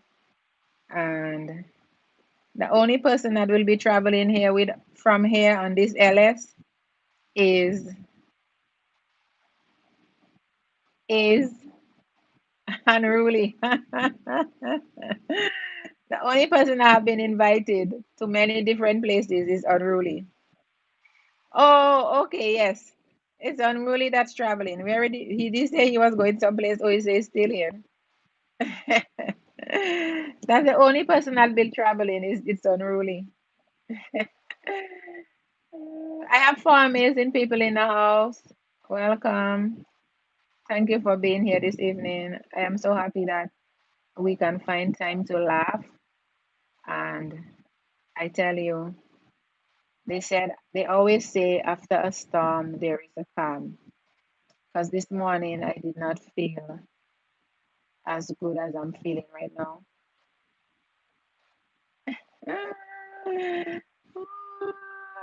and the only person that will be traveling here with from here on this LS is is unruly. The only person I have been invited to many different places is unruly. Oh, okay, yes. It's unruly that's traveling. He did say he was going someplace, or he says still here. That's the only person that will traveling is it's unruly. I have four amazing people in the house. Welcome. Thank you for being here this evening. I am so happy that we can find time to laugh. And I tell you, they always say after a storm, there is a calm. Because this morning I did not feel as good as I'm feeling right now.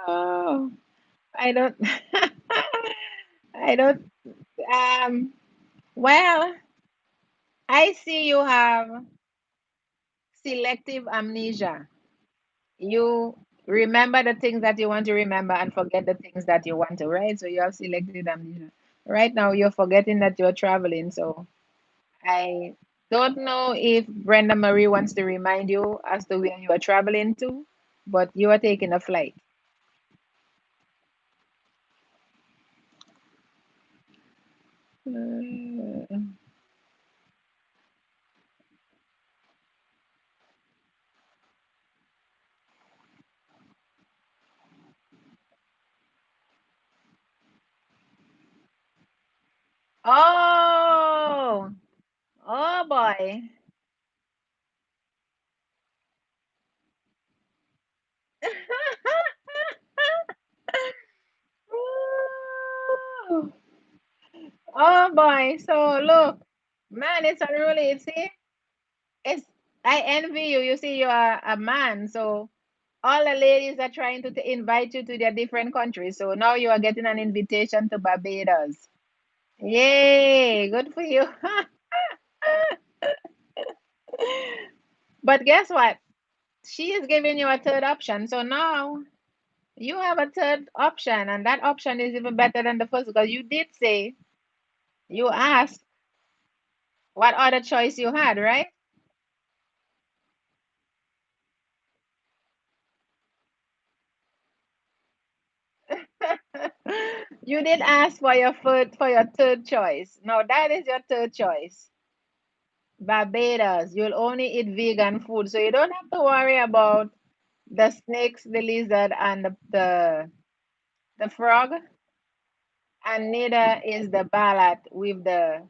Oh, I don't, I don't, well, I see you have selective amnesia. You remember the things that you want to remember and forget the things that you want to, right? So you have selective amnesia. Right now, you're forgetting that you're traveling. So I don't know if Brenda Marie wants to remind you as to where you are traveling to, but you are taking a flight. Mm. Oh, oh boy. Oh boy. So look, man, it's unruly. See, it's I envy you. You see, you are a man, so all the ladies are trying to invite you to their different countries. So now you are getting an invitation to Barbados. Yay! Good for you. But guess what? She is giving you a third option. So now you have a third option, and that option is even better than the first because you did say you asked what other choice you had, right? You did ask for your third choice. No, that is your third choice. Barbados. You'll only eat vegan food, so you don't have to worry about the snakes, the lizard, and the frog, and neither is the ballot with the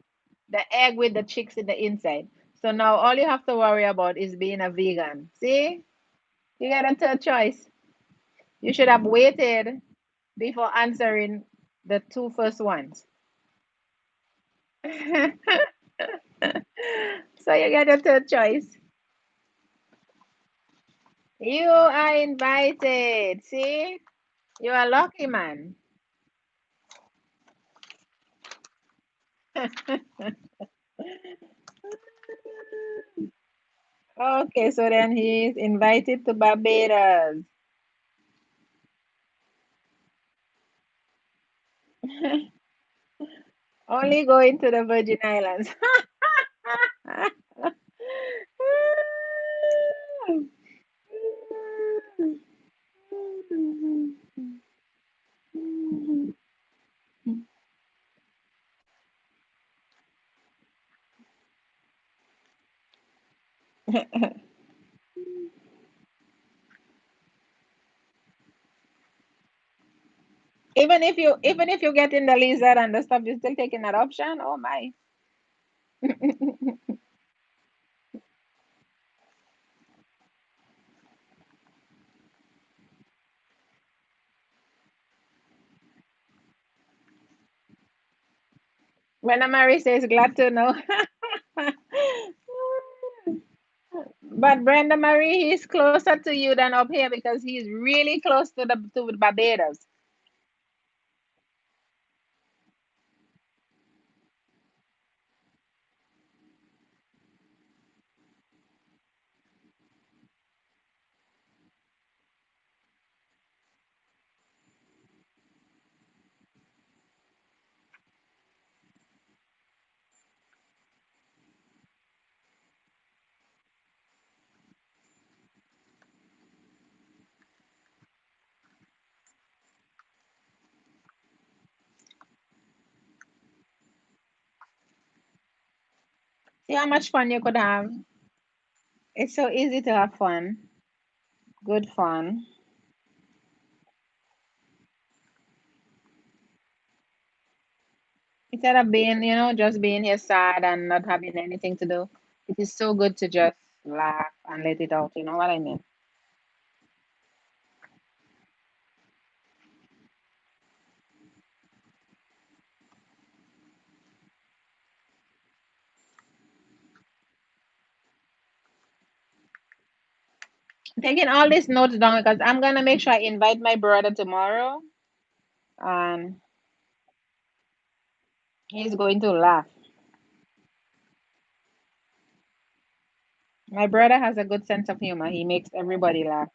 egg with the chicks in the inside. So now all you have to worry about is being a vegan. See, you got a third choice. You should have waited before answering the two first ones. So you get a third choice. You are invited. See, you are lucky man. Okay, so then he's invited to Barbados. Only going to the Virgin Islands. Even if you get in the lizard and the stuff, you're still taking that option. Oh my. When Amari says glad to know. But Brenda Marie, he's closer to you than up here because he's really close to Barbados. See how much fun you could have. It's so easy to have fun. Good fun. Instead of being, just being here sad and not having anything to do, it is so good to just laugh and let it out. You know what I mean? Taking all these notes down because I'm gonna make sure I invite my brother tomorrow, and he's going to laugh. My brother has a good sense of humor. He makes everybody laugh.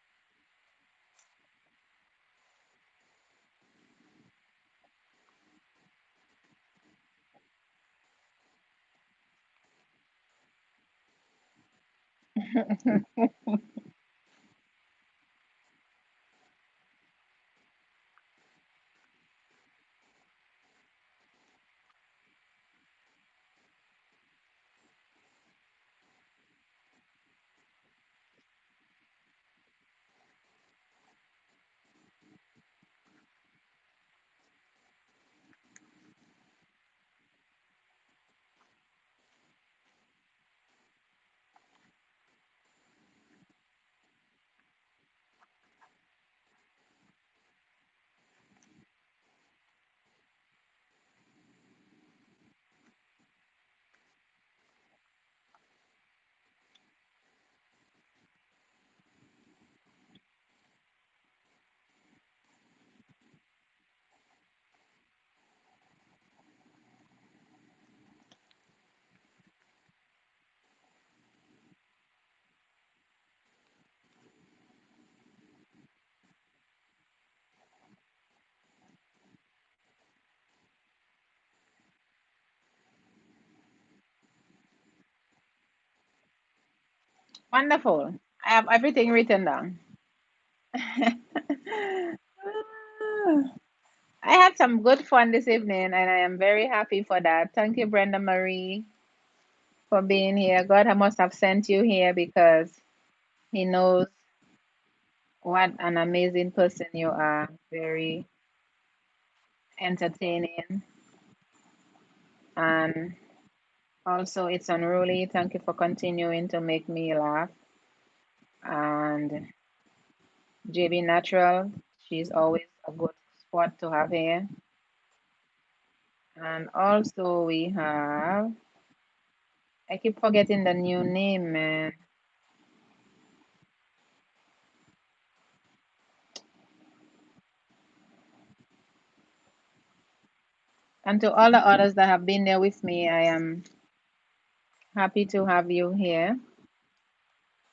Wonderful. I have everything written down. I had some good fun this evening, and I am very happy for that. Thank you, Brenda Marie, for being here. God must have sent you here because He knows what an amazing person you are. Very entertaining, and also it's unruly. Thank you for continuing to make me laugh. And JB Natural, she's always a good spot to have here. And also we have, I keep forgetting the new name, man. And to all the others that have been there with me, I am happy to have you here.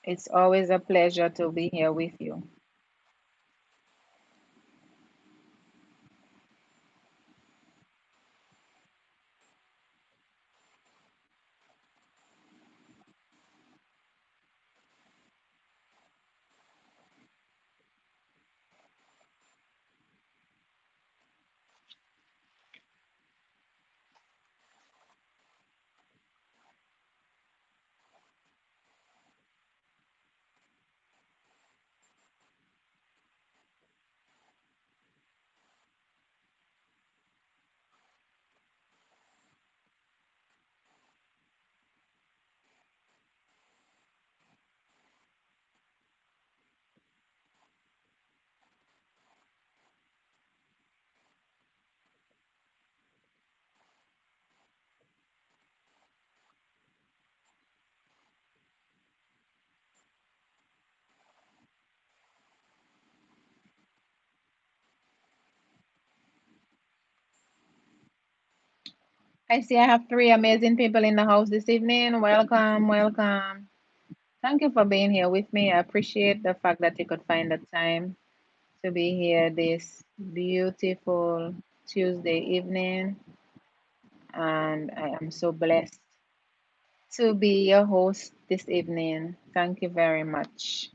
It's always a pleasure to be here with you. I see I have three amazing people in the house this evening. Welcome, welcome. Thank you for being here with me. I appreciate the fact that you could find the time to be here this beautiful Tuesday evening. And I am so blessed to be your host this evening. Thank you very much.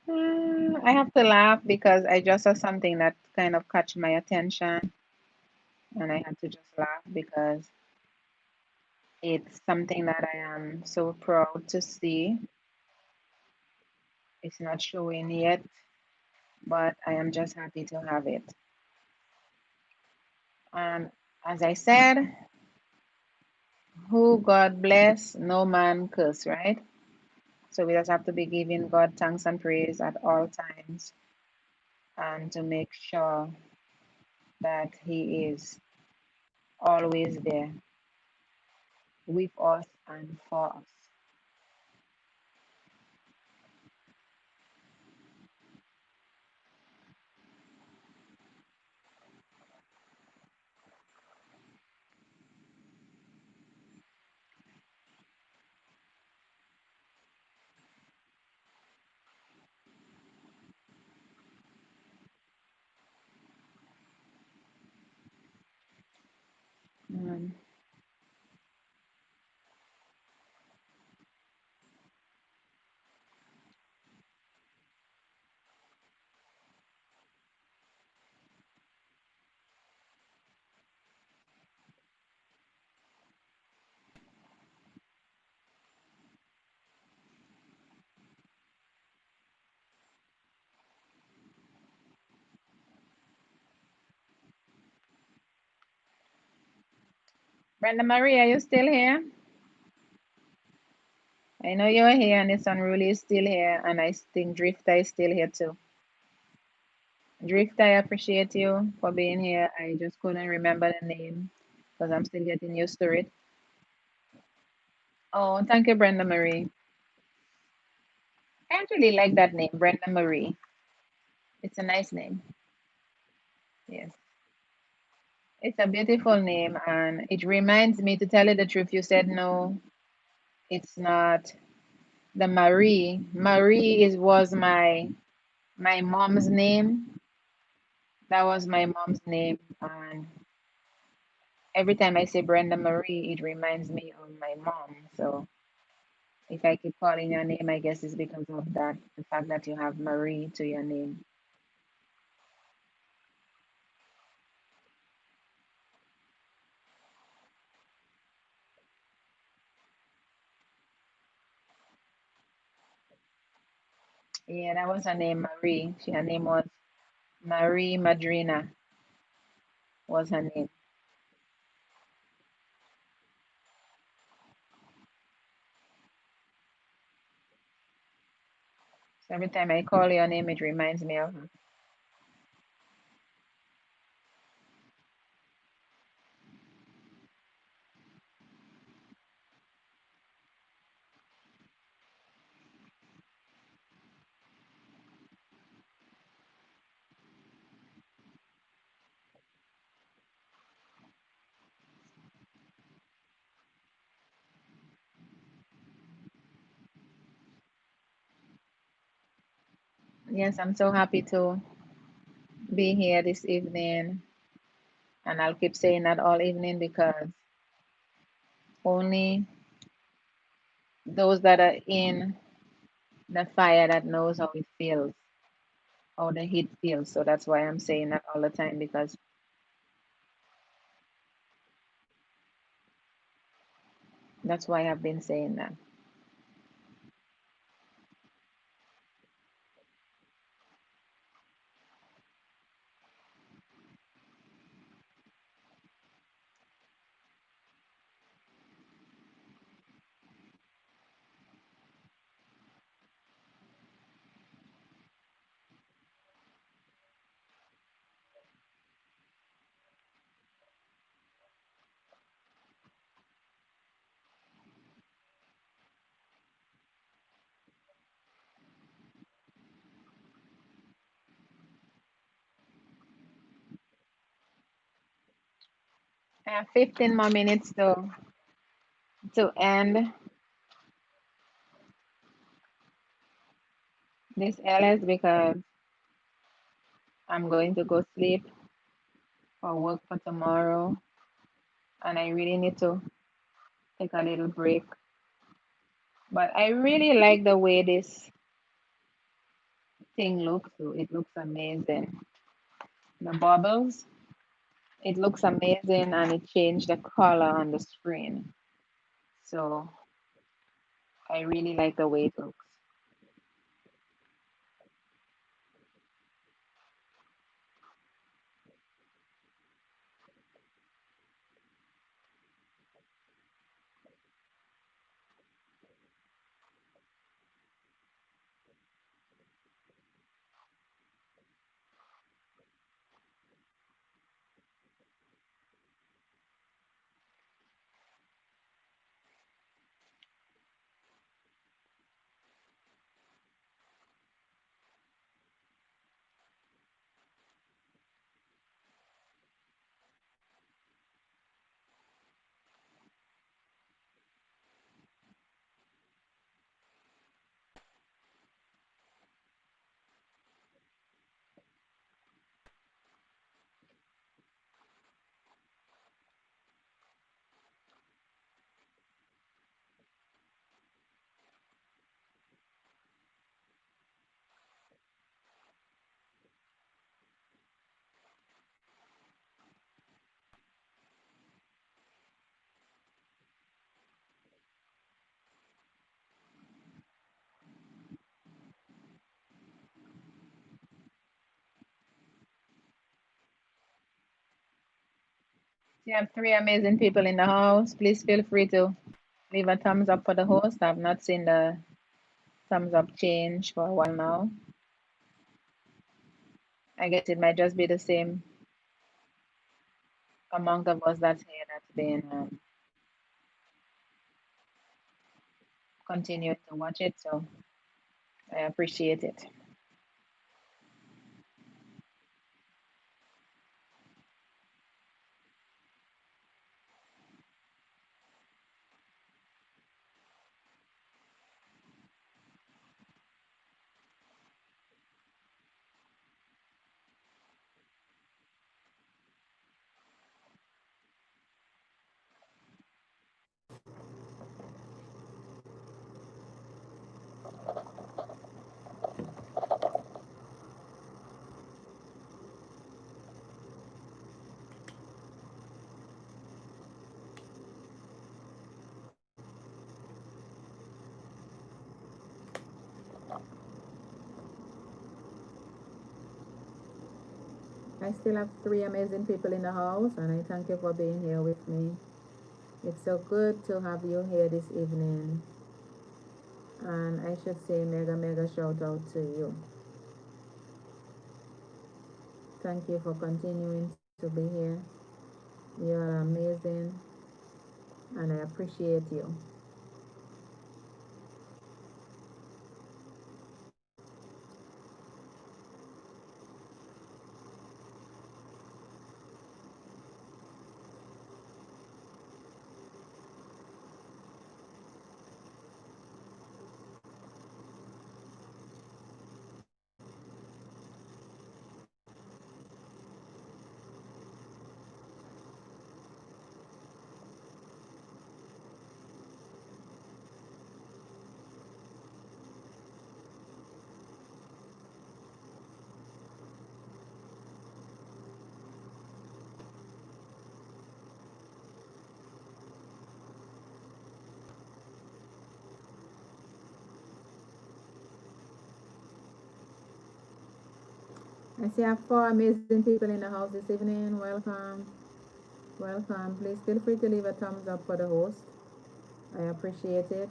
I have to laugh because I just saw something that kind of catch my attention, and I had to just laugh because it's something that I am so proud to see. It's not showing yet, but I am just happy to have it. And as I said, who God bless, no man curse, right? So we just have to be giving God thanks and praise at all times and to make sure that He is always there with us and for us. Mm. Brenda Marie, are you still here? I know you're here, and it's Unruly is still here, and I think Drifter is still here too. Drift, I appreciate you for being here. I just couldn't remember the name because I'm still getting used to it. Oh, thank you, Brenda Marie. I actually like that name, Brenda Marie. It's a nice name. Yes. It's a beautiful name, and it reminds me, to tell you the truth, you said no, it's not the Marie. Marie is was my mom's name. That was my mom's name, and every time I say Brenda Marie, it reminds me of my mom. So if I keep calling your name, I guess it's because of that, the fact that you have Marie to your name. Yeah, that was her name, Marie. Her name was Marie Madrina, was her name. So every time I call your name, it reminds me of her. Yes, I'm so happy to be here this evening, and I'll keep saying that all evening because only those that are in the fire that knows how it feels, how the heat feels. So that's why I'm saying that all the time, because that's why I've been saying that. I have 15 more minutes to end this LS because I'm going to go sleep for work for tomorrow, and I really need to take a little break. But I really like the way this thing looks. So it looks amazing. The bubbles, it looks amazing, and it changed the color on the screen. So I really like the way it looks. You have three amazing people in the house. Please feel free to Leave a thumbs up for the host. I've not seen the thumbs up change for a while now. I guess it might just be the same amount of us that's here that's been continuing to watch it. So I appreciate it. I still have three amazing people in the house, and I thank you for being here with me. It's so good to have you here this evening, and I should say mega mega shout out to you. Thank you for continuing to be here. You are amazing, and I appreciate you. I see I have four amazing people in the house this evening. Welcome, welcome. Please feel free to leave a thumbs up for the host. I appreciate it.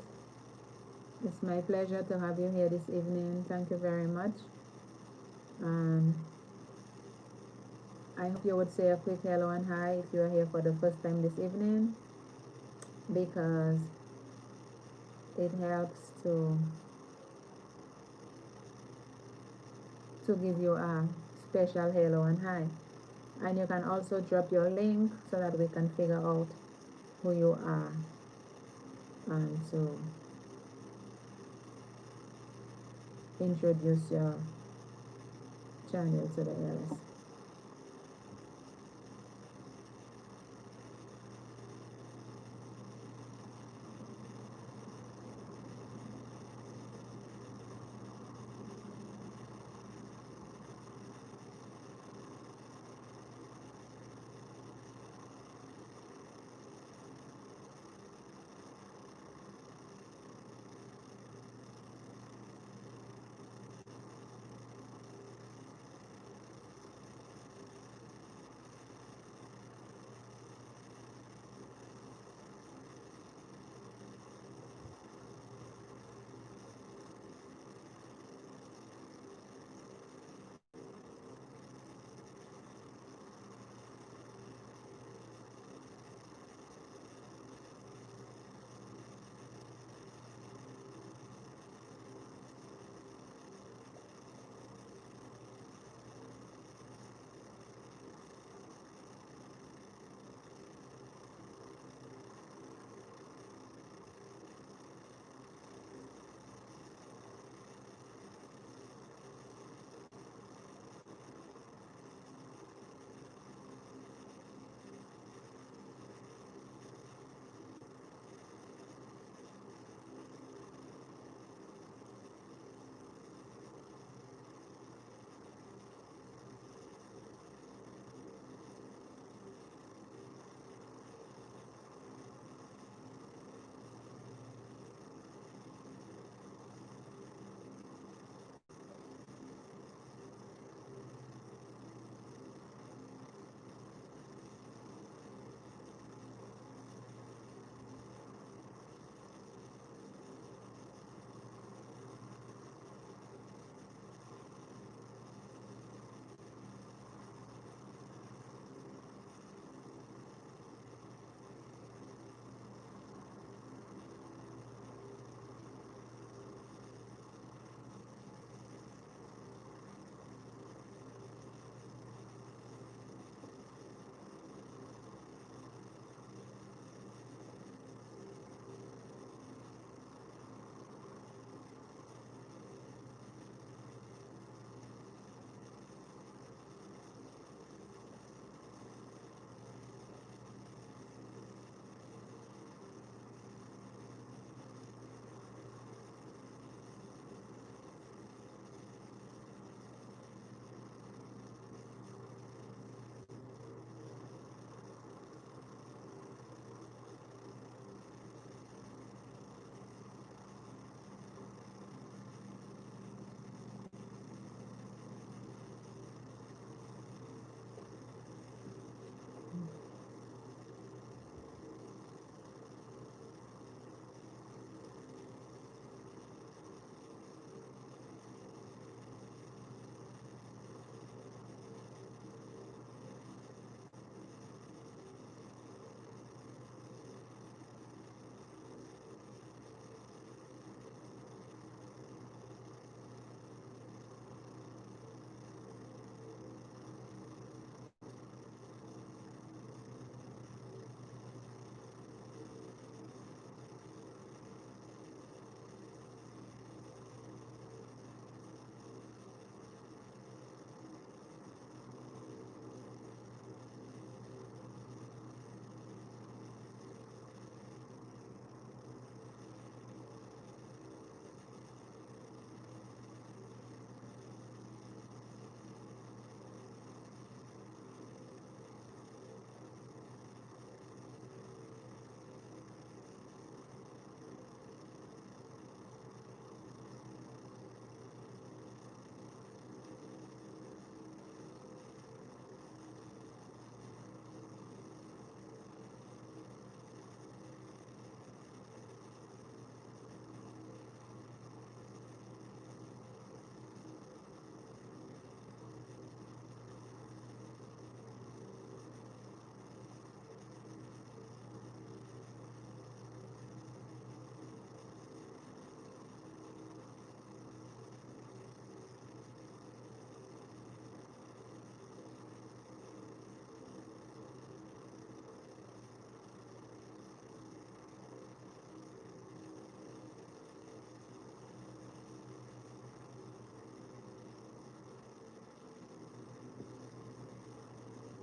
It's my pleasure to have you here this evening. Thank you very much. And I hope you would say a quick hello and hi if you are here for the first time this evening, because it helps to give you a special hello and hi. And you can also drop your link so that we can figure out who you are and to introduce your channel to the others.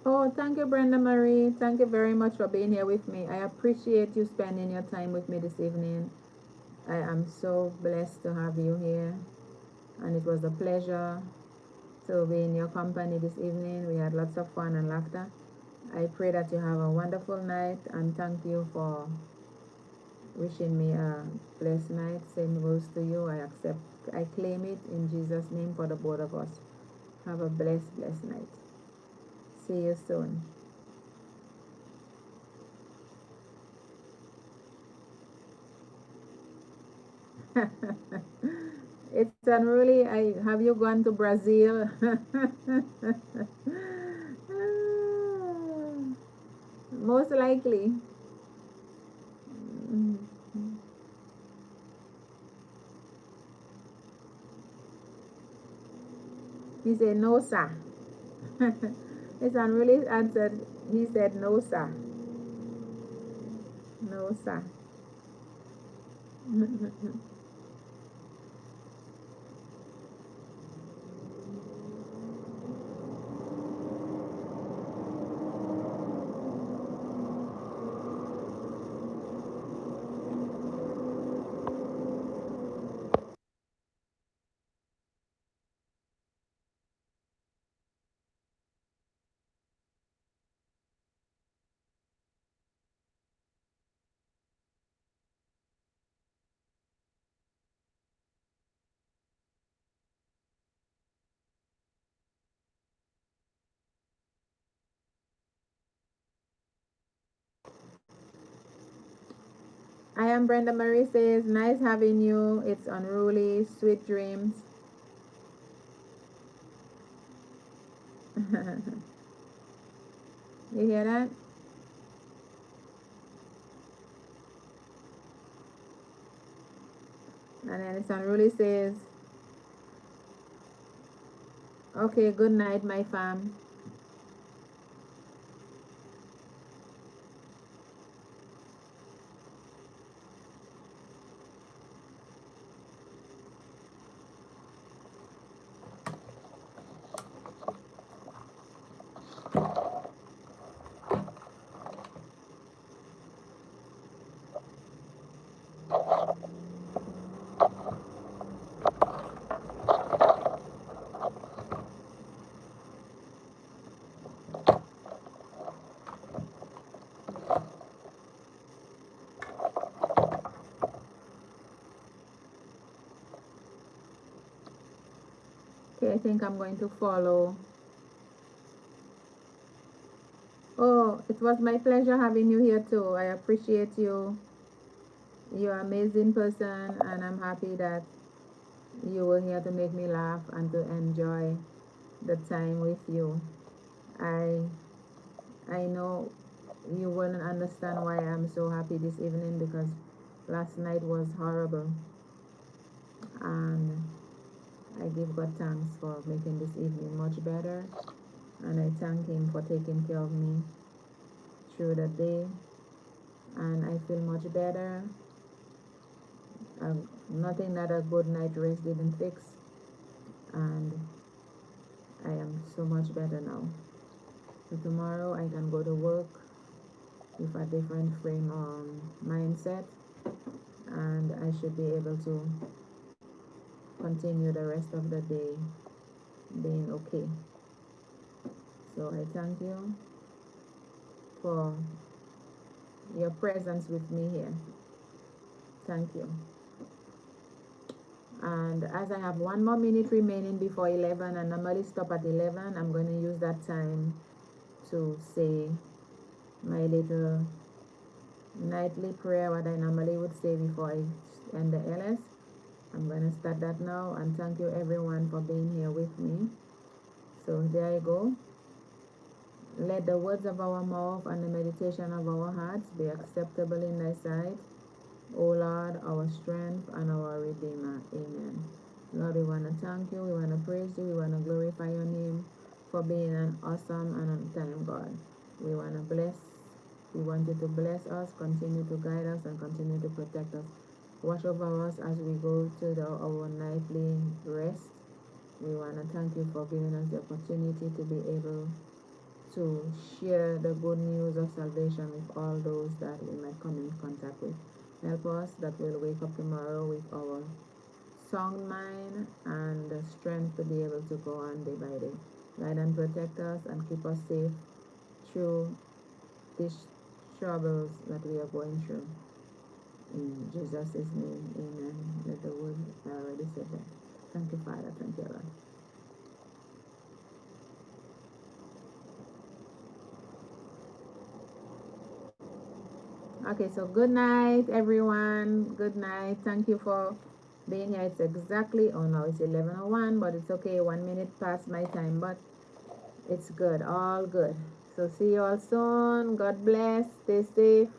Oh, thank you, Brenda Marie. Thank you very much for being here with me. I appreciate you spending your time with me this evening. I am so blessed to have you here, and it was a pleasure to be in your company this evening. We had lots of fun and laughter. I pray that you have a wonderful night, and thank you for wishing me a blessed night. Same goes to you. I claim it in Jesus' name for the both of us. Have a blessed night. See you soon. It's unruly. I have you gone to Brazil? Most likely. Mm. He said no, sir. It's unruly answered. He said no, sir. No, sir. I am Brenda Marie says, nice having you. It's unruly. Sweet dreams. You hear that? And then it's unruly says, okay, good night, my fam. Okay, I think I'm going to follow. Oh, it was my pleasure having you here too. I appreciate you. You're an amazing person, and I'm happy that you were here to make me laugh and to enjoy the time with you. I I know you wouldn't understand why I'm so happy this evening because last night was horrible, and I give God thanks for making this evening much better, and I thank Him for taking care of me through the day, and I feel much better. Nothing that a good night rest didn't fix, and I am so much better now. So tomorrow I can go to work with a different frame mindset, and I should be able to continue the rest of the day being okay. So I thank you for your presence with me here. Thank you. And as I have 1 more minute remaining before 11, I normally stop at 11, I'm going to use that time to say my little nightly prayer, what I normally would say before I end the LS. I'm going to start that now, and thank you everyone for being here with me. So there you go. Let the words of our mouth and the meditation of our hearts be acceptable in thy sight, O Lord, our strength and our Redeemer. Amen. Lord, we want to thank you, we want to praise you, we want to glorify your name for being an awesome and on-time God. We want to bless, we want you to bless us, continue to guide us, and continue to protect us. Watch over us as we go to our nightly rest. We want to thank you for giving us the opportunity to be able to share the good news of salvation with all those that we might come in contact with. Help us that we'll wake up tomorrow with our sound mind and the strength to be able to go on day by day. Guide and protect us and keep us safe through these troubles that we are going through. In Jesus' name, amen. Let the word already said that. Thank you, Father. Thank you, Lord. Okay, so good night, everyone. Good night. Thank you for being here. It's exactly, oh no, it's 11:01, but it's okay. 1 minute past my time, but it's good. All good. So see you all soon. God bless. Stay safe.